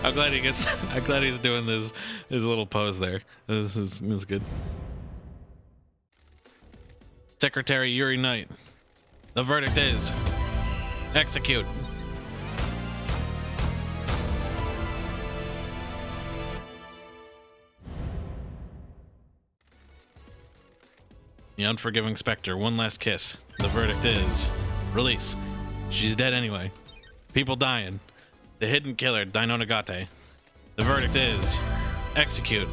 I'm glad he's doing his little pose there. This is good. Secretary Yuri Knight. The verdict is execute. The Unforgiving Spectre, one last kiss. The verdict is release. She's dead anyway. People dying. The hidden killer, Dino Nagate. The verdict is execute.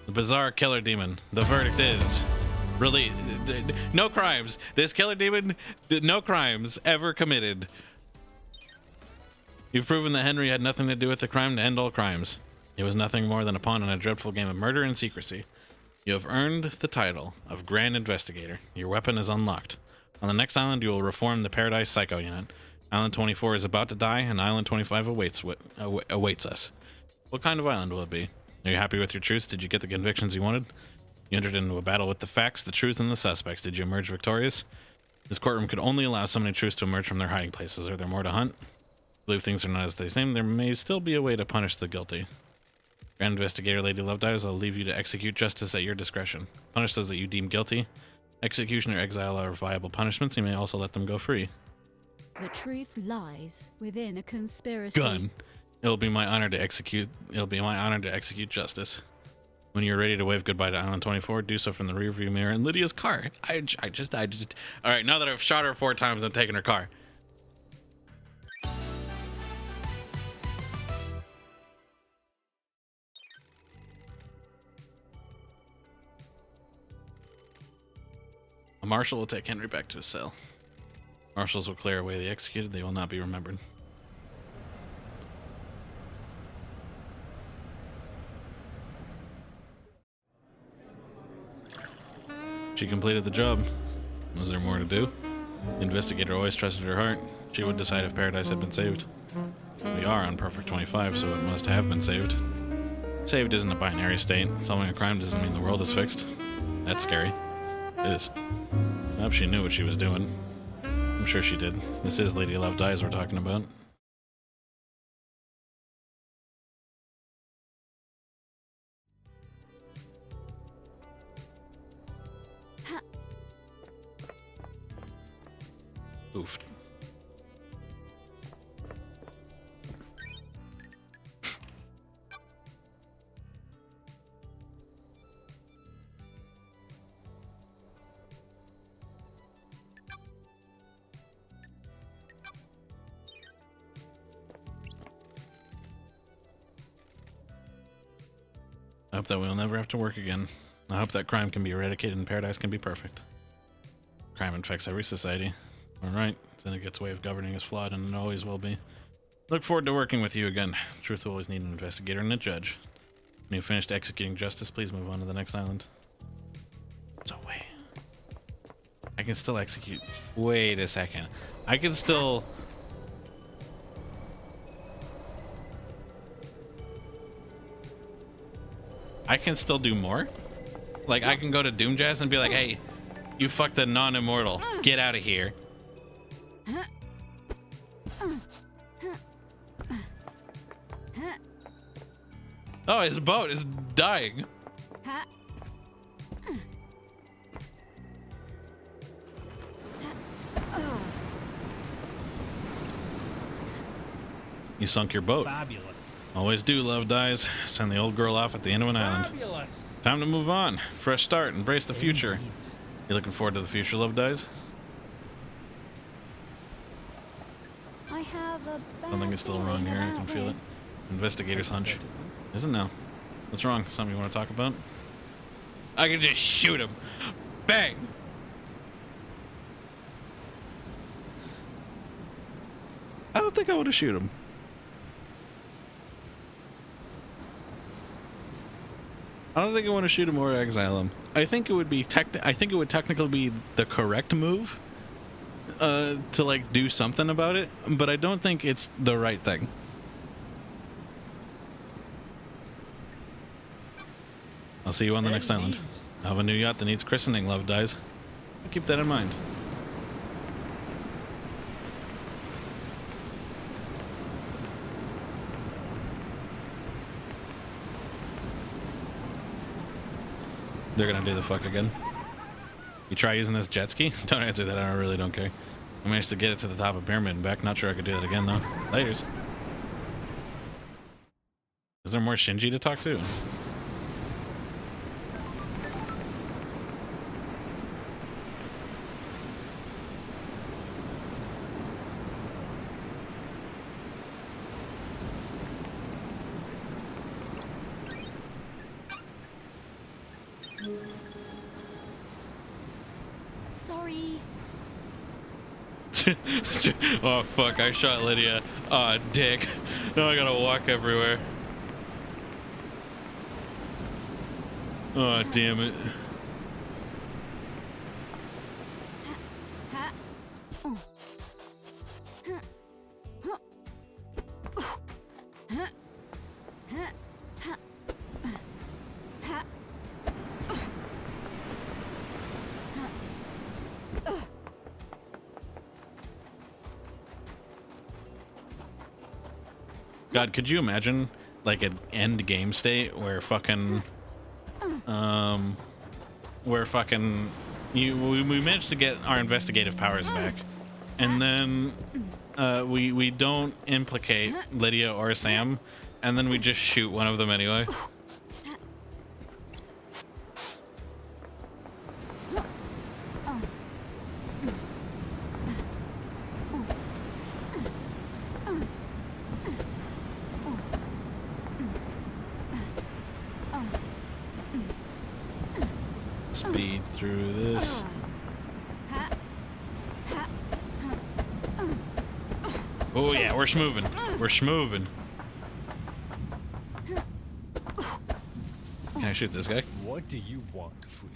The bizarre killer demon. The verdict is release. No crimes. This killer demon did no crimes ever committed. You've proven that Henry had nothing to do with the crime to end all crimes. He was nothing more than a pawn in a dreadful game of murder and secrecy. You have earned the title of Grand Investigator. Your weapon is unlocked. On the next island, you will reform the Paradise Psycho Unit. Island 24 is about to die, and Island 25 awaits us. What kind of island will it be? Are you happy with your truths? Did you get the convictions you wanted? You entered into a battle with the facts, the truth, and the suspects. Did you emerge victorious? This courtroom could only allow so many truths to emerge from their hiding places. Are there more to hunt? I believe things are not as they seem. There may still be a way to punish the guilty. Grand Investigator Lady Lovedeyes, I'll leave you to execute justice at your discretion. Punish those that you deem guilty. Execution or exile are viable punishments. You may also let them go free. The truth lies within a conspiracy. Gun. It'll be my honor to execute justice. When you're ready to wave goodbye to Island 24, do so from the rearview mirror in Lydia's car. I just. All right, now that I've shot her 4 times, I'm taking her car. A marshal will take Henry back to his cell. Marshals will clear away the executed. They will not be remembered. She completed the job. Was there more to do? The investigator always trusted her heart. She would decide if Paradise had been saved. We are on Perfect 25, so it must have been saved. Saved isn't a binary state. Solving a crime doesn't mean the world is fixed. That's scary. It is. I hope she knew what she was doing. I'm sure she did. This is Lady Love Dies we're talking about. Oof. I hope that we'll never have to work again. I hope that crime can be eradicated and Paradise can be perfect. Crime infects every society. Alright, Syndicate's way of governing is flawed and it always will be. Look forward to working with you again. Truth will always need an investigator and a judge. When you've finished executing justice, please move on to the next island. So wait. I can still execute. Wait a second. I can still... I can still do more? Like, I can go to Doomjazz and be like, hey, you fucked a non-immortal. Get out of here. Oh, his boat is dying. You sunk your boat. Fabulous. Always do, Love Dies. Send the old girl off at the end of an island. Fabulous. Time to move on. Fresh start. Embrace the future. You looking forward to the future, Love Dies? I have a bad Something is still wrong feeling here. I can about feel it. this. Investigator's hunch. Isn't now. What's wrong? Something you want to talk about? I can just shoot him. Bang! I don't think I want to shoot him. I don't think I want to shoot him or exile him. I think it would be technically be the correct move to like do something about it, but I don't think it's the right thing. I'll see you on the next island. I have a new yacht that needs christening, Love Dies. Keep that in mind. They're gonna do the fuck again. You try using this jet ski? Don't answer that, I really don't care. I managed to get it to the top of Pyramid and back. Not sure I could do that again though. Laters. Is there more Shinji to talk to? Sorry. Oh fuck, I shot Lydia. Aw, dick. Now I gotta walk everywhere. Oh, damn it. God, could you imagine like an end game state where fucking we managed to get our investigative powers back, and then we don't implicate Lydia or Sam, and then we just shoot one of them anyway. speed through this. Oh yeah, we're schmoving. We're schmoving. Can I shoot this guy? What do you want, freak?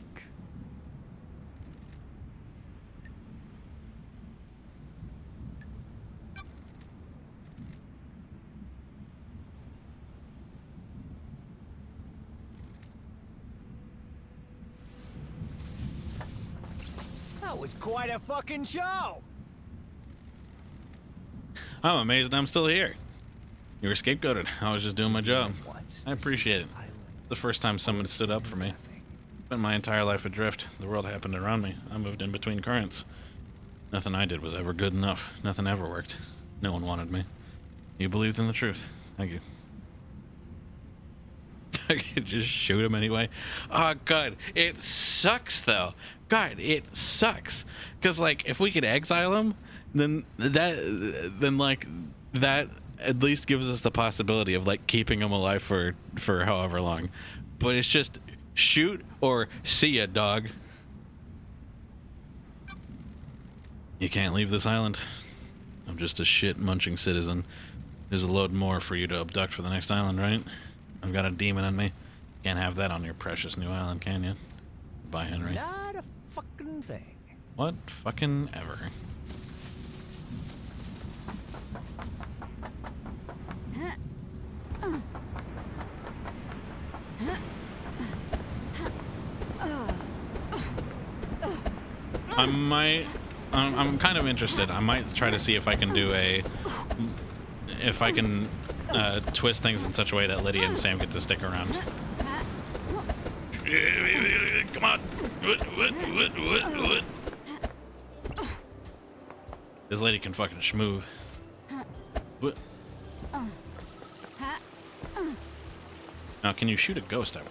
That was quite a fucking show! I'm amazed I'm still here. You were scapegoated. I was just doing my job. I appreciate it. The first time someone stood up for me. Spent my entire life adrift. The world happened around me. I moved in between currents. Nothing I did was ever good enough. Nothing ever worked. No one wanted me. You believed in the truth. Thank you. I could just shoot him anyway. Oh god, it sucks though. God, it sucks. Cause like if we could exile him, then that at least gives us the possibility of like keeping him alive for however long. But it's just shoot or see ya, dog. You can't leave this island. I'm just a shit munching citizen. There's a load more for you to abduct for the next island, right? I've got a demon in me. Can't have that on your precious new island, can you? Bye, Henry. Not a fucking thing. What fucking ever. I'm kind of interested. I might try to see if I can do twist things in such a way that Lydia and Sam get to stick around. Come on. What? This lady can fucking schmoove. What? Now, can you shoot a ghost out?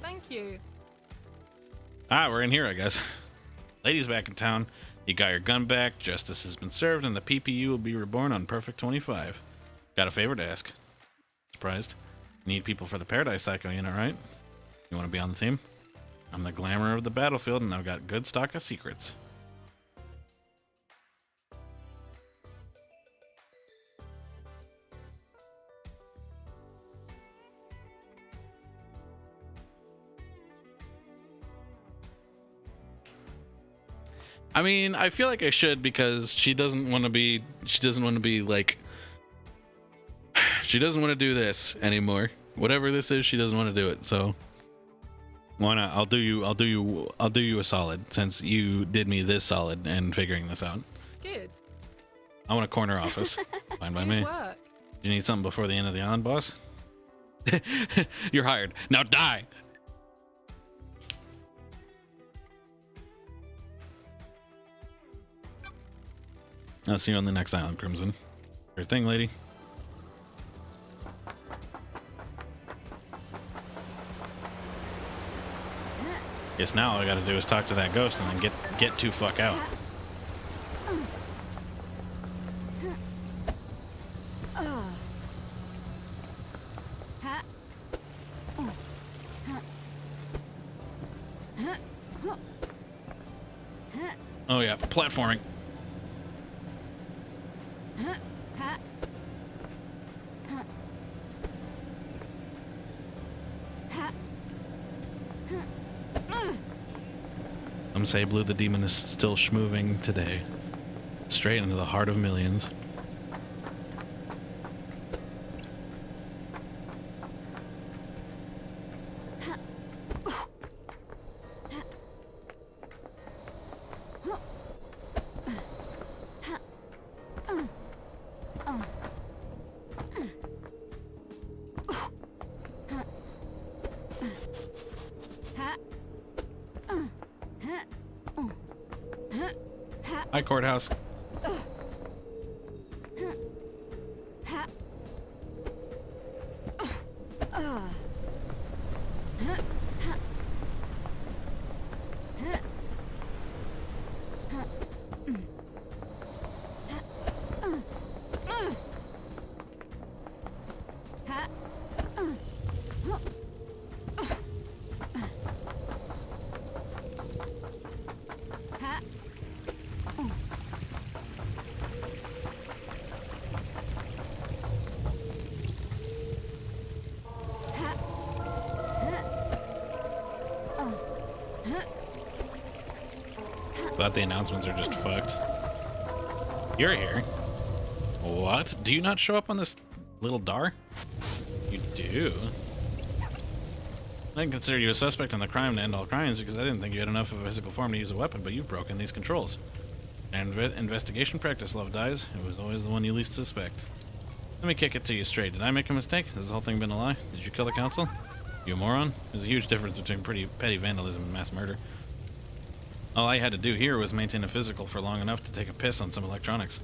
Thank you. Ah, we're in here, I guess. Lady's back in town. You got your gun back, justice has been served, and the PPU will be reborn on Perfect 25. Got a favor to ask. Surprised? Need people for the Paradise Psycho unit, right? You want to be on the team? I'm the glamour of the battlefield, and I've got good stock of secrets. I mean, I feel like I should because she doesn't want to be like, she doesn't want to do this anymore. Whatever this is, she doesn't want to do it. So why not? I'll do you a solid since you did me this solid and figuring this out. Good. I want a corner office. Fine by me. Good work. Do you need something before the end of the island, boss? You're hired. Now die. I'll see you on the next island, Crimson. Your thing, lady. Guess now all I gotta do is talk to that ghost and then get to fuck out. Oh yeah, platforming. Some say Blue the Demon is still schmoving today. Straight into the heart of millions. Hi, courthouse. But the announcements are just fucked. You're here. What? Do you not show up on this little DAR? You do? I didn't consider you a suspect in the crime to end all crimes because I didn't think you had enough of a physical form to use a weapon, but you've broken these controls. And investigation practice, Love Dies. It was always the one you least suspect. Let me kick it to you straight. Did I make a mistake? Has this whole thing been a lie? Did you kill the council? You moron? There's a huge difference between pretty petty vandalism and mass murder. All I had to do here was maintain a physical for long enough to take a piss on some electronics.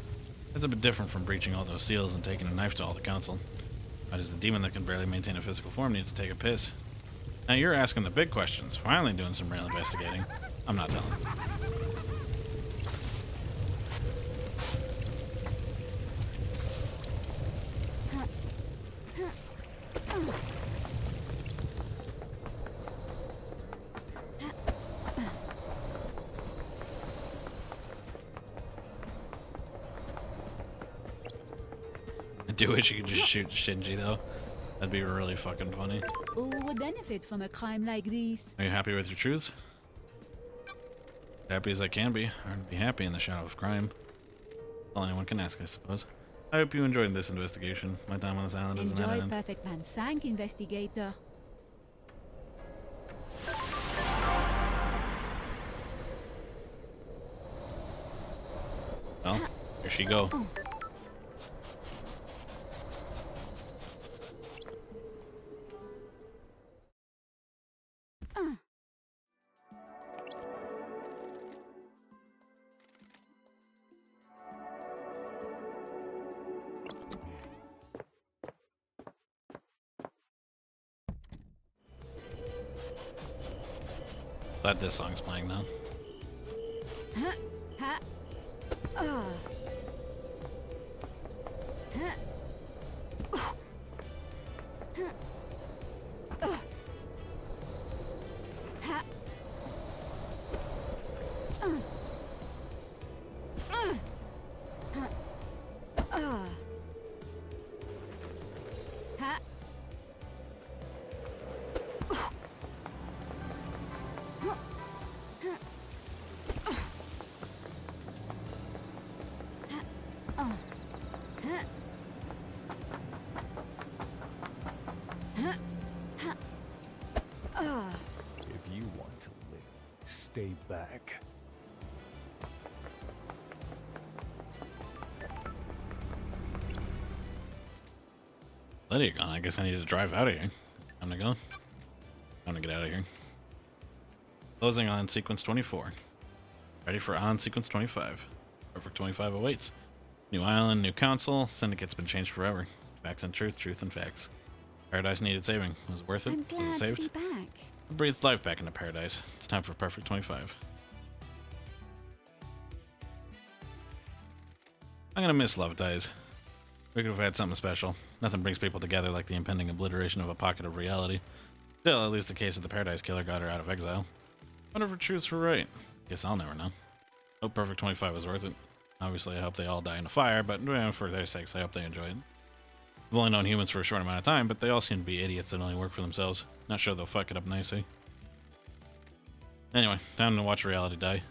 That's a bit different from breaching all those seals and taking a knife to all the council. Why does the demon that can barely maintain a physical form need to take a piss? Now you're asking the big questions. Finally doing some real investigating. I'm not telling. I do wish you could just shoot Shinji though. That'd be really fucking funny. Who would benefit from a crime like this? Are you happy with your truths? Happy as I can be. Hard to be happy in the shadow of crime. All anyone can ask, I suppose. I hope you enjoyed this investigation. My time on this island isn't Enjoy ending. Perfect Plan Sank, investigator. Well, here she go. Glad this song's playing now. If you want to live, stay back. Let it go. I guess I need to drive out of here. Time to go. Time to get out of here. Closing on sequence 24. Ready for on sequence 25. Perfect 25 awaits. New island, new council. Syndicate's been changed forever. Facts and truth, truth and facts. Paradise needed saving. Was it worth it? I'm Was glad it to saved? be back. Breathed life back into paradise. It's time for Perfect 25. I'm gonna miss Love Dies. We could have had something special. Nothing brings people together like the impending obliteration of a pocket of reality. Still, at least the case of the Paradise Killer got her out of exile. Wonder if her truths were right. Guess I'll never know. Hope Perfect 25 was worth it. Obviously, I hope they all die in a fire, but for their sakes, I hope they enjoy it. I've only known humans for a short amount of time, but they all seem to be idiots that only work for themselves. Not sure they'll fuck it up nicely. Anyway, time to watch reality die.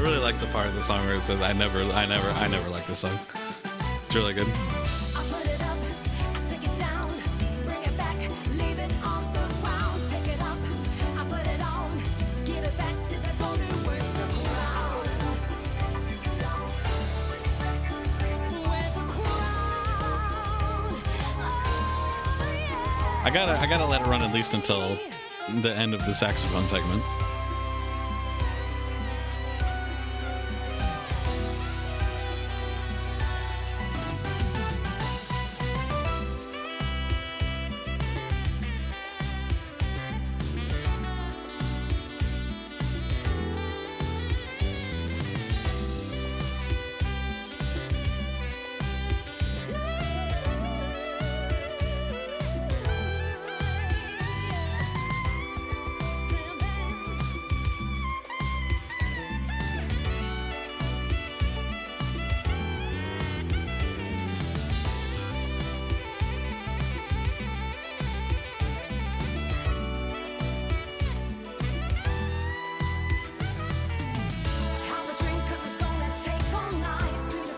really like the part of the song where it says, I never like this song. It's really good. I gotta let it run at least until the end of the saxophone segment.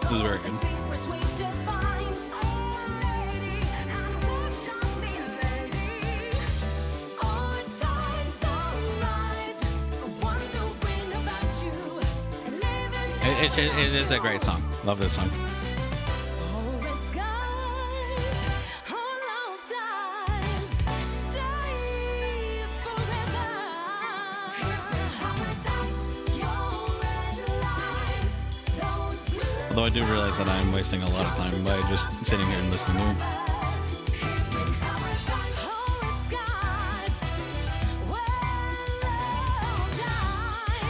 This is very good. It is a great song. Love this song. Although I do realize that I'm wasting a lot of time by just sitting here and listening to him.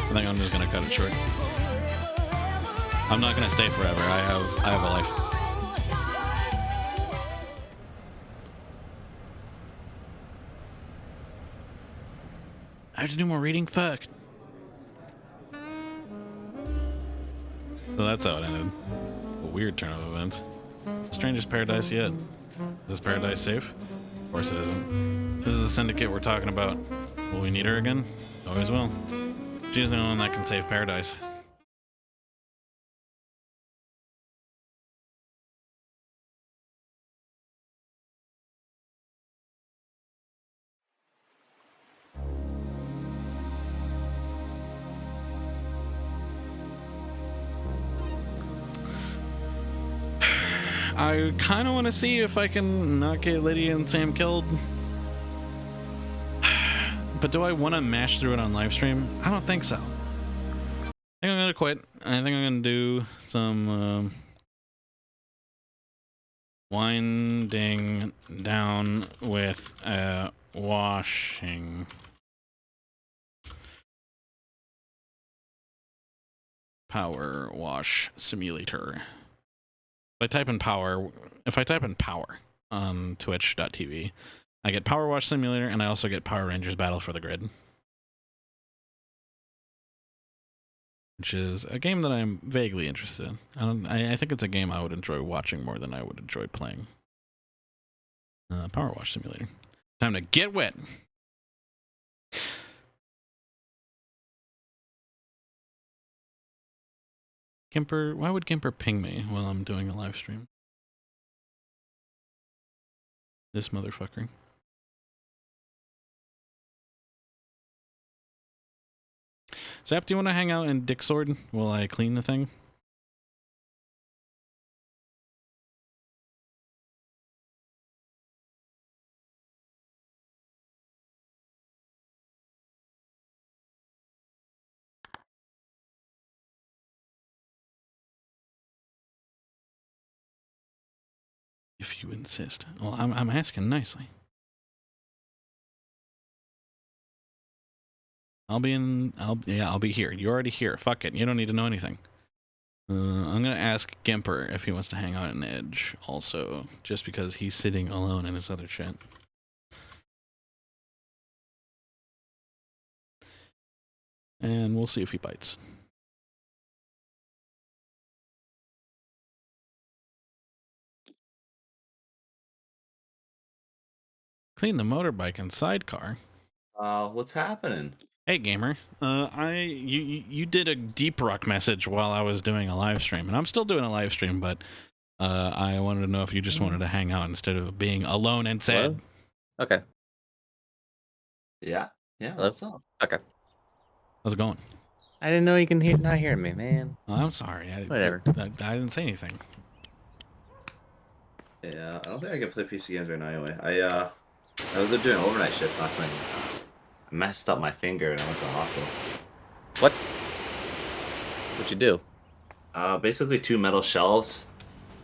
I think I'm just gonna cut it short. I'm not gonna stay forever. I have a life. I have to do more reading. Fuck. So that's how it ended. A weird turn of events. Strangest paradise yet. Is this paradise safe? Of course it isn't. This is the syndicate we're talking about. Will we need her again? Always will. She's the only one that can save paradise. I kind of want to see if I can not get Lydia and Sam killed. But do I want to mash through it on livestream? I don't think so. I think I'm going to quit. I think I'm going to do some winding down with washing. Power wash simulator. If I type in power on twitch.tv, I get Power Wash Simulator, and I also get Power Rangers Battle for the Grid, which is a game that I'm vaguely interested in. I think it's a game I would enjoy watching more than I would enjoy playing. Power Wash Simulator. Time to get wet. Gimper, why would Gimper ping me while I'm doing a live stream? This motherfucker. Zap, do you want to hang out in Dick Sword while I clean the thing? If you insist. Well, I'm asking nicely. I'll be here. You're already here. Fuck it. You don't need to know anything. I'm gonna ask Gimper if he wants to hang out in Edge also, just because he's sitting alone in his other chat. And we'll see if he bites. Clean the motorbike and sidecar. What's happening? Hey gamer, you did a deep rock message while I was doing a live stream, and I'm still doing a live stream, but I wanted to know if you just wanted to hang out instead of being alone and sad. What? Okay. Yeah. Yeah. Hello? What's up? Okay. How's it going? I didn't know you can not hear me, man. Oh, I'm sorry. Whatever. I didn't say anything. Yeah, I don't think I can play PC games right now anyway. I was doing an overnight shift last night. I messed up my finger and I went to the hospital. What? What'd you do? Basically 2 metal shelves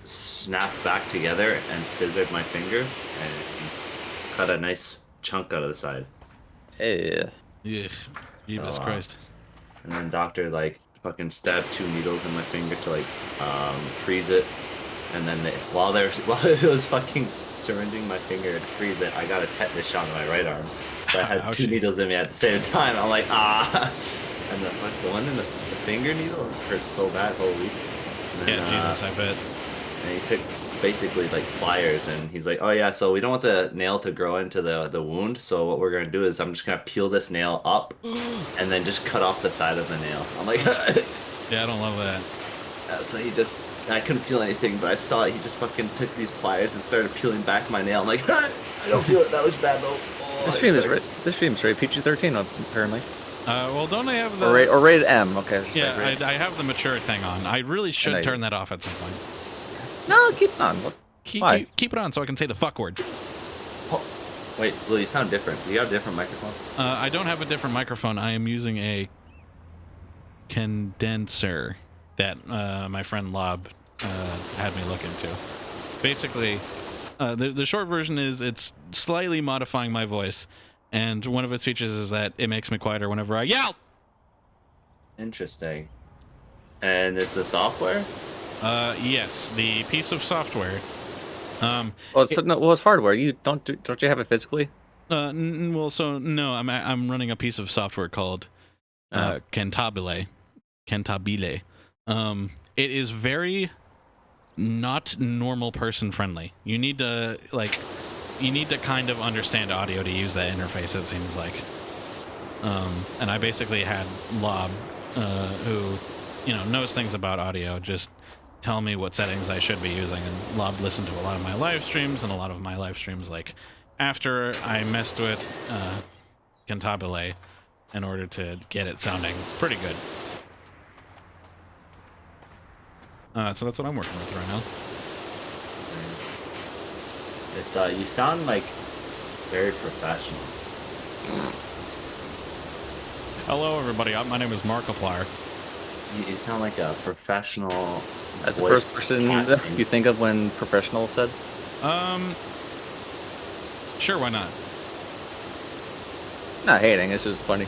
snapped back together and scissored my finger and cut a nice chunk out of the side. Hey. Yeah. Jesus Christ. And then doctor like fucking stabbed 2 needles in my finger to like freeze it. And then while it was fucking syringing my finger to freeze it, I got a tetanus shot in my right arm. So I had 2 needles in me at the same time. I'm like, ah. And the one in the finger needle hurt so bad the whole week. Then, yeah, Jesus, I bet. And he took basically like pliers, and he's like, oh yeah, so we don't want the nail to grow into the wound. So what we're gonna do is I'm just gonna peel this nail up, and then just cut off the side of the nail. I'm like, yeah, I don't love that. So I couldn't feel anything, but I saw it. He just fucking took these pliers and started peeling back my nail. I'm like, I don't feel it. That looks bad though. Oh, This stream's rated PG-13 apparently. Well, don't I have the or rated M? Okay. Yeah, I have the mature thing on. I really should turn that off at some point. No, keep it on. Keep it on so I can say the fuck word. Oh, wait, Will, you sound different. Do you have a different microphone? I don't have a different microphone. I am using a condenser that my friend Lob had me look into. Basically, the short version is it's slightly modifying my voice, and one of its features is that it makes me quieter whenever I yell. Interesting. And it's a software? Yes, the piece of software. It's hardware. You don't you have it physically? I'm running a piece of software called Cantabile. Cantabile. It is very not normal person friendly. You need to kind of understand audio to use that interface, it seems like. And I basically had Lob, who, knows things about audio, just tell me what settings I should be using. And Lob listened to a lot of my live streams, and a lot of my live streams, like, after I messed with Cantabile in order to get it sounding pretty good. So that's what I'm working with right now. You sound like very professional. Hello, everybody. My name is Markiplier. You sound like a professional. That's the first person you think of when professional said? Sure, why not? Not hating, it's just funny.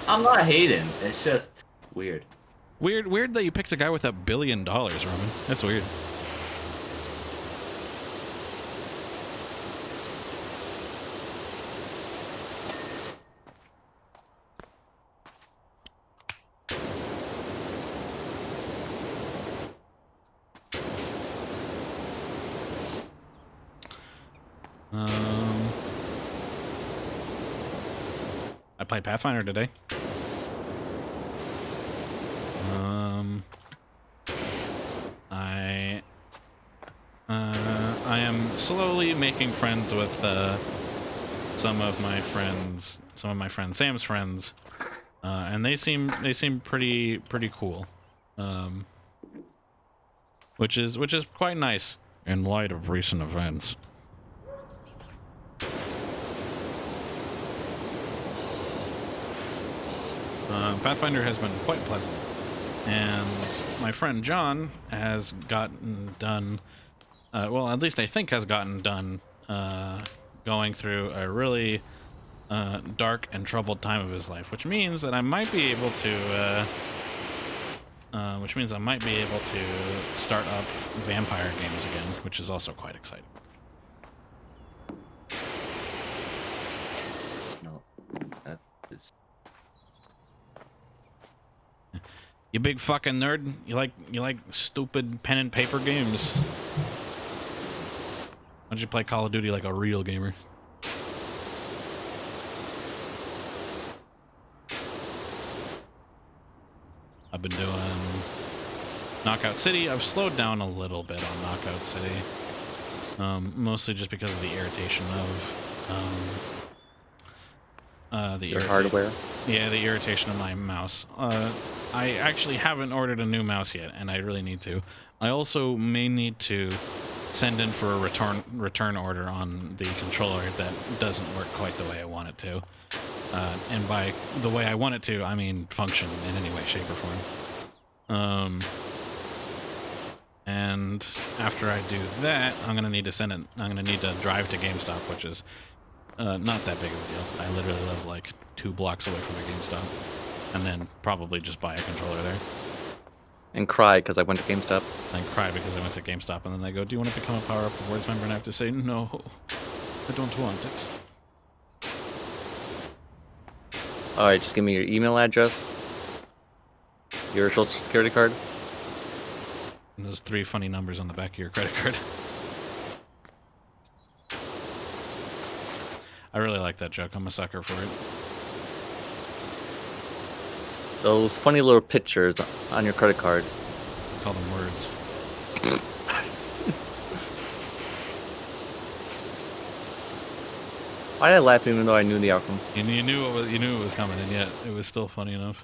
I'm not hating. It's just weird. Weird that you picked a guy with $1 billion, Roman. That's weird. I played Pathfinder today. I am slowly making friends with some of my friends Sam's friends, and they seem pretty cool, which is quite nice in light of recent events. Pathfinder has been quite pleasant, and my friend John has gotten done, well, at least I think has gotten done, going through a really dark and troubled time of his life, which means that I might be able to, start up vampire games again, which is also quite exciting. No, that is... You big fucking nerd. You like stupid pen and paper games. Why don't you play Call of Duty like a real gamer? I've been doing Knockout City. I've slowed down a little bit on Knockout City, mostly just because of the irritation of Your hardware. Yeah, the irritation of my mouse. I actually haven't ordered a new mouse yet, and I really need to. I also may need to send in for a return order on the controller that doesn't work quite the way I want it to. And by the way I want it to, I mean function in any way, shape, or form. And after I do that, I'm gonna need to send it. I'm gonna need to drive to GameStop, which is not that big of a deal. I literally live like 2 blocks away from a GameStop, and then probably just buy a controller there. And cry because I went to GameStop. And cry because I went to GameStop, and then they go, "Do you want to become a Power Up Rewards member?" And I have to say, "No, I don't want it." Alright, just give me your email address, your social security card. And those 3 funny numbers on the back of your credit card. I really like that joke. I'm a sucker for it. Those funny little pictures on your credit card. I call them words. Why did I laugh even though I knew the outcome? You knew it was coming, and yet it was still funny enough.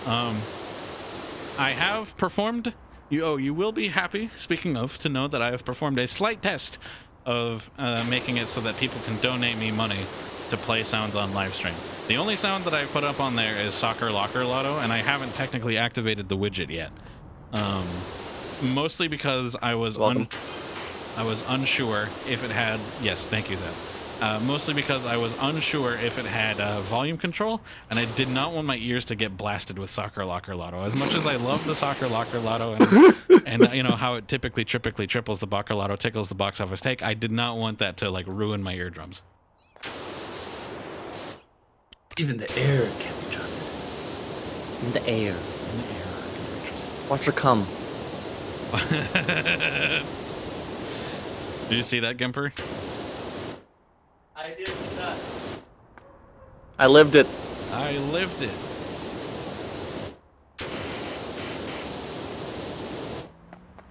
I have performed. You will be happy, speaking of, to know that I have performed a slight test of making it so that people can donate me money to play sounds on live stream. The only sound that I put up on there is Soccer Locker Lotto, and I haven't technically activated the widget yet. Mostly because I was unsure if it had. Yes, thank you, Zeb. Mostly because I was unsure if it had volume control, and I did not want my ears to get blasted with Soccer Locker Lotto. As much as I love the Soccer Locker Lotto and you know how it typically triples the Baca Lotto, tickles the box office take, I did not want that to like ruin my eardrums. Even the air can't be trusted. In the air. In the air. Watch her come. Did you see that, Gimper? I did not. I lived it. I lived it.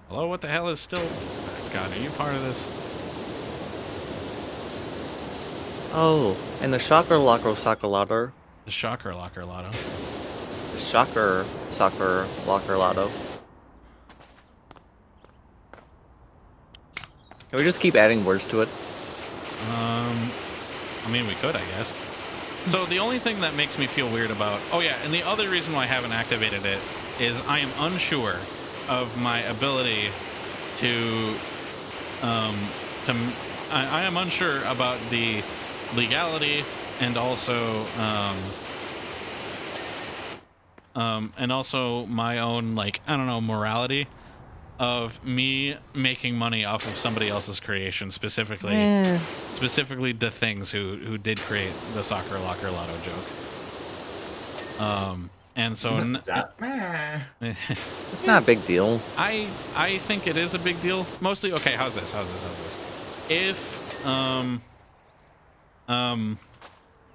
Hello, what the hell is still... God, are you part of this? Oh, and the Shocker Locker Soccer Lotto. The Shocker Locker Lotto. The Shocker Soccer Locker Lotto. Can we just keep adding words to it? I mean, we could, I guess. So the only thing that makes me feel weird about... Oh, yeah, and the other reason why I haven't activated it is I am unsure of my ability to... I am unsure about the legality and also... and also my own, like, I don't know, morality of me making money off of somebody else's creation, specifically the Things who did create the Soccer Locker Lotto joke. And so it's not a big deal. I think it is a big deal. Mostly, okay. How's this? If I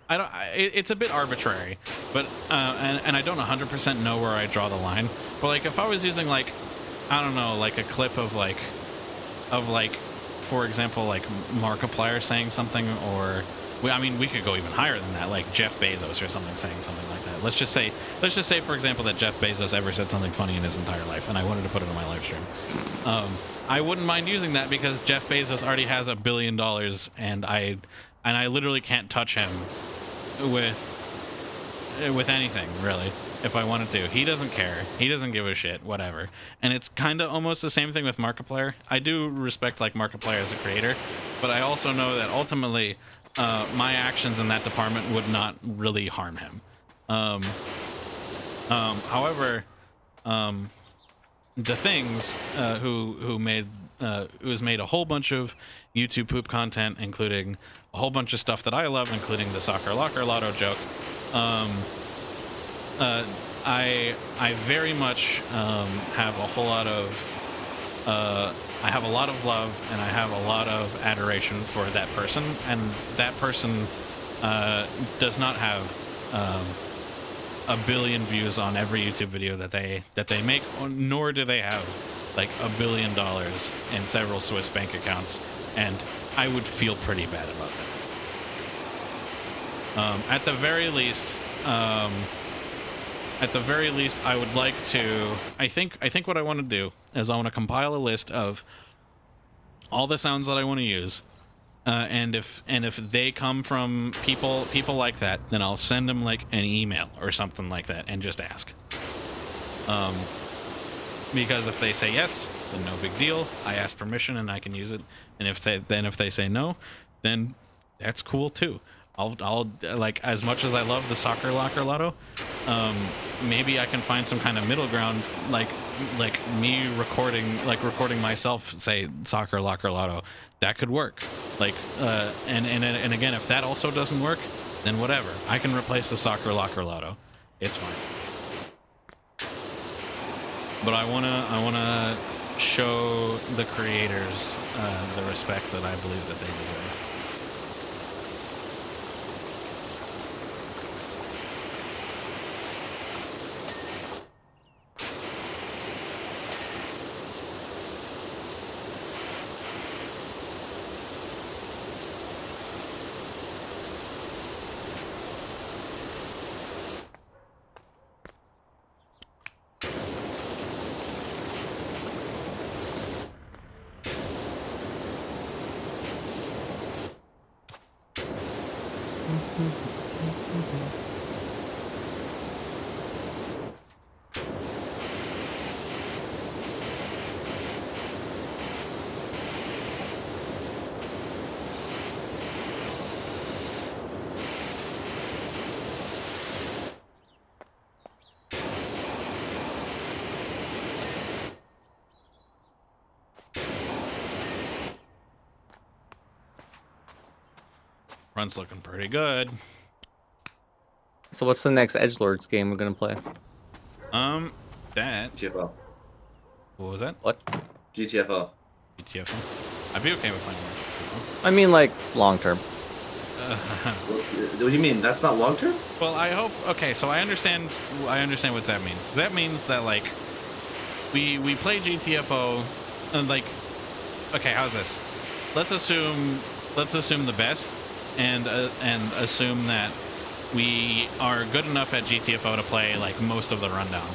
don't. It's a bit arbitrary, but and I don't 100% know where I draw the line. But like, if I was using like, I don't know, like a clip of like, for example, like Markiplier saying something, or I mean, we could go even higher than that, like Jeff Bezos or something saying something like that. Let's just say, for example, that Jeff Bezos ever said something funny in his entire life, and I wanted to put it on my live stream. I wouldn't mind using that because Jeff Bezos already has $1 billion, and I literally can't touch him with anything, really. If I wanted to, he doesn't care. He doesn't give a shit. Whatever. And it's kind of almost the same thing with Markiplier. I do respect like Markiplier as a creator, but I also know that ultimately, my actions in that department would not really harm him. However, the Things who has made a whole bunch of YouTube poop content, including a whole bunch of stuff that I love, including the Soccer Locker Lotto joke. I very much have a whole lot of I have a lot of love and I have a lot of adoration for that person, and that person does not have a billion views on every YouTube video that they make, nor do they have like $1 billion in several Swiss bank accounts, and I would feel pretty bad about that. At the very least, I would like to. I think what I want to do is I want to compile a list of all the sounds that I want to use, and if they come from people like that, then I'll send them like an email or something like that and just ask. Because if they say yes, then no big deal. I ask permission and I can use it. And if they say no, then that's cool too. I'll like, as much as I love the Soccer Locker Lotto, maybe I can find some kind of middle ground, like me recording myself say Soccer Locker Lotto. That could work. Like, and again, if that also doesn't work, then whatever. I can replace the Soccer Locker Lotto. It's fine. But I wanna show the creators the respect that I believe that they deserve. Front's looking pretty good. So what's the next Edgelords game we're gonna play? That. GTFO. What was that? What? GTFO. GTFO. I'd be okay with playing more. I mean, like long term. What do you mean? That's not long term? Well, I hope. Okay, so I understand what that means. That means that like we play GTFO, and like, okay, how's this? Let's assume the best, and assume that we are good enough at GTFO to play like most of the rundown,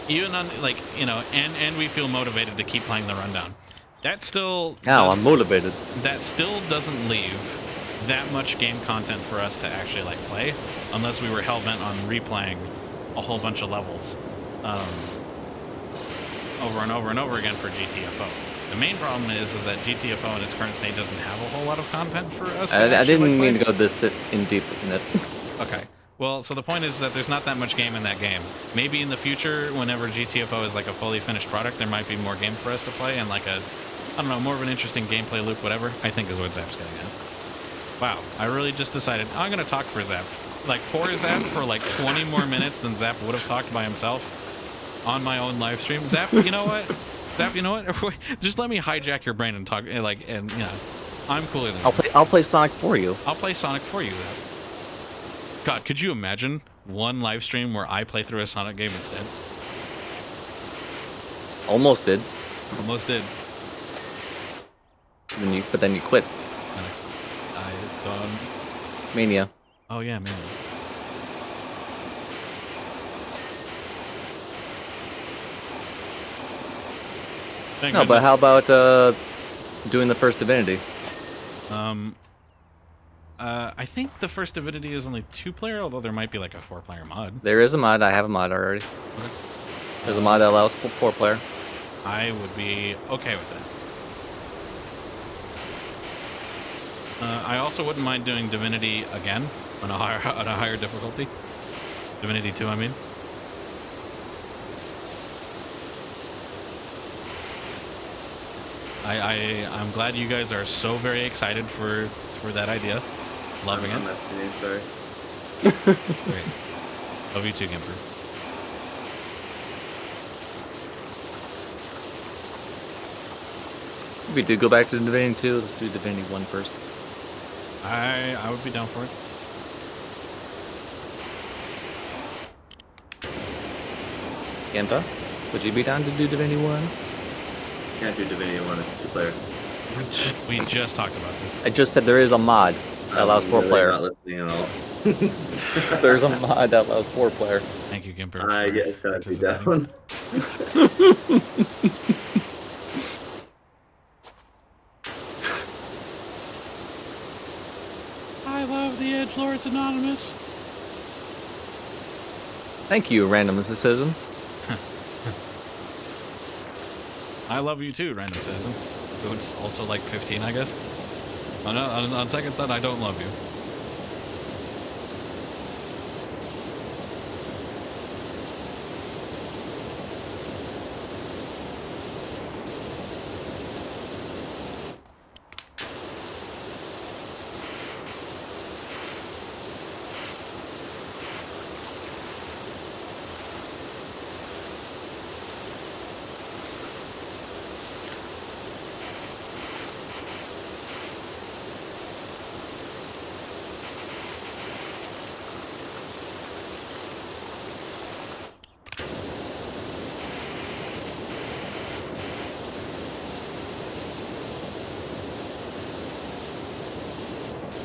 even on like, you know, and we feel motivated to keep playing the rundown. That still. Now I'm motivated. That still doesn't leave that much game content for us to actually like play, unless we were hell-bent on replaying a whole bunch of levels over and over and over again for GTFO. The main problem is that GTFO in its current state doesn't have a whole lot of content for us to I didn't like mean play. to go this in deep in it. Okay. Well, so the point is that there's not that much game in that game. Maybe in the future, whenever GTFO is like a fully finished product, there might be more game for us to play and like a, I don't know, more of an interesting gameplay loop, whatever, I think is what Zap's getting at. Wow, I really just decided I'm going to talk for Zap. Like, for Zap for like 20 more minutes than Zap would have talked by himself on my own live stream. Zap, you know what? Zap, you know what? Just let me hijack your brain and talk, like, and, you know, I'm cooler than you. I'll play Sonic for you. I'll play Sonic for you, Zap. God, could you imagine one live stream where I play through a Sonic game instead? Almost did. Almost did. But then you quit. Mania. Oh yeah, Mania. No, but how about doing the first Divinity? I think the first Divinity is only 2-player, although there might be like a 4-player mod. There is a mod. I have a mod already. Okay. There's a mod that allows 4-player. I would be okay with that. I also wouldn't mind doing Divinity again on a higher difficulty. Divinity 2, I mean. I'm glad you guys are so very excited for that idea. Loving it. Sorry. Great. Love you too, Gimper. If we do go back to Divinity 2, let's do Divinity 1 first. I would be down for it. Gimpa, would you be down to do Divinity 1? Can't do Divinity 1, it's 2-player. We just talked about this. I just said there is a mod that allows I'm 4-player. Not listening at all. There's a mod that allows 4-player. Thank you, Gimper. I for guess I'd be participating. down. I love the Edgelords Anonymous. Thank you, random citizen. I love you too, random citizen. Who is also like 15, I guess. On second thought, I don't love you.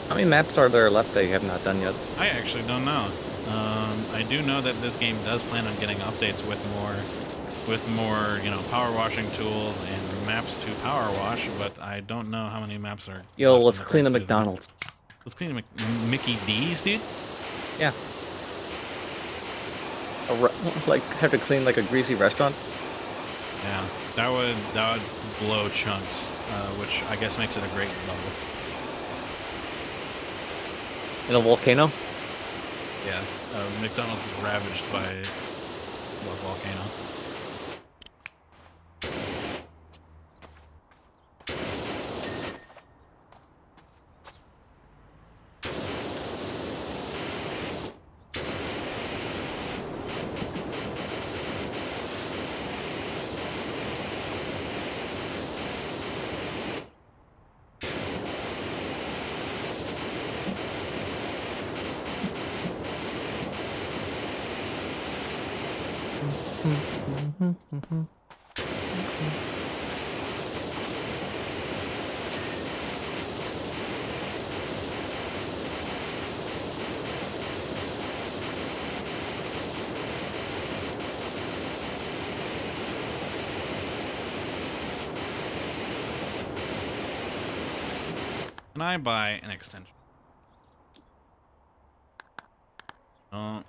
How many maps are there left that you have not done yet? I actually don't know. I do know that this game does plan on getting updates with more, you know, power washing tools and maps to power wash, but I don't know how many maps are. Yo, left let's in the clean the current season. McDonald's. Let's clean the Mickey D's, dude. Yeah. Like have to clean like a greasy restaurant. Yeah, that would blow chunks, which I guess makes it a great level. In a volcano? Yeah, McDonald's is ravaged by a volcano. Can I buy an extension? Oh.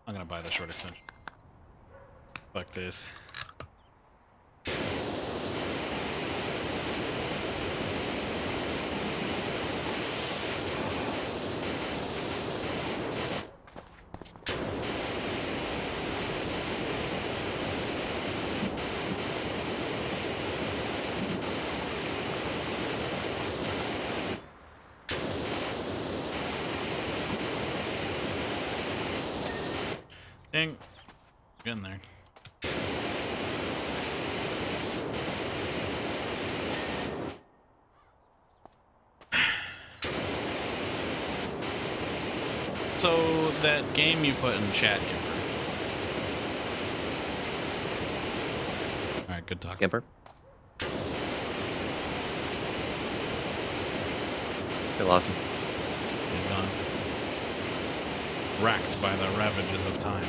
I'm gonna buy the short extension. Fuck this. Ding. Getting there. So, that game you put in chat, Gimper. Alright, good talk. Gimper? I lost him. He's gone. Racked by the ravages of time.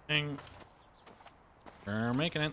Ding. We're making it.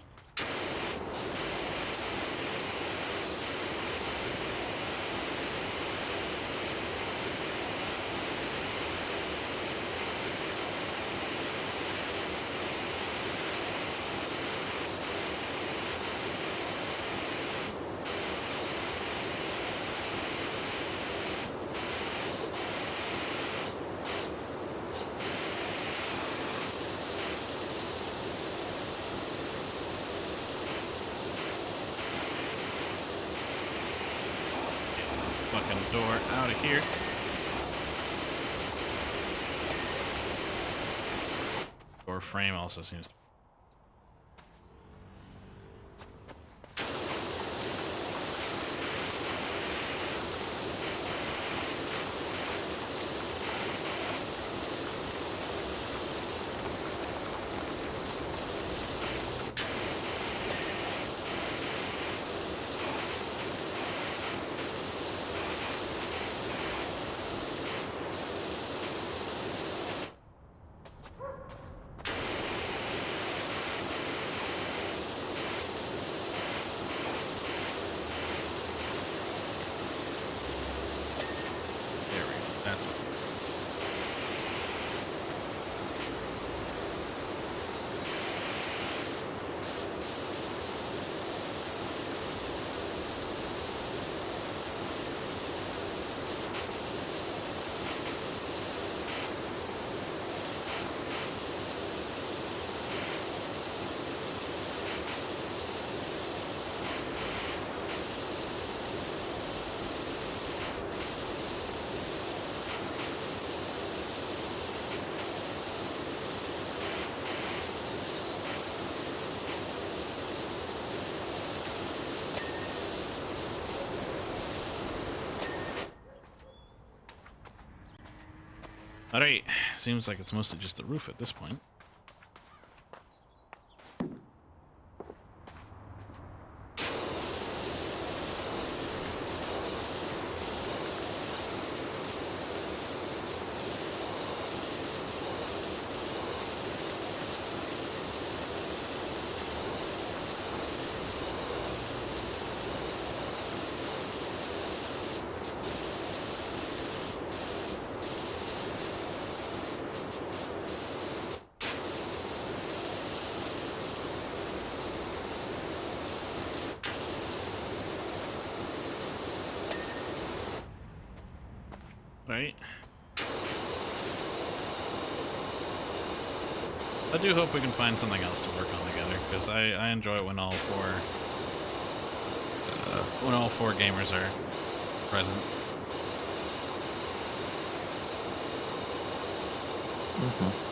door out of here. Door frame also seems. There we go. That's okay. Alright, seems like it's mostly just the roof at this point. Right. I do hope we can find something else to work on together, because I enjoy it when all four gamers are present. Mm-hmm.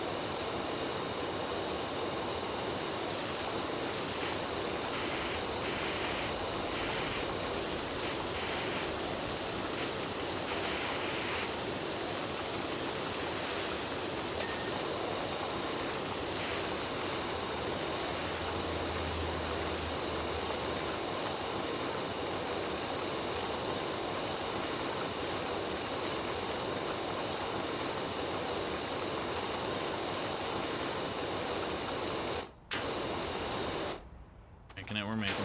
We're making it.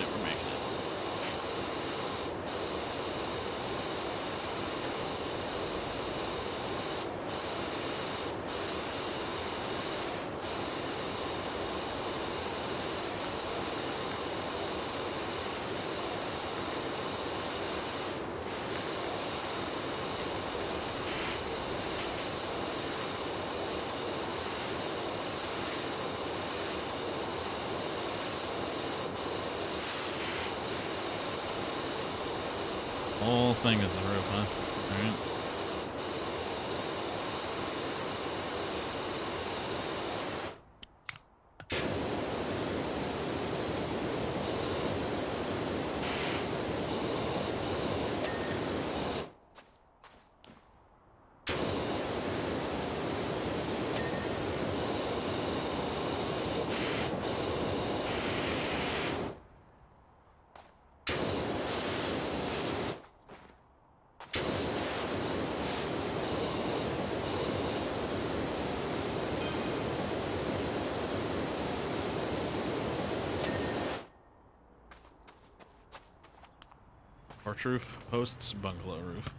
Whole thing is the roof, huh? Alright. Porch roof hosts bungalow roof.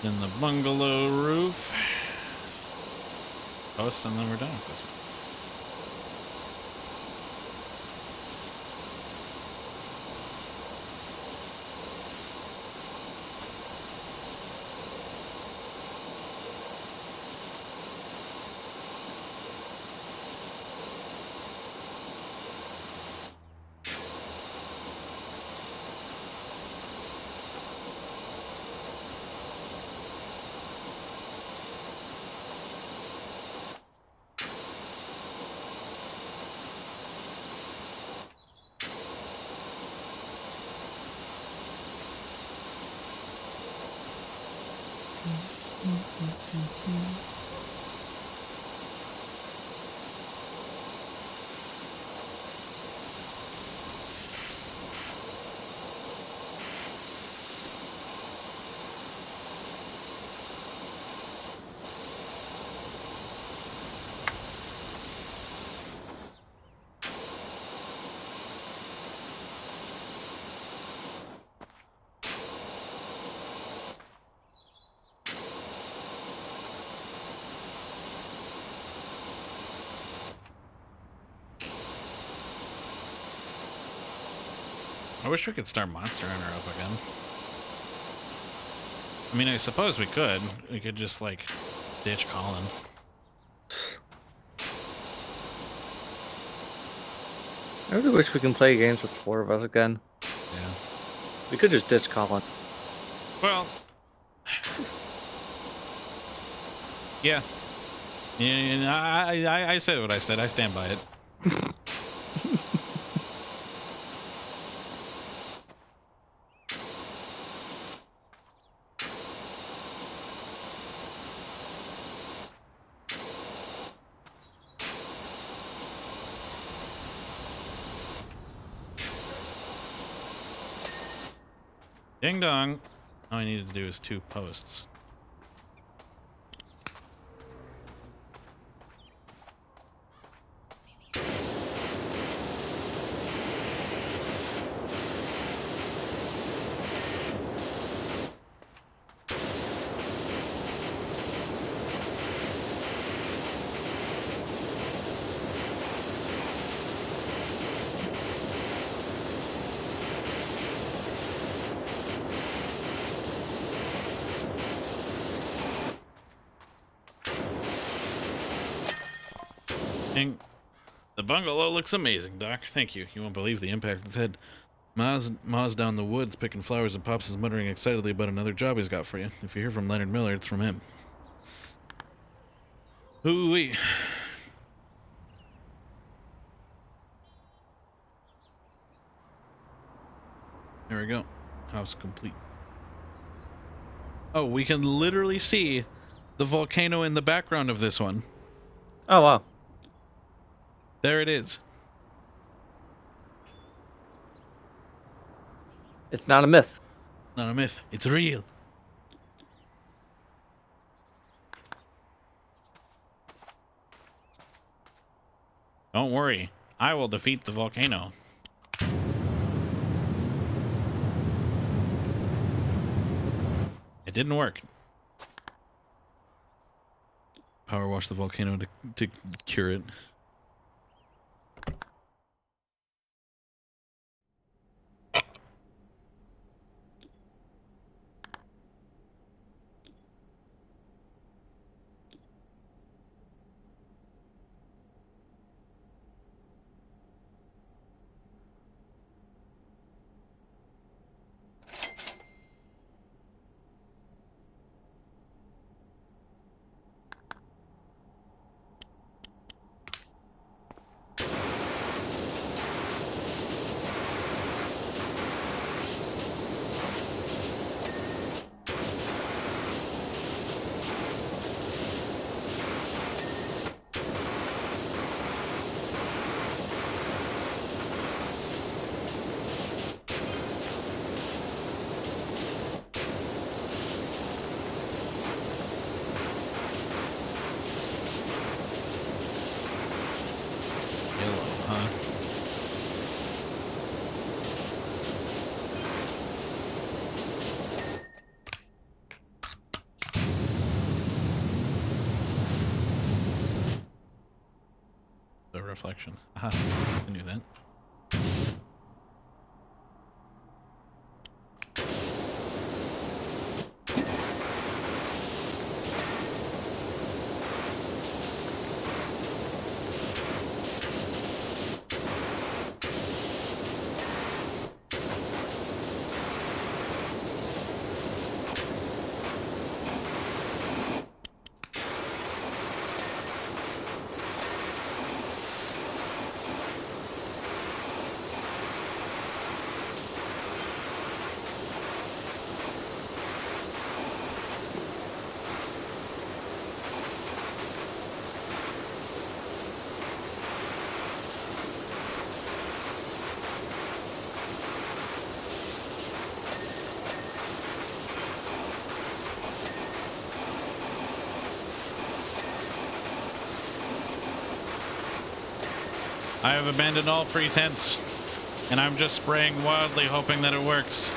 Then the bungalow roof. Posts, and then we're done with this one. I wish we could start Monster Hunter up again. I mean, I suppose we could. We could just, like, ditch Colin. I really wish we can play games with 4 of us again. Yeah. We could just ditch Colin. Well. Yeah. Yeah, I said what I said. I stand by it. Ding dong. All I needed to do is 2 posts. The bungalow looks amazing, Doc. Thank you. You won't believe the impact it's had. Ma's down the woods picking flowers, and Pops is muttering excitedly about another job he's got for you. If you hear from Leonard Miller, it's from him. Ooh-wee. There we go. House complete. Oh, we can literally see the volcano in the background of this one. Oh, wow. There it is. It's not a myth. Not a myth. It's real. Don't worry. I will defeat the volcano. It didn't work. Power wash the volcano to cure it. reflection. Aha, I knew that. I have abandoned all pretense, and I'm just spraying wildly, hoping that it works.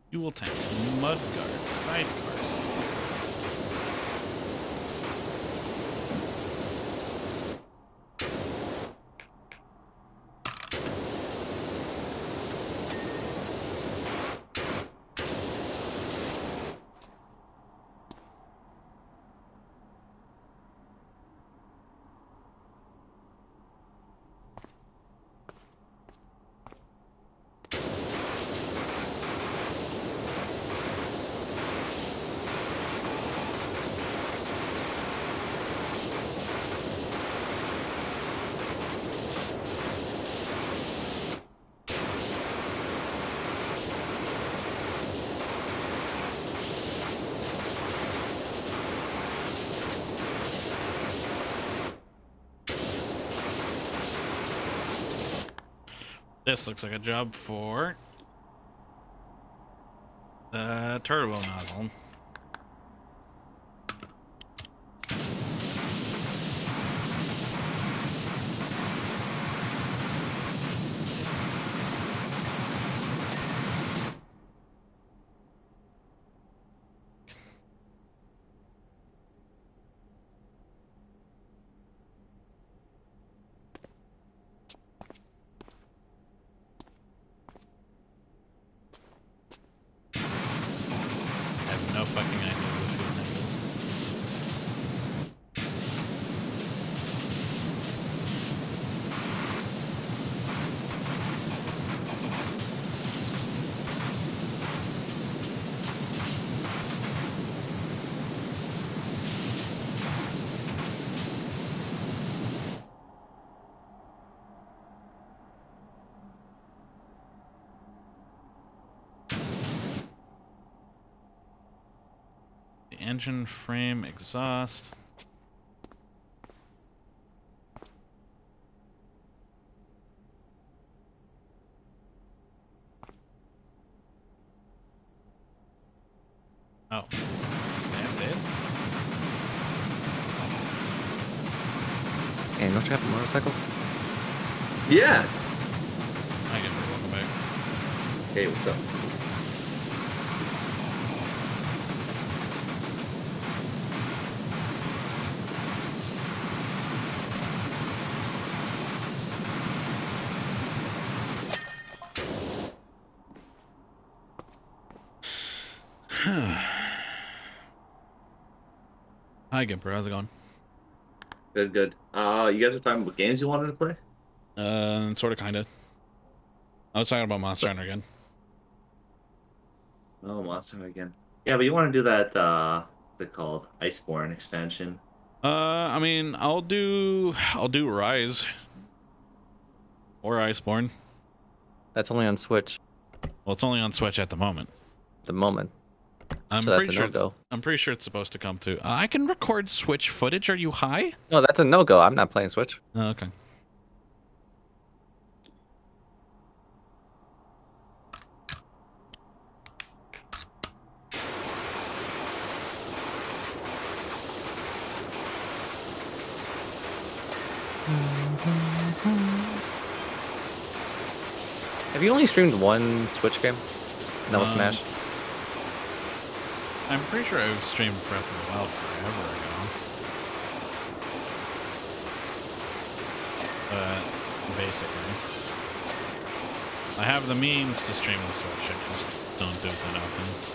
Fuel tank, mud guard, sidecars. This looks like a job for the turbo nozzle. No fucking idea what fuel tank is. Engine, frame, exhaust. Oh, that's it? And don't you have a motorcycle? Yes. I guess we're welcome back. Hey, what's up? Hi, Gimper. How's it going? Good, good. You guys are talking about games you wanted to play? Sort of, kind of. I was talking about Monster Hunter again. Oh, Monster Hunter again. Yeah, but you want to do that, what's it called? Iceborne expansion. I mean, I'll do Rise. Or Iceborne. That's only on Switch. Well, it's only on Switch at the moment. At the moment. I'm So that's pretty a sure no-go. I'm pretty sure it's supposed to come to. I can record Switch footage. Are you high? No, that's a no-go. I'm not playing Switch. Oh, okay. Have you only streamed one Switch game? And that was Smash. I'm pretty sure I've streamed Breath of the Wild forever ago. Basically, I have the means to stream the Switch. I just don't do it that often.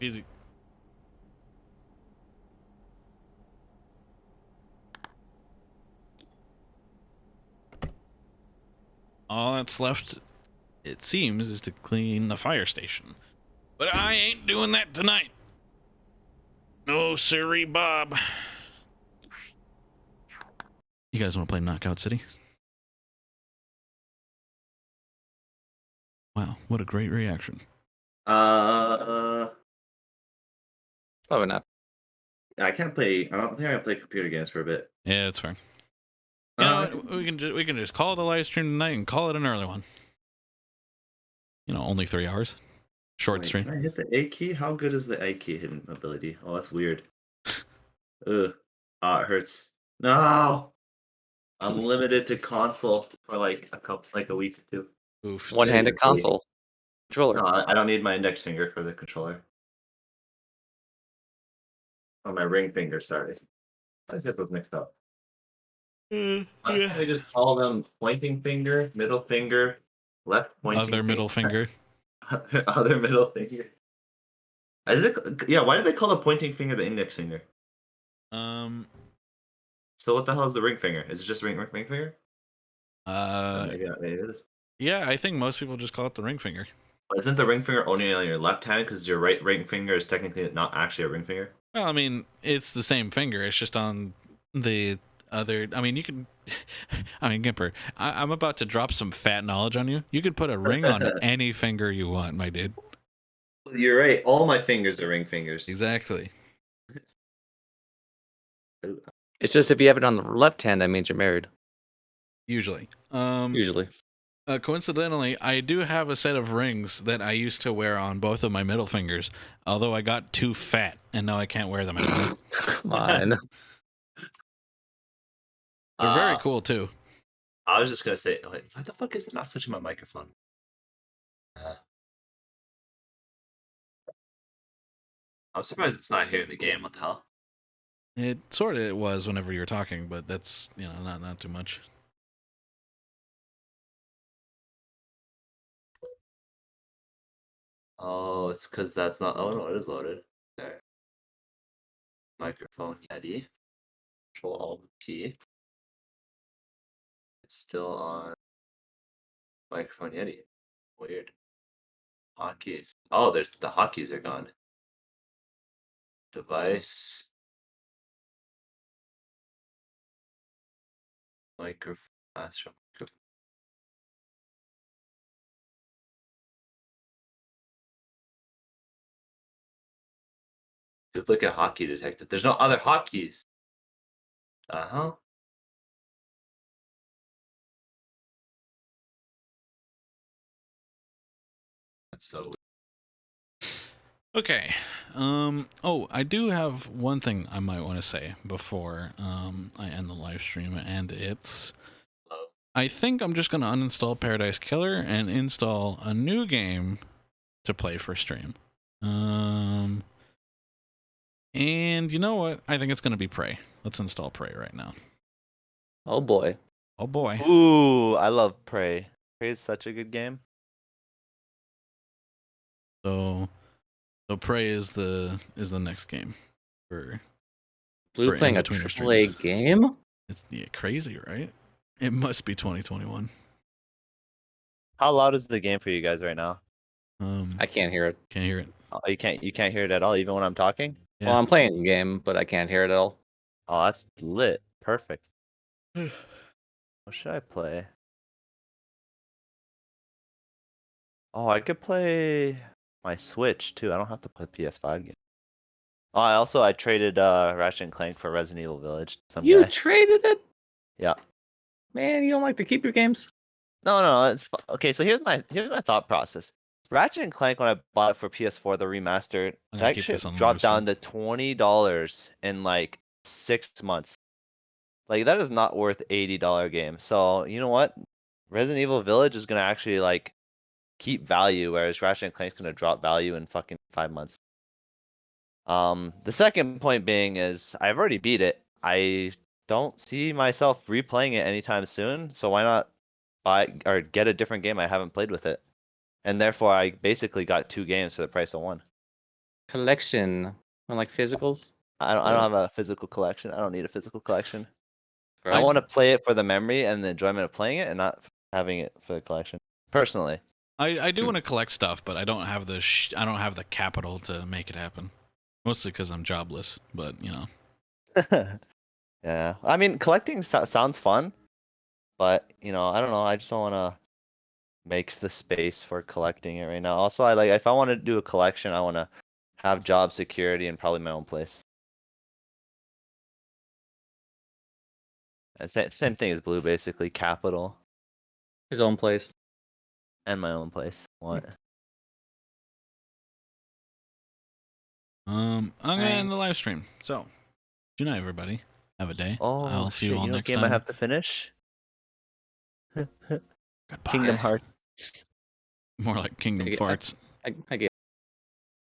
Easy. All that's left, it seems, is to clean the fire station. But I ain't doing that tonight. No siree, Bob. You guys want to play Knockout City? Wow, what a great reaction. Probably not. I can't play. I don't think I can play computer games for a bit. Yeah, that's fair. You know, we can just call it a live stream tonight and call it an early one. You know, only 3 hours. Short stream. Can I hit the A key? How good is the A key hitting ability? Oh, that's weird. Ugh. Ah, it hurts. No. I'm limited to console for like a week or two. Oof. One-handed console. Controller. No, I don't need my index finger for the controller. Oh, my ring finger, sorry. I just was mixed up. Why can't I just call them pointing finger, middle finger, left pointing Other middle finger. Other middle finger. Is it, yeah, why did they call the pointing finger the index finger? So what the hell is the ring finger? Is it just ring finger? Maybe it is. Yeah, I think most people just call it the ring finger. Isn't the ring finger only on your left hand because your right ring finger is technically not actually a ring finger? Well, I mean, it's the same finger. It's just on the other. I mean, you can. I mean, Gimper, I'm about to drop some fat knowledge on you. You could put a ring on any finger you want, my dude. You're right. All my fingers are ring fingers. Exactly. It's just if you have it on the left hand, that means you're married. Usually. Usually. Coincidentally, I do have a set of rings that I used to wear on both of my middle fingers, although I got too fat and now I can't wear them anymore. Come on. They're very cool too. I was just gonna say, like, why the fuck is it not switching my microphone? I'm surprised it's not here in the game. What the hell? It sort of was whenever you were talking, but that's, not too much. Oh, it's because that's not. Oh no, it is loaded. There. Microphone Yeti. Control Alt P. It's still on microphone Yeti. Weird. Hotkeys. Oh, there's the hotkeys are gone. Device. Microphone. Astro microphone. Duplicate hotkey detected. There's no other hotkeys. Uh-huh. That's so weird. Okay. Oh, I do have one thing I might want to say before I end the live stream, and it's I think I'm just gonna uninstall Paradise Killer and install a new game to play for stream. And you know what? I think it's gonna be Prey. Let's install Prey right now. Oh boy. Oh boy. Ooh, I love Prey. Prey is such a good game. So Prey is the next game for Blue playing a AAA game? It's crazy, right? It must be 2021. How loud is the game for you guys right now? I can't hear it. Can't hear it. Oh, you can't hear it at all, even when I'm talking? Yeah. Well, I'm playing the game, but I can't hear it at all. Oh, that's lit. Perfect. What should I play? Oh, I could play my Switch too. I don't have to play PS5 game. Oh, I traded Ratchet and Clank for Resident Evil Village. You traded it? Yeah. Man, you don't like to keep your games? No, it's okay. So here's my thought process. Ratchet and Clank, when I bought it for PS4, the remastered, that shit dropped down to $20 in like 6 months. Like that is not worth $80 game. So you know what? Resident Evil Village is gonna actually like keep value, whereas Ratchet and Clank's gonna drop value in fucking 5 months. The second point being is I've already beat it. I don't see myself replaying it anytime soon. So why not buy or get a different game I haven't played with it? And therefore, I basically got 2 games for the price of 1. Collection, like physicals. I don't have a physical collection. I don't need a physical collection. Right. I want to play it for the memory and the enjoyment of playing it, and not having it for the collection. Personally, I do want to collect stuff, but I don't have the capital to make it happen. Mostly because I'm jobless, but yeah. I mean, collecting sounds fun, but I don't know. I just don't want to make the space for collecting it right now. Also, if I want to do a collection, I want to have job security and probably my own place. Same thing as Blue, basically. Capital. His own place. And my own place. What? I'm gonna end the live stream. So, good night, everybody. Have a day. Oh, I'll see you all next game time. I have to finish. Goodbye. Kingdom Hearts. More like Kingdom Farts. I gave